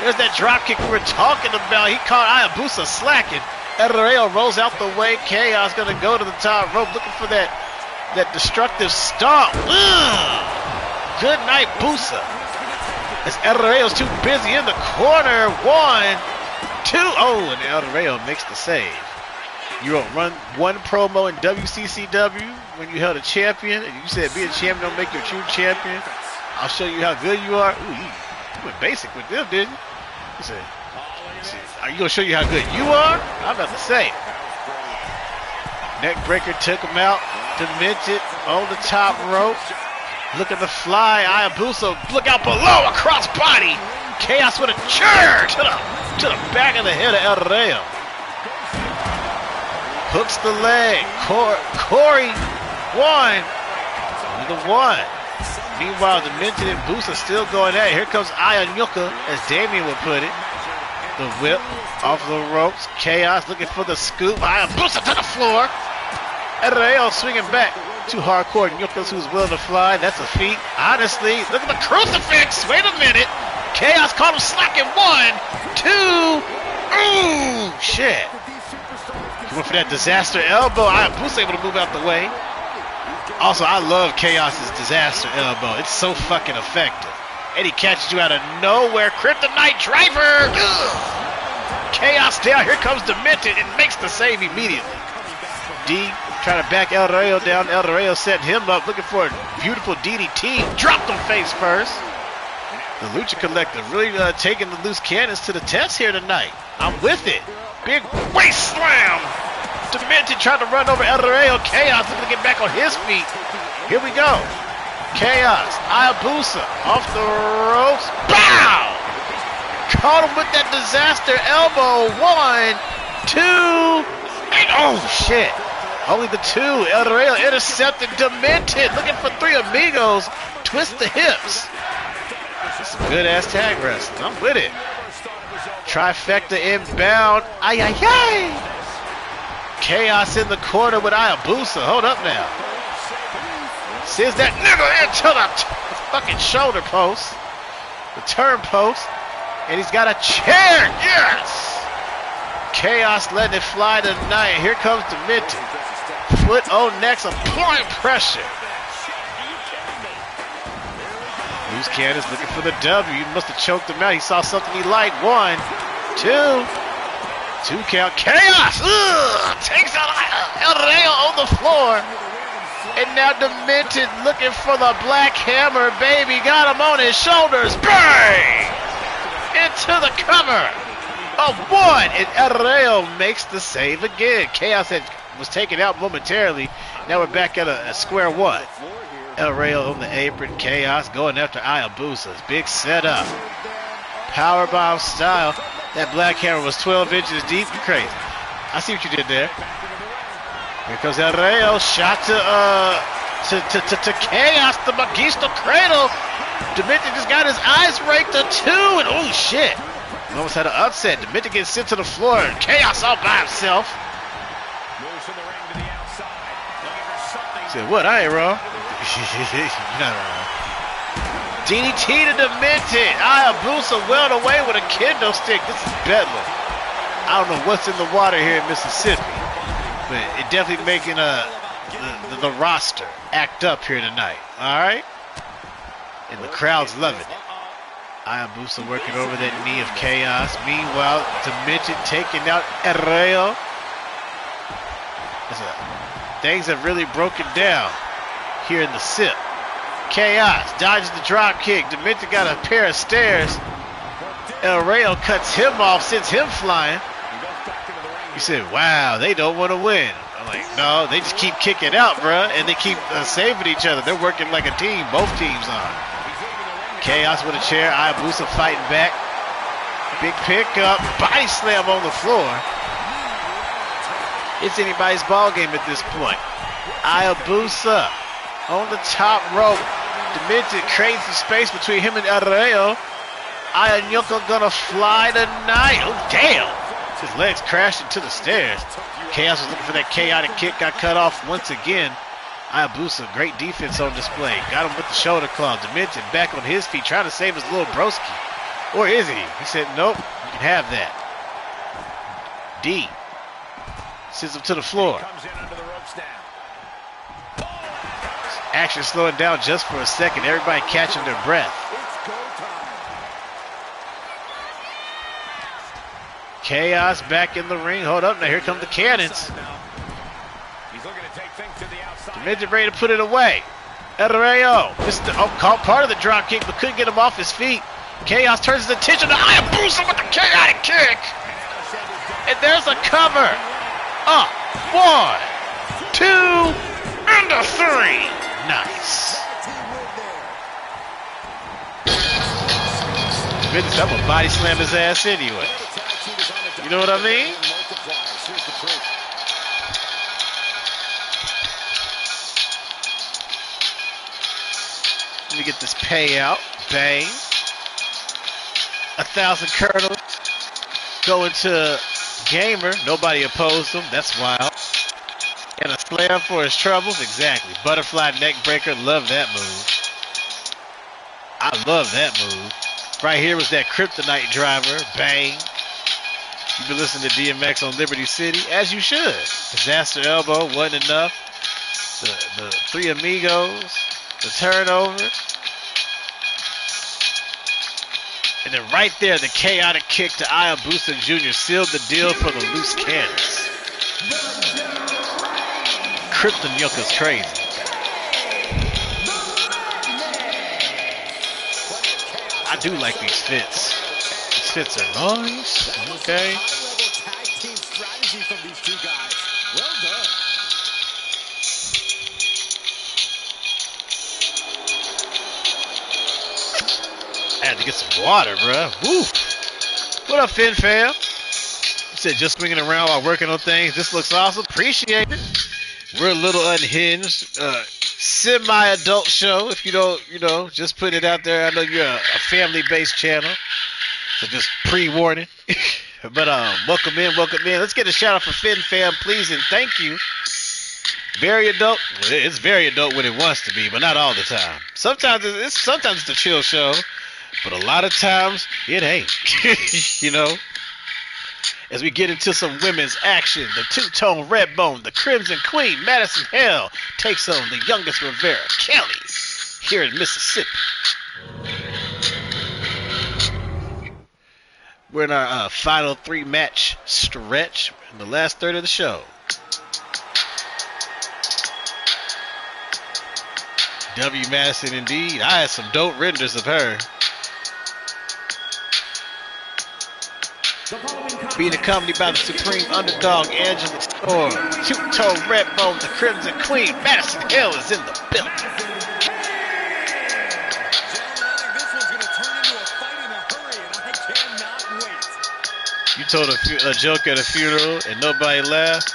There's that drop kick we were talking about. He caught Hayabusa slacking. El Rayo rolls out the way. Chaos gonna go to the top rope looking for that destructive stomp. Good night, Busa. As El Rayo's too busy in the corner. 1, 2. Oh, and El Rey makes the save. You don't run one promo in WCCW when you held a champion, and you said being a champion don't make you a true champion. I'll show you how good you are. Ooh, you went basic with them, didn't you? He said, are you going to show you how good you are? I'm about to say. Neck breaker took him out. Demented on the top rope. Looking to fly. Hayabusa, look out below. A cross body. Chaos with a chair to the back of the head of El Rey. Hooks the leg. Corey, 1. Only the 1. Meanwhile, Demented and Busa still going at it. Here comes Ayanyuka, as Damien would put it. The whip off the ropes. Chaos looking for the scoop. Hayabusa to the floor. El Rey swinging back. Too hardcore. Nyukas who's willing to fly. That's a feat. Honestly, look at the crucifix. Wait a minute. Chaos caught him slacking. 1, 2. Ooh, shit. He went for that disaster elbow. Hayabusa able to move out the way. Also, I love Chaos's disaster elbow. It's so fucking effective. And he catches you out of nowhere. Kryptonite driver. Ugh. Chaos down. Here comes Demented and makes the save immediately. D trying to back El Rey down. El Rey setting him up, looking for a beautiful DDT. Dropped him face first. The Lucha Collective really taking the loose cannons to the test here tonight. I'm with it. Big waist slam. Demented trying to run over El Rey. Chaos looking to get back on his feet. Here we go. Chaos. Hayabusa off the ropes. Bow! Caught him with that disaster elbow. 1, 2. And oh, shit. Only the 2. El Rey intercepted. Demented. Looking for 3 amigos. Twist the hips. Some good-ass tag wrestling. I'm with it. Trifecta inbound. Ay, ay, ay. Chaos in the corner with Hayabusa. Hold up now. Sends that nigga into the fucking shoulder post. The turn post. And he's got a chair. Yes! Chaos letting it fly tonight. Here comes Demented. Foot on necks, applying pressure. Loose cannons looking for the W. He must have choked him out. He saw something he liked. 1, 2. 2 count. Chaos! Ugh, takes out El Rey on the floor. And now Demented looking for the black hammer, baby. Got him on his shoulders. Bang! Into the cover. A 1, and El Rey makes the save again. Chaos was taken out momentarily. Now we're back at a square 1. El Rey on the apron. Chaos going after Hayabusa's big setup. Powerbomb style. That black hammer was 12 inches deep. You crazy. I see what you did there. Here comes El Rey. Shot to Chaos. The Magisto Cradle. Demented just got his eyes raked to 2. And oh shit. Almost had an upset. Demented gets sent to the floor. And Chaos all by himself. Said, what? I ain't wrong. You're not wrong. DDT to Demented. Hayabusa well away with a kendo stick. This is bedlam. I don't know what's in the water here in Mississippi, but it definitely making the roster act up here tonight. All right? And the crowd's loving it. Hayabusa working over that knee of Chaos. Meanwhile, Demented taking out El Rey. Things have really broken down here in the SIP. Chaos dodges the drop kick. Demented got a pair of stairs. El Rey cuts him off, sends him flying. You said, wow, they don't want to win. I'm like, no, they just keep kicking out, bruh, and they keep saving each other. They're working like a team, both teams are. Chaos with a chair. Hayabusa fighting back. Big pickup. Body slam on the floor. It's anybody's ball game at this point. Hayabusa on the top rope. Demented creates some space between him and El Rey. Ayanyuka gonna fly tonight. Oh, damn. His legs crashed into the stairs. Chaos was looking for that chaotic kick. Got cut off once again. Hayabusa, great defense on display. Got him with the shoulder claw. Demented back on his feet, trying to save his little broski. Or is he? He said, nope, you can have that. D sends him to the floor. Action slowing down just for a second. Everybody catching their breath. Chaos back in the ring. Hold up now. Here come the cannons. He's looking to take things to the outside. Midget ready to put it away. El Rayo. This is caught part of the drop kick, but couldn't get him off his feet. Chaos turns his attention to Hayabusa with the chaotic kick. And there's a cover. Up. 1, 2, and a 3. Nice. Goodness, I'm gonna body slam his ass anyway. You know what I mean? Let me get this payout. Bang. 1,000 kernels. Going to Gamer. Nobody opposed him. That's wild. And a slam for his troubles. Exactly. Butterfly neck breaker. Love that move. I love that move. Right here was that kryptonite driver. Bang. You've been listening to DMX on Liberty City, as you should. Disaster elbow wasn't enough. The three amigos. The turnover. And then right there, the chaotic kick to Hayabusa Jr. sealed the deal for the loose cannons. Krypton Yoko's crazy. I do like these fits. These fits are nice. Okay. Tag team strategy from these two guys. Well done. I had to get some water, bruh. Woo. What up, Finn fam? You said just swinging around while working on things. This looks awesome. Appreciate it. We're a little unhinged. Semi-adult show. If you don't, just put it out there. I know you're a family-based channel. So just pre-warning. But welcome in. Let's get a shout out for Finn fam, please, and thank you. Very adult. It's very adult when it wants to be, but not all the time. Sometimes it's a chill show. But a lot of times, it ain't. You know? As we get into some women's action, the two-tone Redbone, the Crimson Queen, Madison Hale, takes on the youngest Rivera, Kelly, here in Mississippi. We're in our final 3-match stretch in the last third of the show. W. Madison, indeed. I had some dope renders of her. Being accompanied by the supreme underdog, Angela Storm. Two-tone Redbone, the Crimson Queen, Madison Hill is in the building. You told a joke at a funeral and nobody laughed.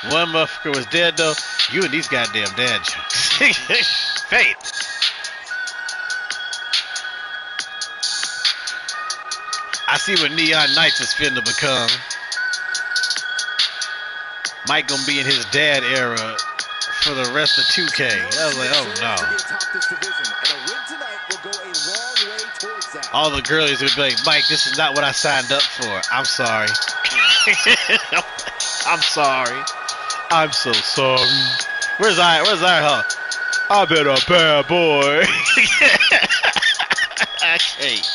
One motherfucker was dead though. You and these goddamn dad jokes. Faith. I see what Neon Knights is finna become. Mike gonna be in his dad era for the rest of 2K. I was like, oh no. All the girlies would be like, Mike, this is not what I signed up for. I'm sorry. I'm sorry. I'm so sorry. Where's her? I've been a bad boy. I can't.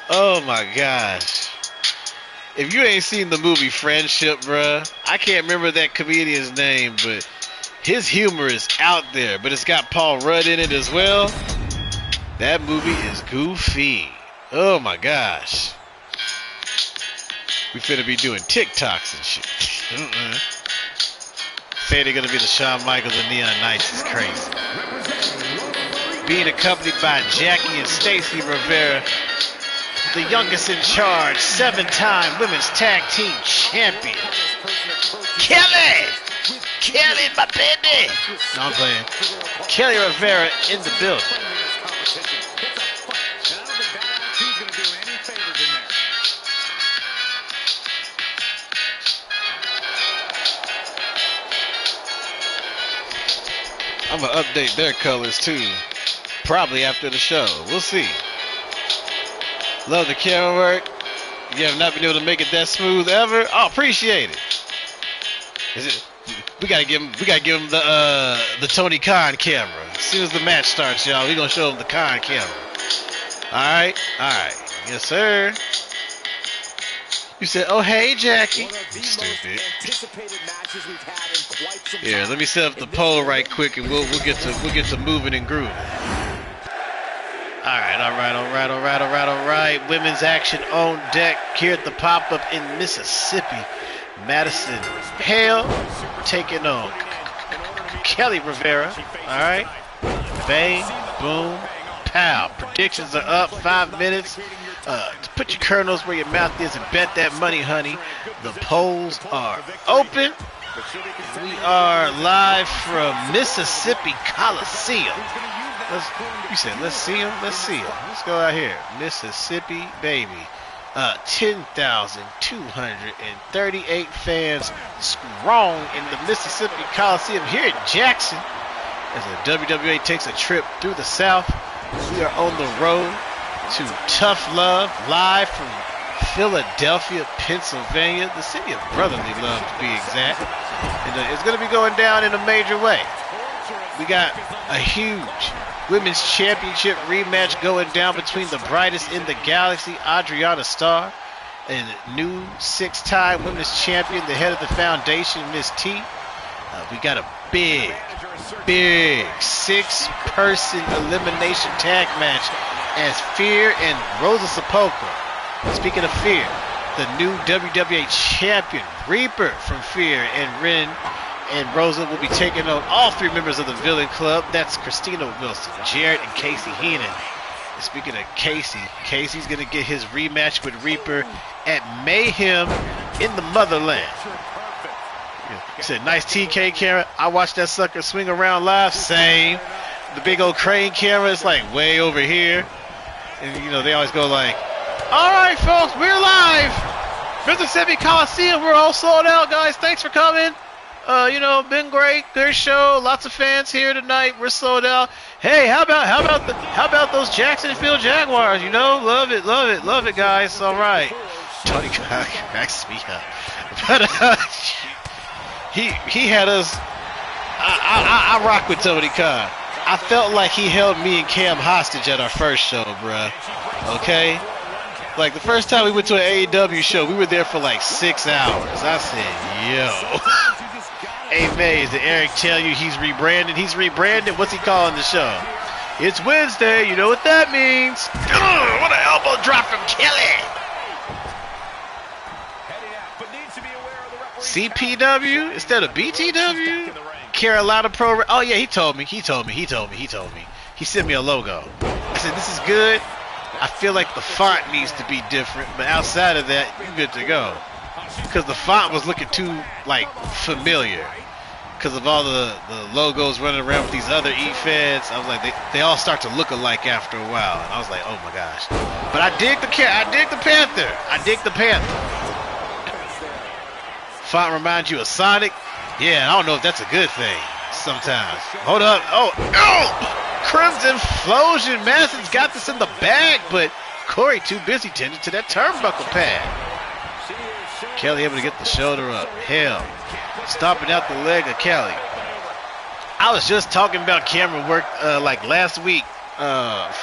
Oh my gosh. If you ain't seen the movie Friendship, bruh, I can't remember that comedian's name, but his humor is out there, but it's got Paul Rudd in it as well. That movie is goofy. Oh my gosh. We finna be doing TikToks and shit. Say they're gonna be the Shawn Michaels and Neon Knights is crazy. Being accompanied by Jackie and Stacy Rivera, the youngest in charge, 7-time women's tag team champion. Kelly! Kelly, my baby! No, I'm playing. Kelly Rivera in the building. I'm gonna update their colors too. Probably after the show. We'll see. Love the camera work. You have not been able to make it that smooth ever. Oh, appreciate it. Is it? We gotta give him the Tony Khan camera. As soon as the match starts, y'all, we gonna show him the Khan camera. All right. Yes, sir. You said, "Oh hey, Jackie." One of the Stupid. most anticipated matches we've had in quite some Here, time. let me set up the poll right quick, and we'll get to moving and grooving. All right. Women's action on deck here at the pop-up in Mississippi. Madison Hale taking on Kelly Rivera. All right. Bang, boom, pow. Predictions are up. 5 minutes. Put your kernels where your mouth is and bet that money, honey. The polls are open. We are live from Mississippi Coliseum. Let's see him. Let's go out here. Mississippi, baby. 10,238 fans strong in the Mississippi Coliseum here in Jackson as the WWA takes a trip through the South. We are on the road to Tough Love, live from Philadelphia, Pennsylvania, the city of brotherly love to be exact. And it's going to be going down in a major way. We got a huge Women's Championship rematch going down between the brightest in the galaxy, Adriana Starr, and new 6-time Women's Champion, the head of the foundation, Miss T. We got a big 6-person elimination tag match as Fear and Rosa Sepulchra. Speaking of Fear, the new WWA champion, Reaper from Fear, and Ren and Rosa will be taking on all 3 members of the Villain Club. That's Christina Wilson, Jarrett, and Casey Heenan. And speaking of Casey, Casey's going to get his rematch with Reaper at Mayhem in the Motherland. You said, nice TK camera. I watched that sucker swing around live. Same. The big old crane camera is like way over here. And, you know, they always go like, all right, folks, we're live. Mississippi Coliseum, we're all sold out, guys. Thanks for coming. Been great. Good show. Lots of fans here tonight. We're sold out. Hey, how about those Jacksonville Jaguars? You know, love it, guys. All right. Tony Khan cracks me up, but he had us. I rock with Tony Khan. I felt like he held me and Cam hostage at our first show, bruh. Okay. Like the first time we went to an AEW show, we were there for like 6 hours. I said, yo. Hey, Mays, did Eric tell you he's rebranded? He's rebranded? What's he calling the show? It's Wednesday. You know what that means. Ugh, what an elbow drop from Kelly. CPW instead of BTW? Carolina Pro. Oh, yeah, he told me. He sent me a logo. I said, this is good. I feel like the font needs to be different, but outside of that, you're good to go. Because the font was looking too, like, familiar. Because of all the logos running around with these other E-Feds, I was like, they all start to look alike after a while. And I was like, oh my gosh. But I dig the Panther. Font reminds you of Sonic. Yeah, I don't know if that's a good thing sometimes. Hold up. Oh! Crimson Flosion. Madison's got this in the bag, but Corey too busy tending to that turnbuckle pad. Kelly able to get the shoulder up. Hell. Stomping out the leg of Kelly. I was just talking about camera work like last week,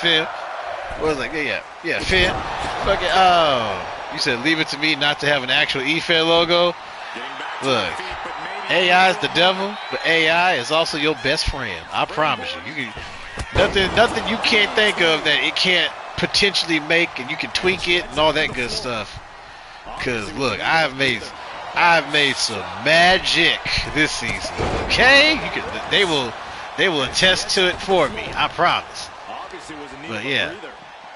Finn. What was like? Yeah, Finn. Fucking, you said leave it to me not to have an actual E-Fed logo. Look, AI is the devil, but AI is also your best friend. I promise you. You can nothing you can't think of that it can't potentially make, and you can tweak it and all that good stuff. Cause look, I've made some magic this season. Okay, they will attest to it for me. I promise. But yeah,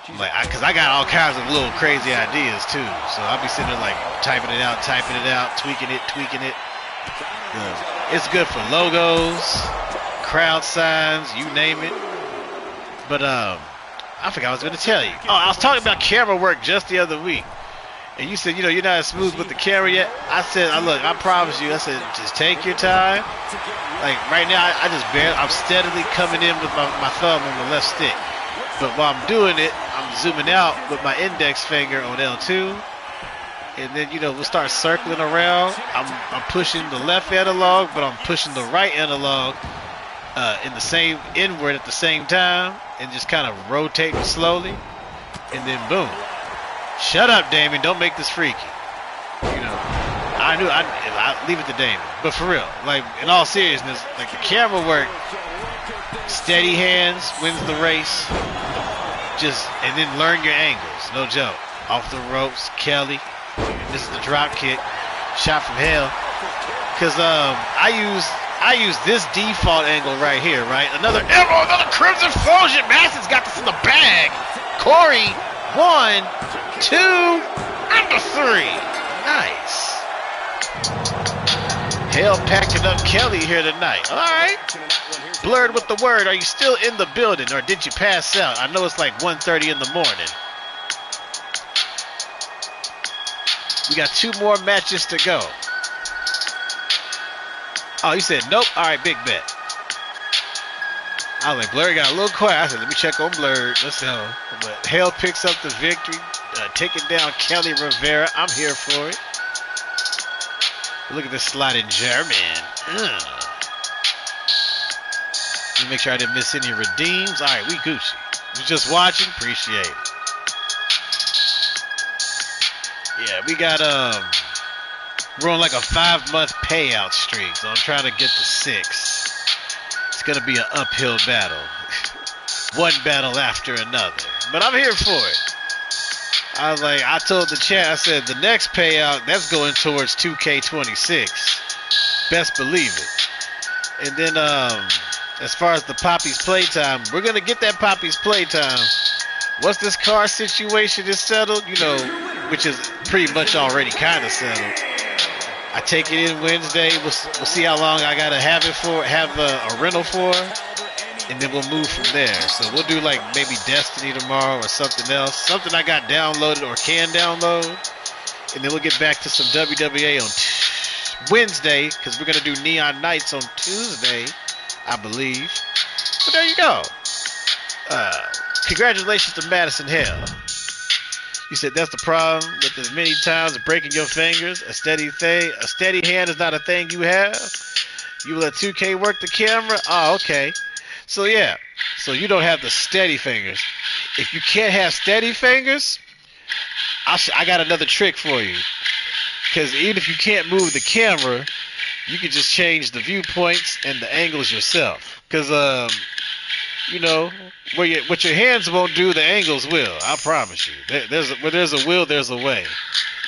cause I got all kinds of little crazy ideas too. So I'll be sitting there like typing it out, tweaking it. It's good for logos, crowd signs, you name it. But I forgot I was gonna tell you. Oh, I was talking about camera work just the other week. And you said, you're not as smooth with the camera yet. I said, look, I promise you. I said, just take your time. Like right now, I'm steadily coming in with my thumb on the left stick. But while I'm doing it, I'm zooming out with my index finger on L2. And then, we'll start circling around. I'm pushing the left analog, but I'm pushing the right analog in the same inward at the same time, and just kind of rotating slowly. And then boom. Shut up, Damien. Don't make this freaky. I knew I leave it to Damon. But for real, like in all seriousness, like the camera work, steady hands wins the race. And then learn your angles. No joke. Off the ropes, Kelly. This is the drop kick, shot from hell. Cause I use this default angle right here, right? Another elbow, another Crimson Fusion. Madison's got this in the bag. Corey, 1, 2, and the 3. Nice. Hell packing up Kelly here tonight. All right. Blurred with the word. Are you still in the building, or did you pass out? I know it's like 1:30 in the morning. We got 2 more matches to go. Oh, he said nope. All right, big bet. I was like, Blurred got a little quiet. I said, let me check on Blurred. Let's go. But Hell picks up the victory, taking down Kelly Rivera. I'm here for it. Look at this sliding German. Let me make sure I didn't miss any redeems. All right, we Gucci. You just watching? Appreciate it. Yeah, we got we're on like a 5-month payout streak, so I'm trying to get to 6. It's gonna be an uphill battle. One battle after another. But I'm here for it. I was like, I told the chat, I said the next payout, that's going towards 2K26. Best believe it. And then as far as the Poppy's playtime, we're gonna get that Poppy's playtime. Once this car situation is settled, you know, which is pretty much already kind of settled. I take it in Wednesday. We'll see how long I gotta have it for, have a rental for, and then we'll move from there. So we'll do like maybe Destiny tomorrow or something else, something I got downloaded or can download, and then we'll get back to some WWA on Wednesday because we're gonna do Neon Nights on Tuesday, I believe. But there you go. Congratulations to Madison Hell. You said that's the problem with as many times breaking your fingers. A steady hand is not a thing you have. You let 2K work the camera. Oh, okay. So yeah. So you don't have the steady fingers. If you can't have steady fingers, I got another trick for you. Because even if you can't move the camera, you can just change the viewpoints and the angles yourself. Because you know, what your hands won't do, the angles will. I promise you. Where there's a will, there's a way.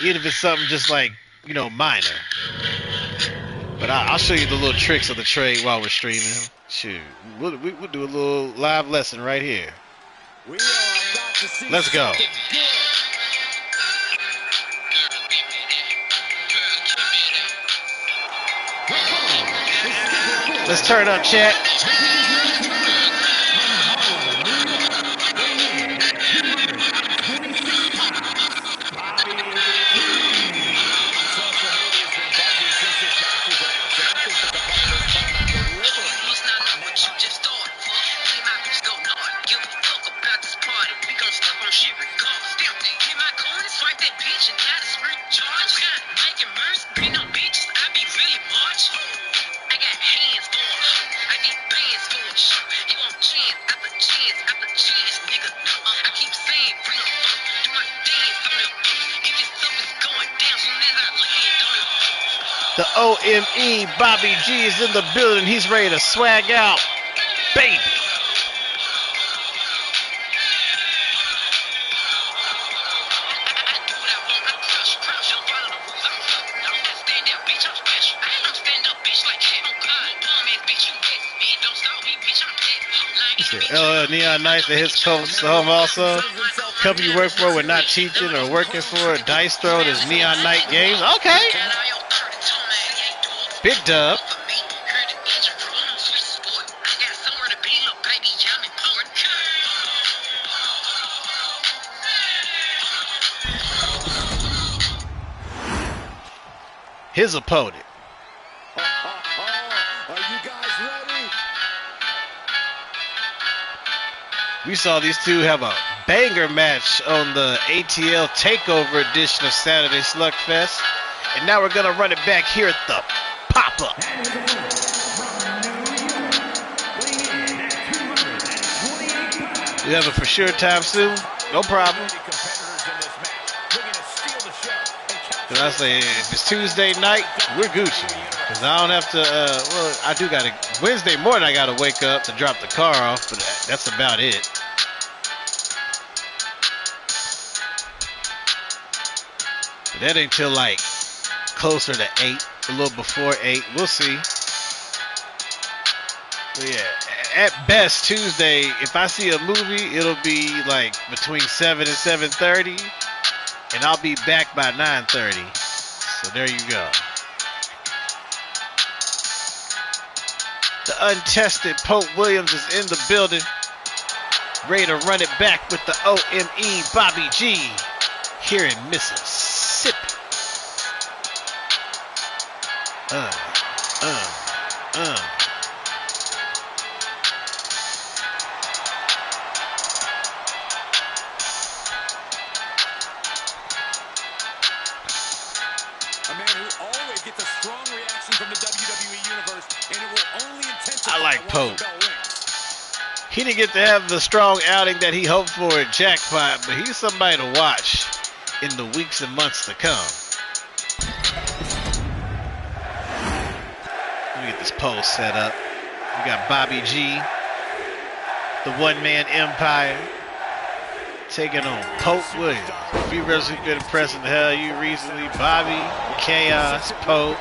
Even if it's something just like, you know, minor. But I'll show you the little tricks of the trade while we're streaming. Shoot, we'll do a little live lesson right here. Let's go. Let's turn up, chat. The OME Bobby G is in the building. He's ready to swag out. Baby. Neon Knights and his coach home also. Company you work for when not teaching or working for. Dice throw is Neon Knight Games. Okay. Big dub. His opponent. Are you guys ready? We saw these two have a banger match on the ATL Takeover edition of Saturday Slugfest. And now we're going to run it back here at the pop-up. You have it for sure time soon? No problem. Cause I say if it's Tuesday night, we're Gucci. Cause I don't have to. Well, I do gotta. Wednesday morning, I gotta wake up to drop the car off, but that's about it. But that ain't till like closer to 8, a little before 8. We'll see. But yeah, at best Tuesday, if I see a movie, it'll be like between 7 and 7:30, and I'll be back by 9:30. So there you go. The untested Pope Williams is in the building, ready to run it back with the OME Bobby G here in Mississippi. A man who always gets a strong reaction from the WWE Universe, and it will only intensify. I like once Pope. the bell rings. He didn't get to have the strong outing that he hoped for at Jackpot, but he's somebody to watch in the weeks and months to come. Let me get this poll set up. We got Bobby G, the one-man empire, taking on Pope Williams. A few wrestlers who've been impressing the hell you recently: Bobby, Chaos, Pope,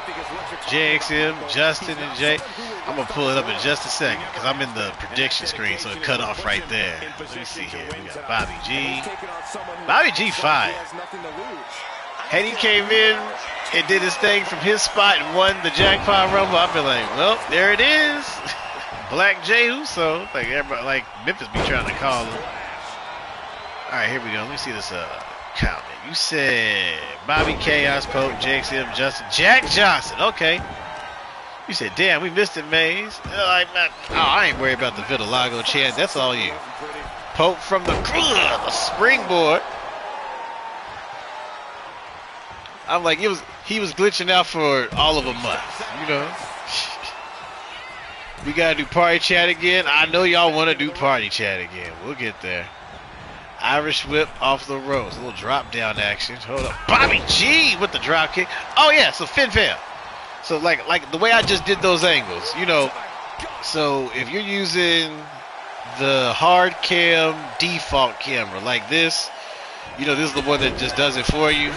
JXM, Justin, and Jay. I'm going to pull it up in just a second because I'm in the prediction screen, so it cut off right there. Let me see here. We got Bobby G. Bobby G fire. Had he came in and did his thing from his spot and won the Jackpot Rumble, I'd be like, well, there it is. Black Jay Uso. Like everybody, like Memphis be trying to call him. All right, here we go. Let me see this comment. You said Bobby, Chaos, Pope, JXM, Justin, Jack Johnson. Okay. You said, damn, we missed it, Maze. Like, man, I ain't worried about the Vitiligo chant. That's all you. Pope from the springboard. I'm like, he was glitching out for all of a month, you know. We gotta do party chat again. I know y'all want to do party chat again. We'll get there. Irish whip off the ropes. A little drop down action. Hold up. Bobby G with the drop kick. Oh yeah, so Fin Fam. So like the way I just did those angles, you know. So if you're using the hard cam default camera like this, you know, this is the one that just does it for you.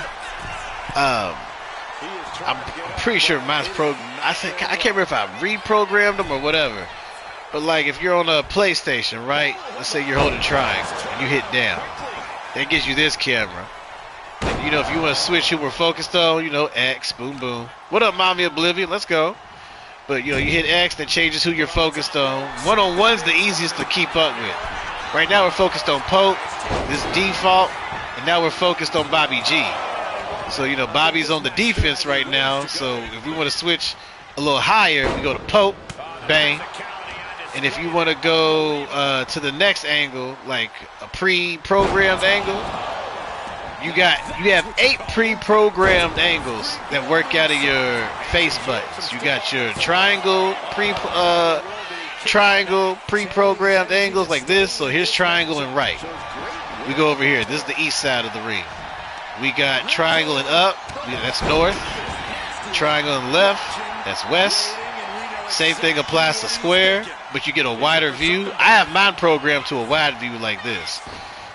I'm pretty sure mine's I can't remember if I reprogrammed them or whatever. But like if you're on a PlayStation, right? Let's say you're holding triangle and you hit down. That gives you this camera. And, you know, if you want to switch who we're focused on, you know, X, boom, boom. What up, Mommy Oblivion? Let's go. But, you know, you hit X, that changes who you're focused on. One-on-one's the easiest to keep up with. Right now we're focused on Pope, this default, and now we're focused on Bobby G. So, you know, Bobby's on the defense right now. So if we want to switch a little higher, we go to Pope, bang. And if you want to go to the next angle, like a pre-programmed angle, you have 8 pre-programmed angles that work out of your face buttons. You got your triangle pre-programmed angles like this. So here's triangle and right. We go over here. This is the east side of the ring. We got triangle and up. That's north. Triangle and left. That's west. Same thing applies to square, but you get a wider view. I have mine programmed to a wide view like this.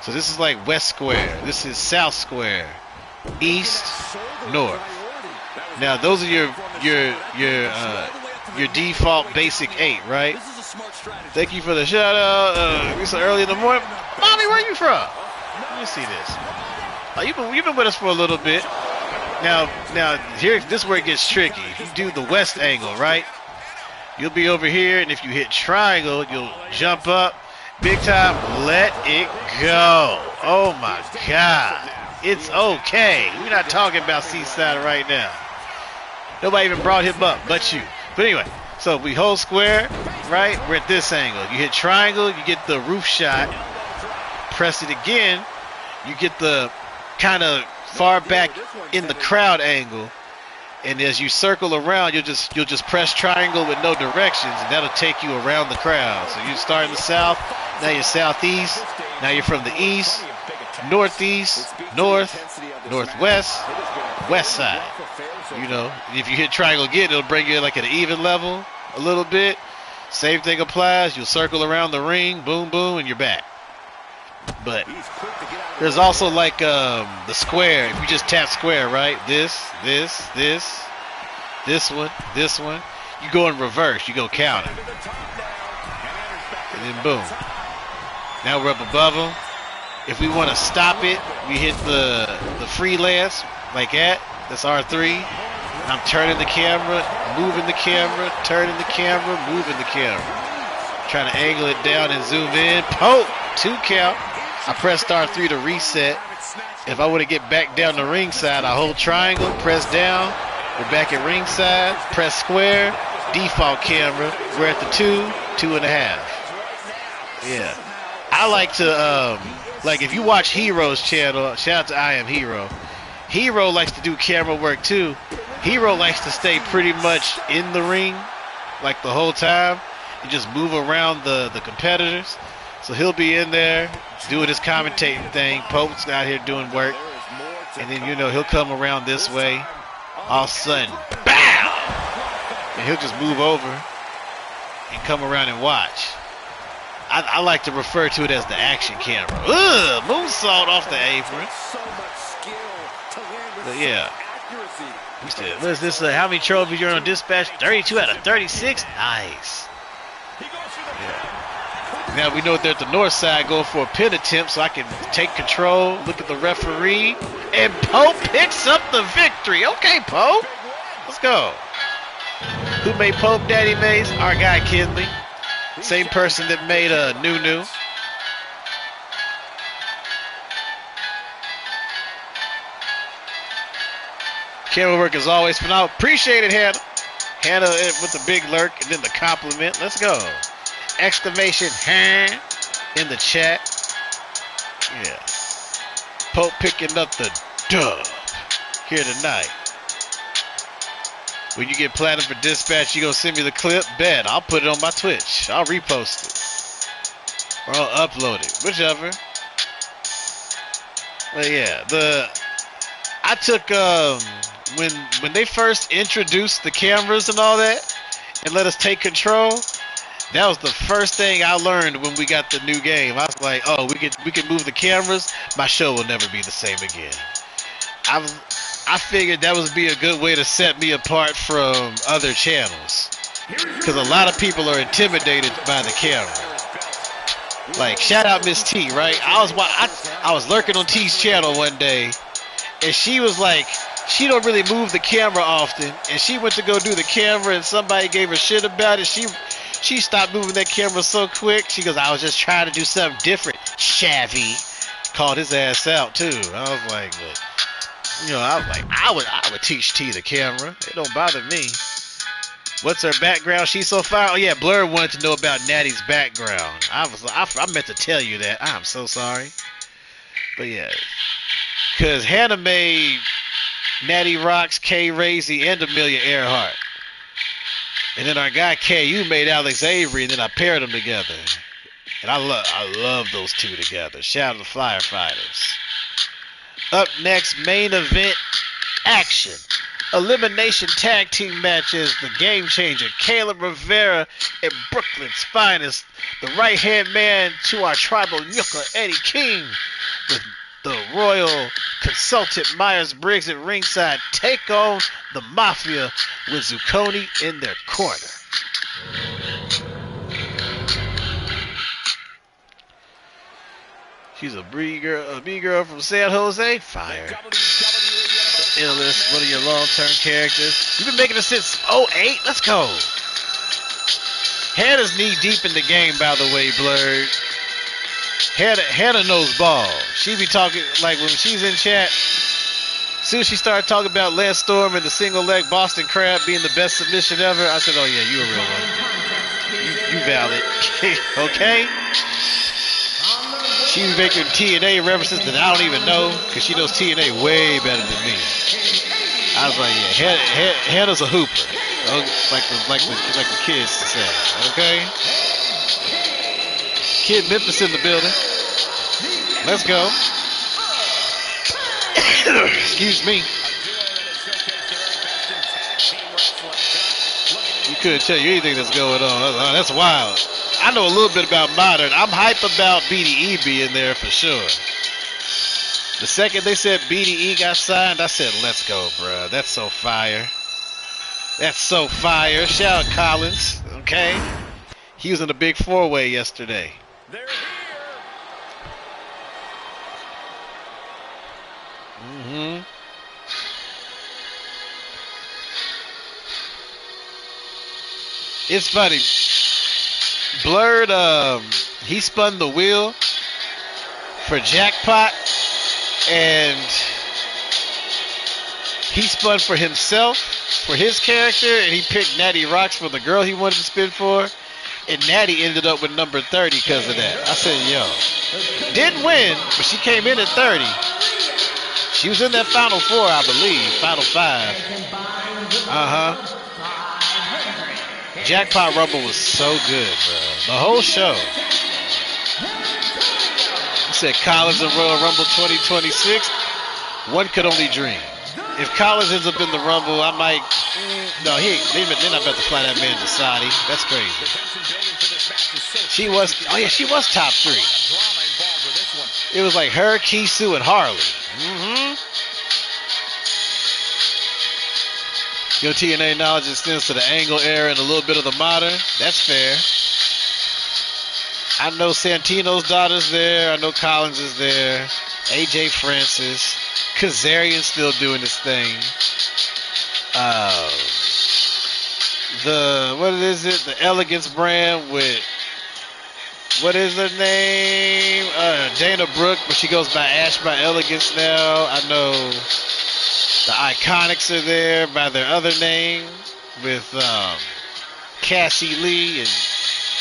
So this is like west square. This is south square. East, north. Now those are your default basic 8, right? Thank you for the shout out. We so early in the morning. Mommy, where are you from? Let me see this. Oh, you've been with us for a little bit. Now here, this is where it gets tricky. If you do the west angle, right? You'll be over here, and if you hit triangle, you'll jump up. Big time, let it go. Oh my God. It's okay. We're not talking about Seaside right now. Nobody even brought him up but you. But anyway, so we hold square, right? We're at this angle. You hit triangle, you get the roof shot. Press it again, you get the kind of far back in the crowd angle. And as you circle around, you'll just press triangle with no directions, and that'll take you around the crowd. So you start in the south, now you're southeast, now you're from the east, northeast, north, northwest, west side. You know, if you hit triangle again, it'll bring you like at an even level a little bit. Same thing applies. You'll circle around the ring, boom, boom, and you're back. But there's also like the square. If you just tap square, right? This one. You go in reverse. You go counter. And then boom. Now we're up above them. If we want to stop it, we hit the free lance like that. That's R3. And I'm turning the camera, moving the camera, turning the camera, moving the camera. Trying to angle it down and zoom in. Poke! 2 count. I pressed R3 to reset. If I want to get back down the ringside, I hold triangle, press down. We're back at ringside. Press square. Default camera. We're at the 2.5. Yeah. I like to, like if you watch Hero's channel, shout out to I Am Hero. Hero likes to do camera work too. Hero likes to stay pretty much in the ring, like the whole time, and just move around the competitors. So he'll be in there doing his commentating thing. Pope's out here doing work. And then, you know, he'll come around this way. All of a sudden, BAM! And he'll just move over and come around and watch. I like to refer to it as the action camera. Ugh! Moonsault off the apron. But yeah. What is this? How many trophies you're on dispatch? 32 out of 36? Nice. Yeah. Now we know they're at the north side going for a pin attempt, so I can take control, look at the referee, and Pope picks up the victory. Okay, Pope. Let's go. Who made Pope Daddy Mace? Our guy Kinley. Same person that made Nunu. Camera work is always phenomenal. Appreciate it, Hannah. Hannah with the big lurk and then the compliment. Let's go. Exclamation hand in the chat. Yeah. Pope picking up the dub here tonight. When you get platinum for dispatch, you gonna send me the clip? Bet. I'll put it on my Twitch. I'll repost it. Or I'll upload it. Whichever. But yeah, I took when they first introduced the cameras and all that and let us take control. That was the first thing I learned when we got the new game. I was like, oh, we can move the cameras. My show will never be the same again. I figured that would be a good way to set me apart from other channels. Because a lot of people are intimidated by the camera. Like, shout out Miss T, right? I was lurking on T's channel one day, and she was like, she don't really move the camera often, and she went to go do the camera, and somebody gave her shit about it. She stopped moving that camera so quick. She goes, I was just trying to do something different. Shabby. Called his ass out too. I was like, but, you know, I would teach T the camera. It don't bother me. What's her background? She's so fire. Oh yeah, Blur wanted to know about Natty's background. I meant to tell you that. I'm so sorry. But yeah, because Hannah made Natty Rocks, Kay Razy, and Amelia Earhart. And then our guy KU made Alex Avery, and then I paired them together. And I love those two together. Shout out to the Firefighters. Up next, main event action. Elimination tag team matches. The game changer, Caleb Rivera and Brooklyn's finest. The right-hand man to our tribal yucca, Eddie King. With the Royal Consultant Myers-Briggs at ringside. Take on the Mafia with Zucconi in their corner. She's a B-girl from San Jose. Fire. The illest, one of your long-term characters. You've been making this since 08? Let's go. Hannah's knee-deep in the game, by the way, Blurred. Hannah knows ball. She be talking, like when she's in chat, as soon as she started talking about Lance Storm and the single-leg Boston Crab being the best submission ever, I said, oh yeah, you a real one. You valid. Okay? She was making TNA references that I don't even know, because she knows TNA way better than me. I was like, yeah, Hannah's a hooper. Like the kids say, okay? Kid Memphis in the building. Let's go. Excuse me. couldn't tell you anything that's going on. That's wild. I know a little bit about Modern. I'm hype about BDE being there for sure. The second they said BDE got signed, I said, let's go, bro. That's so fire. That's so fire. Shout out Collins, okay? He was in the big four-way yesterday. They're here. Mm-hmm. It's funny. Blurred, he spun the wheel for Jackpot, and he spun for himself, for his character, and he picked Natty Rocks for the girl he wanted to spin for, and Natty ended up with number 30 because of that. I said, yo, didn't win, but she came in at 30. She was in that Final Four, I believe, Final Five. Uh-huh. Jackpot Rumble was so good, bro. The whole show. I said Collins and Royal Rumble 2026. One could only dream. If Collins ends up in the Rumble, I might. No, they're not about to fly that man to Saudi. That's crazy. She was. Oh yeah, she was top 3. It was like her, Kisu, and Harley. Mm-hmm. Your TNA knowledge extends to the Angle era and a little bit of the Modern. That's fair. I know Santino's daughter's there. I know Collins is there. AJ Francis. Kazarian's still doing his thing. What is it? The Elegance brand with, what is her name? Dana Brooke, but she goes by Ash by Elegance now. I know the Iconics are there by their other name with Cassie Lee and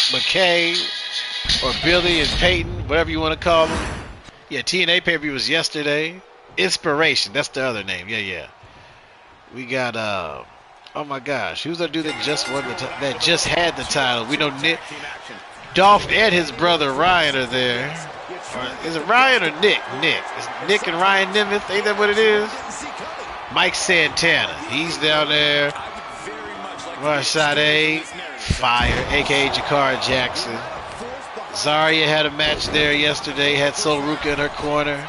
McKay or Billy and Peyton, whatever you want to call them. Yeah, TNA pay-per-view was yesterday. Inspiration, that's the other name. Yeah. We got oh my gosh, who's that dude that just won that just had the title? We know Nick, Dolph, and his brother Ryan are there. Or is it Ryan or Nick? It's Nick and Ryan Nemeth. Ain't that what it is? Mike Santana, he's down there. Rashade, fire, aka Jakara Jackson. Zarya had a match there yesterday. Had Sol Ruka in her corner.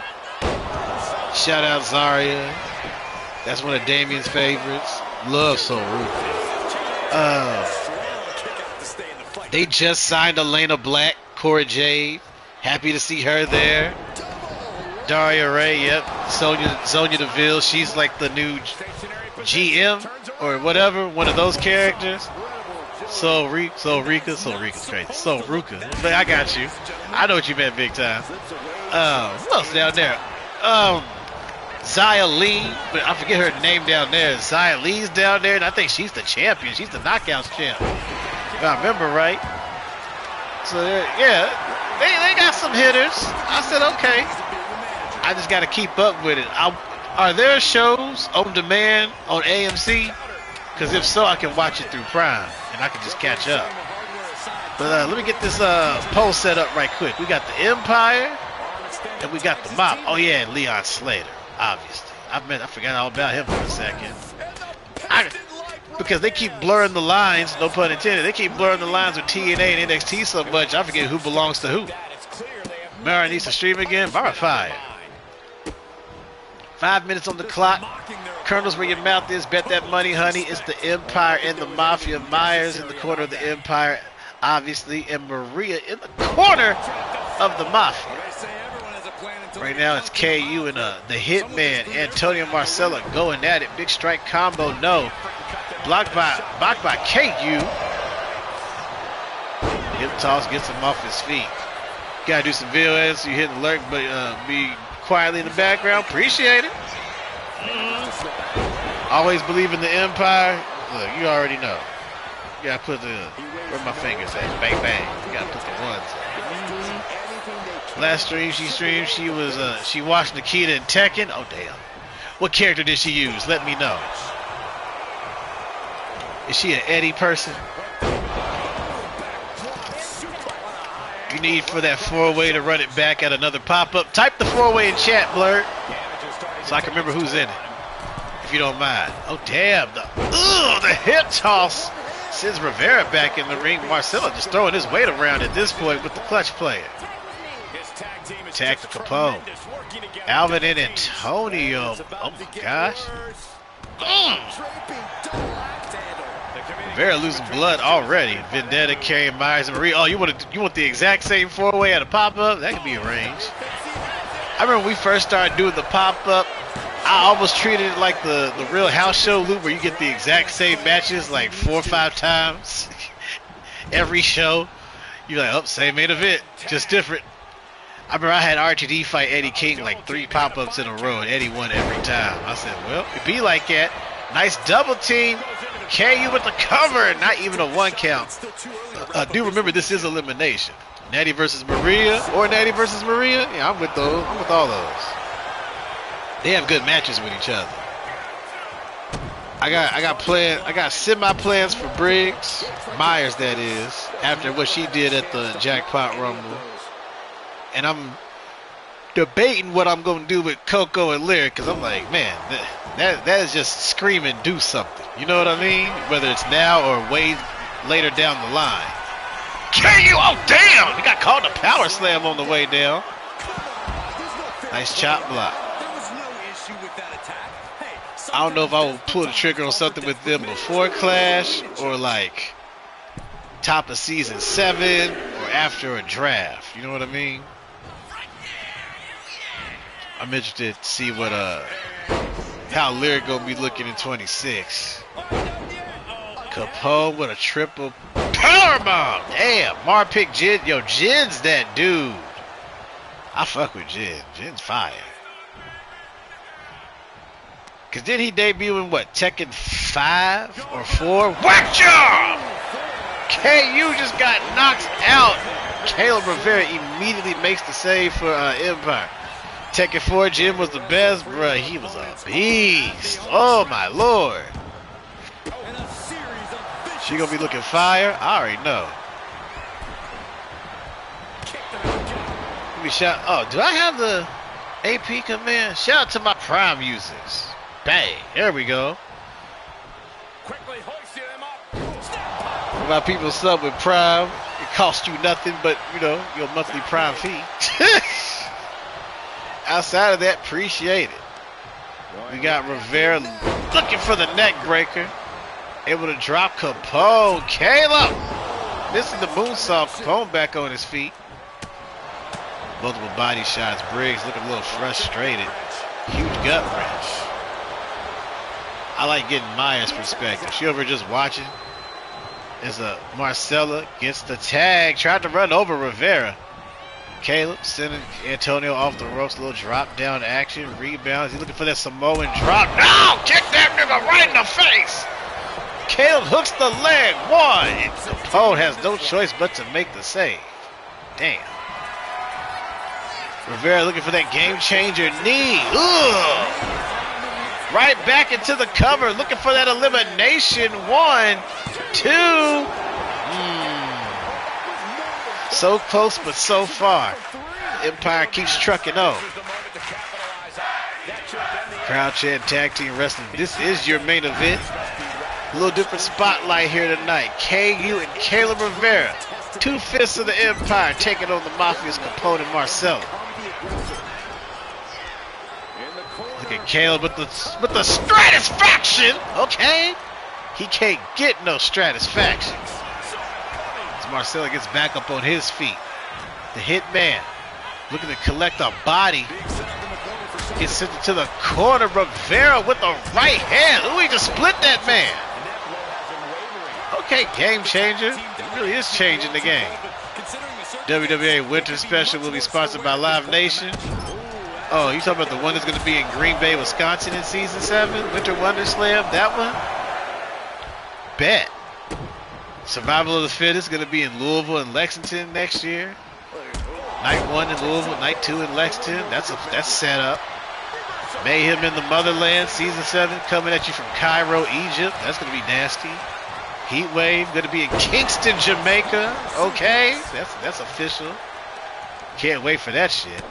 Shout out Zarya. That's one of Damien's favorites. Love Sol Ruka. They just signed Elena Black, Cora Jade. Happy to see her there. Daria Ray, yep. Sonya Deville, she's like the new GM or whatever, one of those characters. Sol Ruka's crazy. Sol Ruka, but I got you. I know what you meant big time. Who else down there? Xia Li, but I forget her name down there. Xia Li's down there, and I think she's the champion. She's the Knockouts champ, if I remember right. So yeah, they got some hitters. I said okay. I just got to keep up with it. Are there shows on demand on AMC? Because if so, I can watch it through Prime, and I can just catch up. But let me get this poll set up right quick. We got the Empire, and we got the Mob. Oh yeah, and Leon Slater, obviously. I forgot all about him for a second. Because they keep blurring the lines, no pun intended. They keep blurring the lines with TNA and NXT so much, I forget who belongs to who. Mara needs to stream again. Mara fire. 5 minutes on the clock. Colonel's where your mouth is. Bet that money, honey. It's the Empire and the Mafia. Myers in the corner of the Empire, obviously, and Maria in the corner of the Mafia. Right now it's KU and the Hitman, Antonio Marcella going at it. Big strike combo, no. Blocked by KU. Hip toss gets him off his feet. Gotta do some VOS. You hit alert, but be quietly in the background. Appreciate it. Always believe in the Empire. Look, you already know. You gotta put where my fingers at. Bang bang. You gotta put the ones up. Last stream she streamed, she watched Nikita and Tekken. Oh damn. What character did she use? Let me know. Is she an Eddie person? You need for that 4-way to run it back at another pop-up. Type the 4-way in chat, Blurred, so I can remember who's in it, if you don't mind. Oh, damn. The hip toss Sends Rivera back in the ring. Marcelo just throwing his weight around at this point with the clutch player. Attack the Capone. Alvin and Antonio. Oh my gosh. Rivera losing blood already. Vendetta carrying Myers and Marie. Oh, you want the exact same four-way at a pop-up? That could be arranged. I remember when we first started doing the pop-up, I almost treated it like the real house show loop where you get the exact same matches like 4 or 5 times every show. You're like, oh, same main event, just different. I remember I had RTD fight Eddie King like 3 pop-ups in a row, and Eddie won every time. I said, well, it be like that. Nice double team. KU with the cover, not even a 1 count. Do remember this is elimination. Natty versus Maria or Natty versus Maria. Yeah, I'm with those. I'm with all those. They have good matches with each other. I got semi plans for Briggs, Myers that is, after what she did at the Jackpot Rumble. And I'm debating what I'm going to do with Coco and Lyric, because I'm like, man, that is just screaming do something. You know what I mean? Whether it's now or way later down the line. KU, oh damn! He got called a power slam on the way down. Nice chop block. I don't know if I will pull the trigger on something with them before Clash or like top of season 7 or after a draft. You know what I mean? I'm interested to see what how Lyric gonna be looking in 26. Capone with a triple powerbomb. Damn, Mar picked Jin. Yo, Jin's that dude. I fuck with Jin. Jin's fire. Cause did he debut in what, Tekken 5 or 4? Whack job! KU just got knocked out. Caleb Rivera immediately makes the save for Empire. Tekken 4, Jim was the best, bruh. He was a beast. Oh my lord. She gonna be looking fire? I already know. Let me shout. Oh, do I have the AP command? Shout out to my Prime users. Bang, there we go. For my people sub with Prime, it costs you nothing but, you know, your monthly Prime fee. Outside of that, appreciate it. We got Rivera looking for the neck breaker. Able to drop Capone. Caleb missing the moonsault. Capone back on his feet. Multiple body shots. Briggs looking a little frustrated. Huge gut wrench. I like getting Maya's perspective. She over just watching. As Marcella gets the tag. Tried to run over Rivera. Caleb sending Antonio off the ropes. A little drop down action. Rebounds. He's looking for that Samoan drop. No! Kick that nigga right in the face! Caleb hooks the leg. 1. And Capone has no choice but to make the save. Damn. Rivera looking for that game changer knee. Ugh. Right back into the cover. Looking for that elimination. 1, 2. So close, but so far. Empire keeps trucking on. Crowd chant, tag team wrestling. This is your main event. A little different spotlight here tonight. KU and Caleb Rivera. 2/5 of the Empire taking on the Mafia's Capone and Marcelo. Look at Caleb with the stratisfaction. Okay. He can't get no stratisfaction. As Marcelo gets back up on his feet. The Hitman looking to collect a body. Gets sent to the corner. Rivera with the right hand. Ooh, he just split that man. Okay, game changer. It really is changing the game. WWA Winter Special will be sponsored by Live Nation. Oh, you talking about the one that's going to be in Green Bay, Wisconsin in Season 7? Winter Wonder Slam, that one? Bet. Survival of the Fittest going to be in Louisville and Lexington next year. Night 1 in Louisville, Night 2 in Lexington. That's set up. Mayhem in the Motherland, Season 7 coming at you from Cairo, Egypt. That's going to be nasty. Heat Wave going to be in Kingston, Jamaica. Okay, that's official. Can't wait for that shit.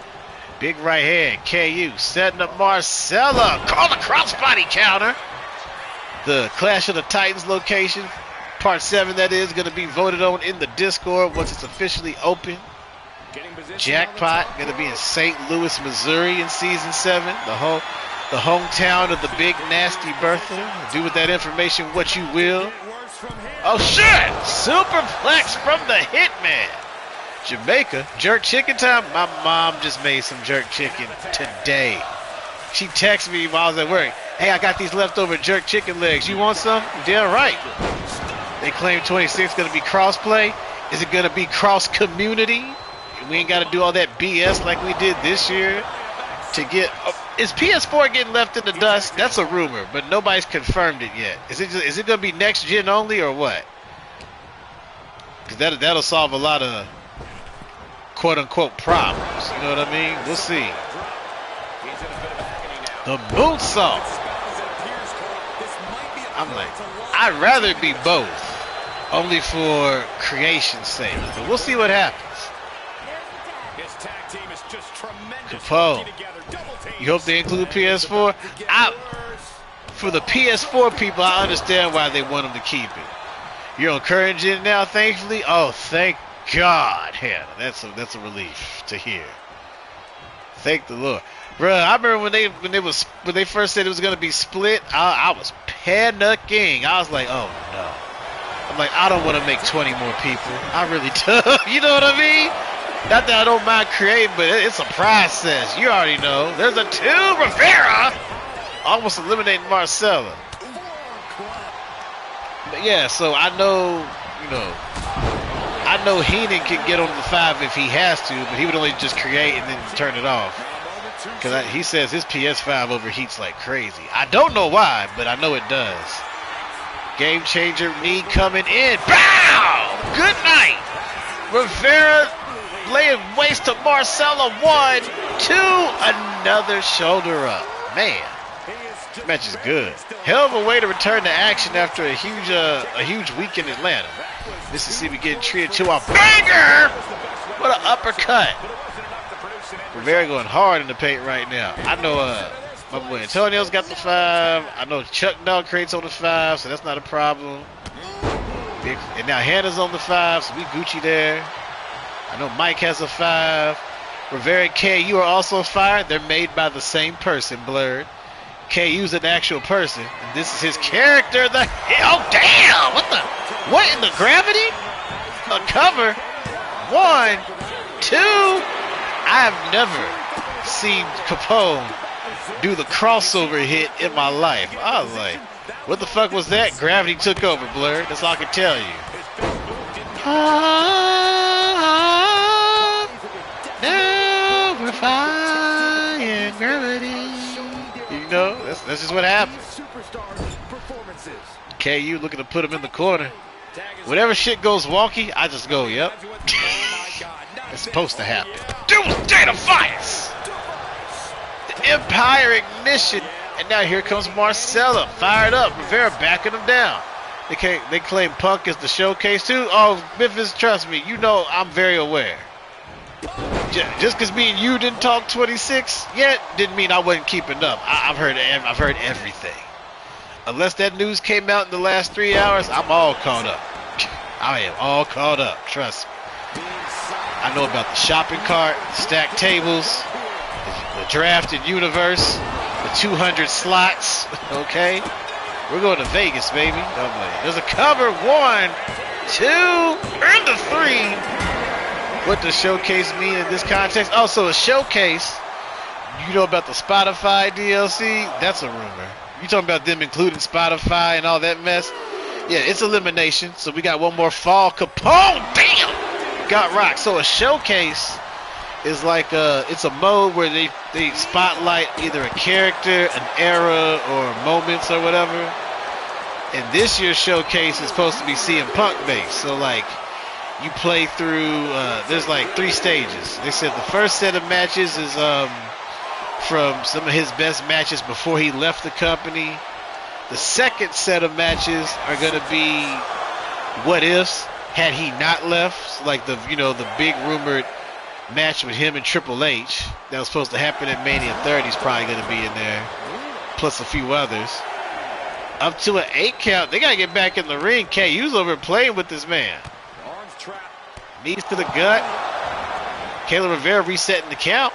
Big right hand, KU setting up Marcella. Call the crossbody counter. The Clash of the Titans location Part 7, that is, going to be voted on in the Discord once it's officially open. Jackpot going to be in St. Louis, Missouri in Season 7. The hometown of the Big Nasty Bertha. Do with that information what you will. Oh, shit! Superplex from the Hitman. Jamaica. Jerk chicken time? My mom just made some jerk chicken today. She texted me while I was at work. Hey, I got these leftover jerk chicken legs. You want some? Damn right. They claim 26 is going to be cross-play. Is it going to be cross-community? We ain't got to do all that BS like we did this year to get... is PS4 getting left in the dust? That's a rumor, but nobody's confirmed it yet. Is it going to be next-gen only or what? Because that'll solve a lot of quote-unquote problems. You know what I mean? We'll see. The moonsault. I'm like, I'd rather it be both, only for creation's sake. But we'll see what happens. Capone. You hope they include PS4? For the PS4 people, I understand why they want them to keep it. You're on current gen now, thankfully. Oh, thank God, Hannah. That's a relief to hear. Thank the Lord. Bruh, I remember when they first said it was gonna be split, I was panicking. I was like, oh no. I'm like, I don't want to make 20 more people. I really do. You know what I mean? Not that I don't mind creating, but it's a process. You already know. There's a 2 Rivera, almost eliminating Marcella. But yeah, so I know, I know Heenan can get on the 5 if he has to, but he would only just create and then turn it off. Because he says his PS5 overheats like crazy. I don't know why, but I know it does. Game changer knee coming in. Bow! Good night. Rivera laying waste to Marcella. 1, 2, another shoulder up. Man, this match is good. Hell of a way to return to action after a huge week in Atlanta. Mississippi getting treated to a banger. What an uppercut. Rivera going hard in the paint right now. I know my boy Antonio's got the 5. I know Chuck Dog creates on the 5, so that's not a problem. And now Hannah's on the 5, so we Gucci there. I know Mike has a 5. Rivera and KU are also 5. They're made by the same person, Blurred. KU's an actual person, and this is his character. Oh, damn! What in the gravity? A cover. 1, 2. I have never seen Capone do the crossover hit in my life. I was like, what the fuck was that? Gravity took over, Blurred. That's all I can tell you. Now we're flying gravity. You know, that's just what happens. KU looking to put him in the corner. Whatever shit goes wonky, I just go, yep. It's supposed to happen. Doomsday Defiance! The Empire Ignition. And now here comes Marcella. Fired up. Rivera backing him down. They claim Punk is the showcase too. Oh, Memphis, trust me. You know I'm very aware. Just because me and you didn't talk 26 yet didn't mean I wasn't keeping up. I've heard everything. Unless that news came out in the last 3 hours, I'm all caught up. I am all caught up. Trust me. I know about the shopping cart, the stacked tables, the drafted universe, the 200 slots. Okay, we're going to Vegas, baby. There's a cover. 1, 2, and the 3. What does showcase mean in this context? Also, a showcase. You know about the Spotify DLC? That's a rumor. You talking about them including Spotify and all that mess? Yeah, it's elimination. So we got one more fall. Capone, damn. Got rocked. So a showcase is like it's a mode where they spotlight either a character, an era, or moments or whatever. And this year's showcase is supposed to be CM Punk based. So like you play through there's like 3 stages. They said the first set of matches is from some of his best matches before he left the company. The second set of matches are going to be what ifs had he not left. So like the big rumored match with him and Triple H that was supposed to happen at Mania 30 is probably going to be in there, plus a few others. Up to an 8 count. They got to get back in the ring. KU's over playing with this man. Arms trapped. Knees to the gut. Kayla Rivera resetting the count.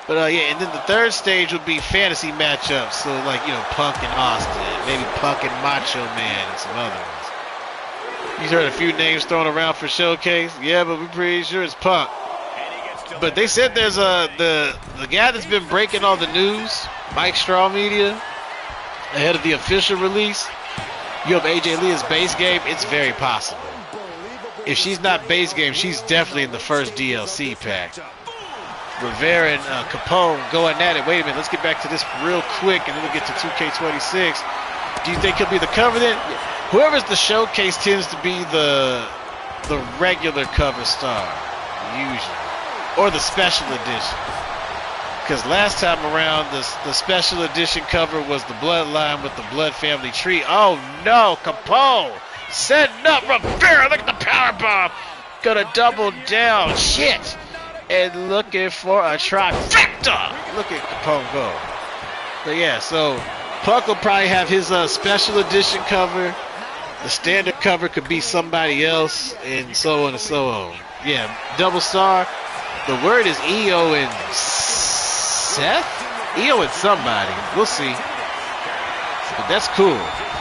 But, yeah, and then the third stage would be fantasy matchups. So, like, you know, Punk and Austin. Maybe Punk and Macho Man and some other ones. You heard a few names thrown around for Showcase. Yeah, but we're pretty sure it's Punk. But they said there's the guy that's been breaking all the news, Mike Straw Media, ahead of the official release. You have AJ Leah's base game. It's very possible. If she's not base game, she's definitely in the first DLC pack. Rivera and Capone going at it. Wait a minute, let's get back to this real quick, and then we'll get to 2K26. Do you think he'll be the cover then? Whoever's the showcase tends to be the regular cover star, usually. Or the special edition. Because last time around, the special edition cover was the Bloodline with the Blood Family tree. Oh no, Capone setting up Rivera. Look at the powerbomb. Gonna double down. Shit. And looking for a trifecta. Look at Capone go. But yeah, so Punk will probably have his special edition cover. The standard cover could be somebody else, and so on and so on. Yeah, double star. The word is EO and Seth? EO and somebody. We'll see. But that's cool.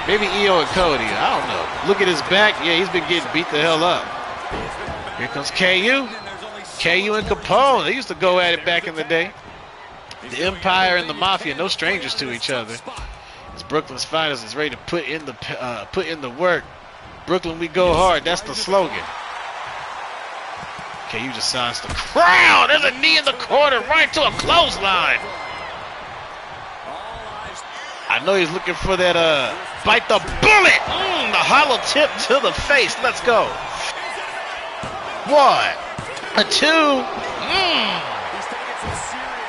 Maybe EO and Cody. I don't know. Look at his back. Yeah, he's been getting beat the hell up. Here comes KU. KU and Capone. They used to go at it back in the day. The Empire and the Mafia, no strangers to each other. As Brooklyn's finest is ready to put in the work. Brooklyn, we go hard. That's the slogan. KU just signs the crowd. There's a knee in the corner, right to a clothesline. I know he's looking for that bite the bullet. The hollow tip to the face. Let's go. 1, a 2.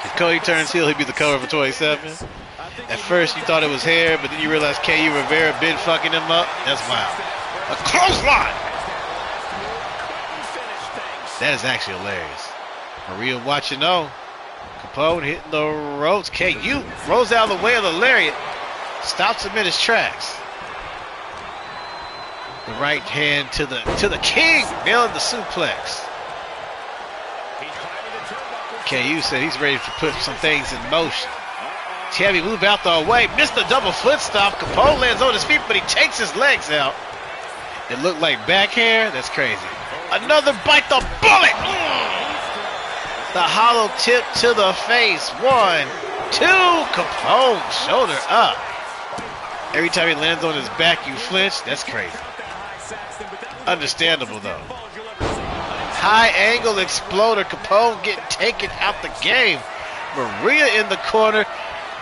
If Cody turns heel, he'd be the cover for 27. At first, you thought it was hair, but then you realized KU Rivera been fucking him up. That's wild. A clothesline. That is actually hilarious. Maria watching on. Capone hitting the ropes. KU rolls out of the way of the lariat. Stops him in his tracks. The right hand to the king. Nailing the suplex. KU said he's ready to put some things in motion. Tabby move out the way. Missed the double foot stomp. Capone lands on his feet, but he takes his legs out. It looked like back hair. That's crazy. Another bite the bullet. The hollow tip to the face. 1, 2. Capone shoulder up. Every time he lands on his back, you flinch. That's crazy. Understandable though. High angle exploder. Capone getting taken out the game. Maria in the corner.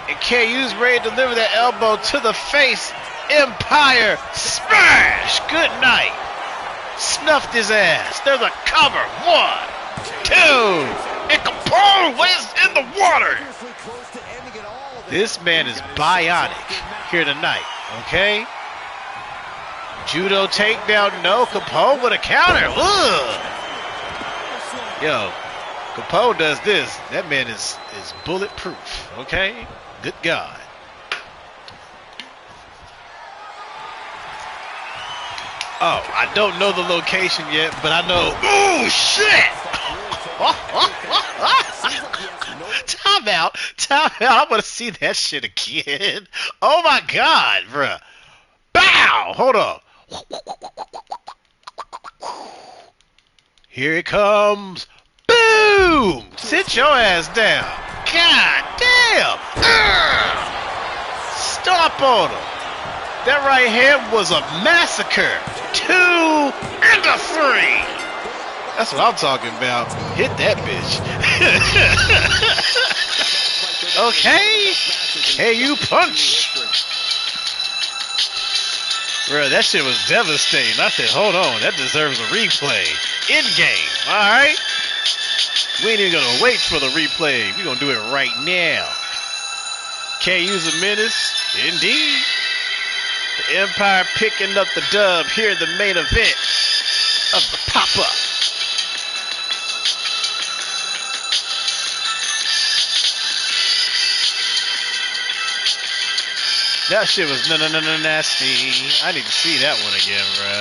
And KU's ready to deliver that elbow to the face. Empire smash. Good night. Snuffed his ass. There's a cover. 1, 2. And Capone was in the water. This man is bionic here tonight. Okay. Judo takedown. No. Capone with a counter. Ugh. Yo. Capone does this. That man is bulletproof. Okay. Good God. Oh, I don't know the location yet, but I know. Ooh, shit! Time out. I want to see that shit again. Oh my God, bruh. Bow! Hold on. Here it comes. Boom! Sit your ass down. God damn! Stomp on him. That right hand was a massacre. 2 and a 3. That's what I'm talking about. Hit that bitch. Okay. KU punch. Bro, that shit was devastating. I said, hold on, that deserves a replay. In game, all right? We ain't even gonna wait for the replay. We're gonna do it right now. KU's a menace, indeed. The Empire picking up the dub here in the main event of the pop-up. That shit was no nasty. I need to see that one again, bruh.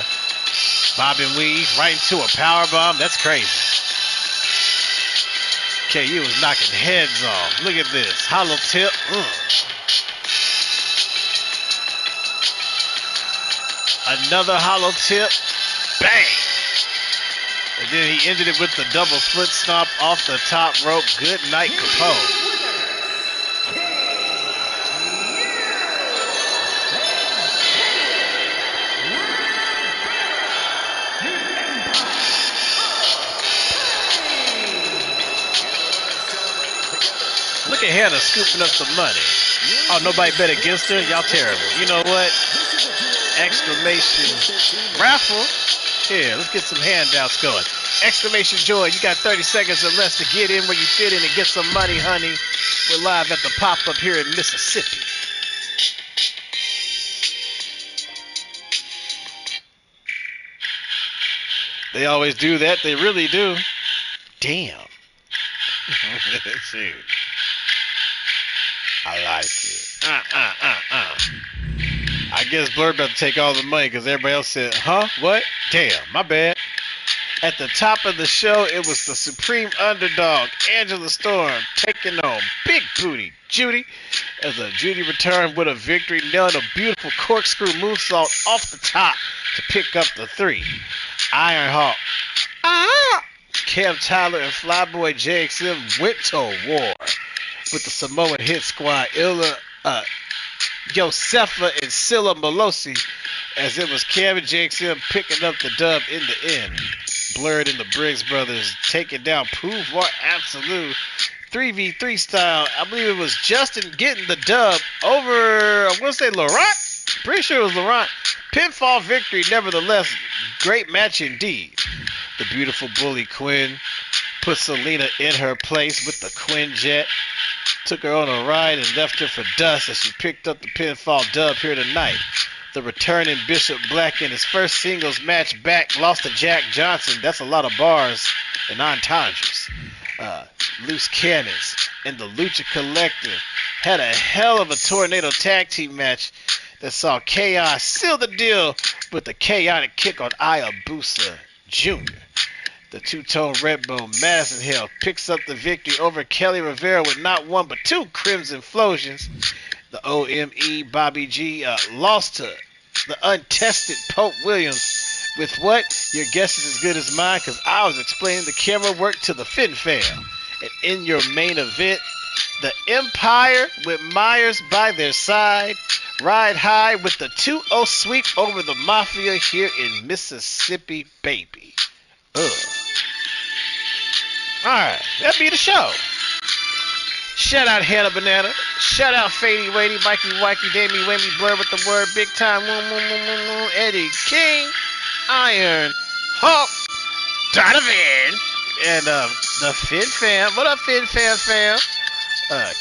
Bob and weave right into a power bomb. That's crazy. KU was knocking heads off. Look at this. Hollow tip. Another hollow tip. Bang. And then he ended it with the double foot stomp off the top rope. Good night, Capone. Look at Hannah scooping up the money. Oh, nobody bet against her? Y'all terrible. You know what? Exclamation raffle. Here, let's get some handouts going. Exclamation joy. You got 30 seconds or less to get in where you fit in and get some money, honey. We're live at the pop-up here in Mississippi. They always do that. They really do. Damn. Shoot. I like it. I guess Blur about to take all the money because everybody else said, huh? What? Damn, my bad. At the top of the show, it was the supreme underdog, Angela Storm, taking on Big Booty Judy, as a Judy returned with a victory, nailing a beautiful corkscrew moonsault off the top to pick up the 3. Ironhawk, Kev Tyler and Flyboy JXM went to war with the Samoan Hit Squad, Josefa and Scylla Malosi, as it was Kev and JXM picking up the dub in the end. Blurred and the Briggs brothers taking down Pouvoir Absolute 3v3 style. I believe it was Justin getting the dub over, I want to say Laurent. Pretty sure it was Laurent. Pinfall victory, nevertheless. Great match indeed. The beautiful Bully Quinn put Selena in her place with the Quinn Jet. Took her on a ride and left her for dust as she picked up the pinfall dub here tonight. The returning Bishop Black in his first singles match back lost to Jack Johnson. That's a lot of bars and entendres. Loose Cannons and the Lucha Collective had a hell of a tornado tag team match that saw Chaos seal the deal with the chaotic kick on Hayabusa Jr. The two-tone Redbone Madison Hill picks up the victory over Kelly Rivera with not one but 2 Crimson Flosions. The OME Bobby G lost to the untested Pope Williams with what? Your guess is as good as mine because I was explaining the camera work to the FinFam. And in your main event, the Empire with Myers by their side ride high with the 2-0 sweep over the Mafia here in Mississippi, baby. Alright, that'll be the show. Shout out Hannah Banana. Shout out Fady Wady, Mikey Wikey, Damie Wammy, Blur with the word, Big Time, Eddie King, Iron, Hawk, Donovan, and the Fin Fam. What up, Fin Fam?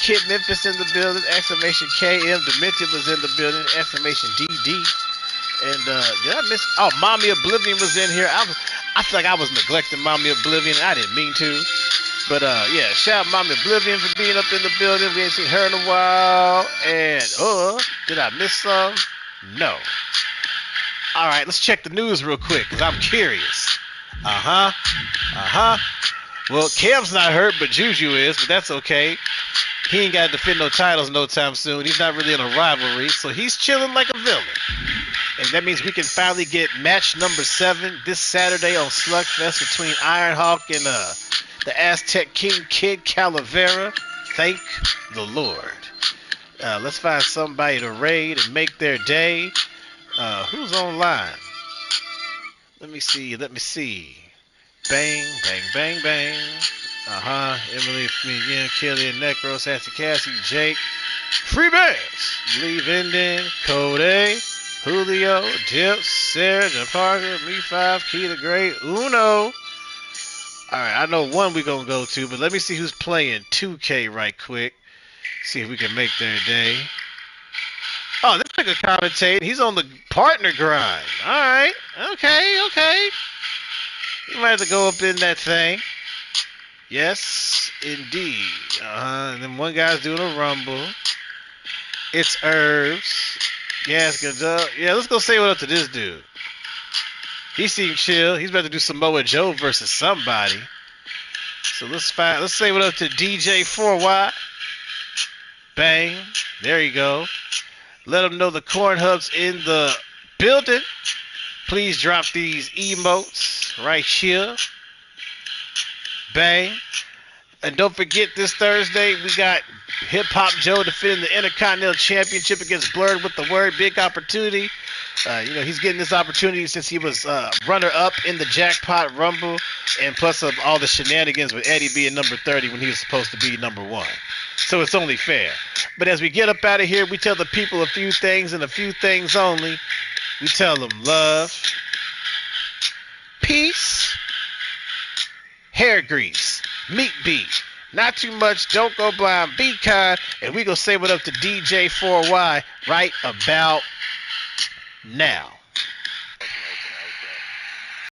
Kid Memphis in the building, exclamation KM, Demented was in the building, exclamation DD. And did I miss? Oh, Mommy Oblivion was in here. I feel like I was neglecting Mommy Oblivion. I didn't mean to. But yeah, shout out Mommy Oblivion for being up in the building. We ain't seen her in a while. And did I miss some? No. Alright, let's check the news real quick, because I'm curious. Well, Kev's not hurt, but Juju is, but that's okay. He ain't got to defend no titles no time soon. He's not really in a rivalry, so he's chilling like a villain. And that means we can finally get match number 7 this Saturday on Slugfest between Ironhawk and the Aztec King Kid Calavera. Thank the Lord. Let's find somebody to raid and make their day. Who's online? Let me see. Bang, bang, bang, bang. Emily, Miguel, Killian, Necro, Sassy Cassie, Jake, Freebase, Lee Vinden, Cody, Julio, Dips, Sarah, Parker, Me5, Key the Great, Uno. Alright, I know one we're going to go to, but let me see who's playing 2K right quick. See if we can make their day. Oh, this nigga commentating. He's on the partner grind. Alright, okay. You might have to go up in that thing. Yes, indeed. And then one guy's doing a rumble. It's Herbs. Yeah, it's good, Doug. Yeah, let's go say what up to this dude. He seemed chill. He's about to do Samoa Joe versus somebody. So let's say what up to DJ 4Y. Bang. There you go. Let them know the Corn Hub's in the building. Please drop these emotes right here. Bang. And don't forget, this Thursday, we got Hip Hop Joe defending the Intercontinental Championship against Blurred with the Word. Big opportunity. He's getting this opportunity since he was runner-up in the Jackpot Rumble, and plus of all the shenanigans with Eddie being number 30 when he was supposed to be number 1. So it's only fair. But as we get up out of here, we tell the people a few things and a few things only. We tell them love, peace, hair grease, meat beat. Not too much, don't go blind, be kind, and we gonna say what up to DJ 4Y right about now.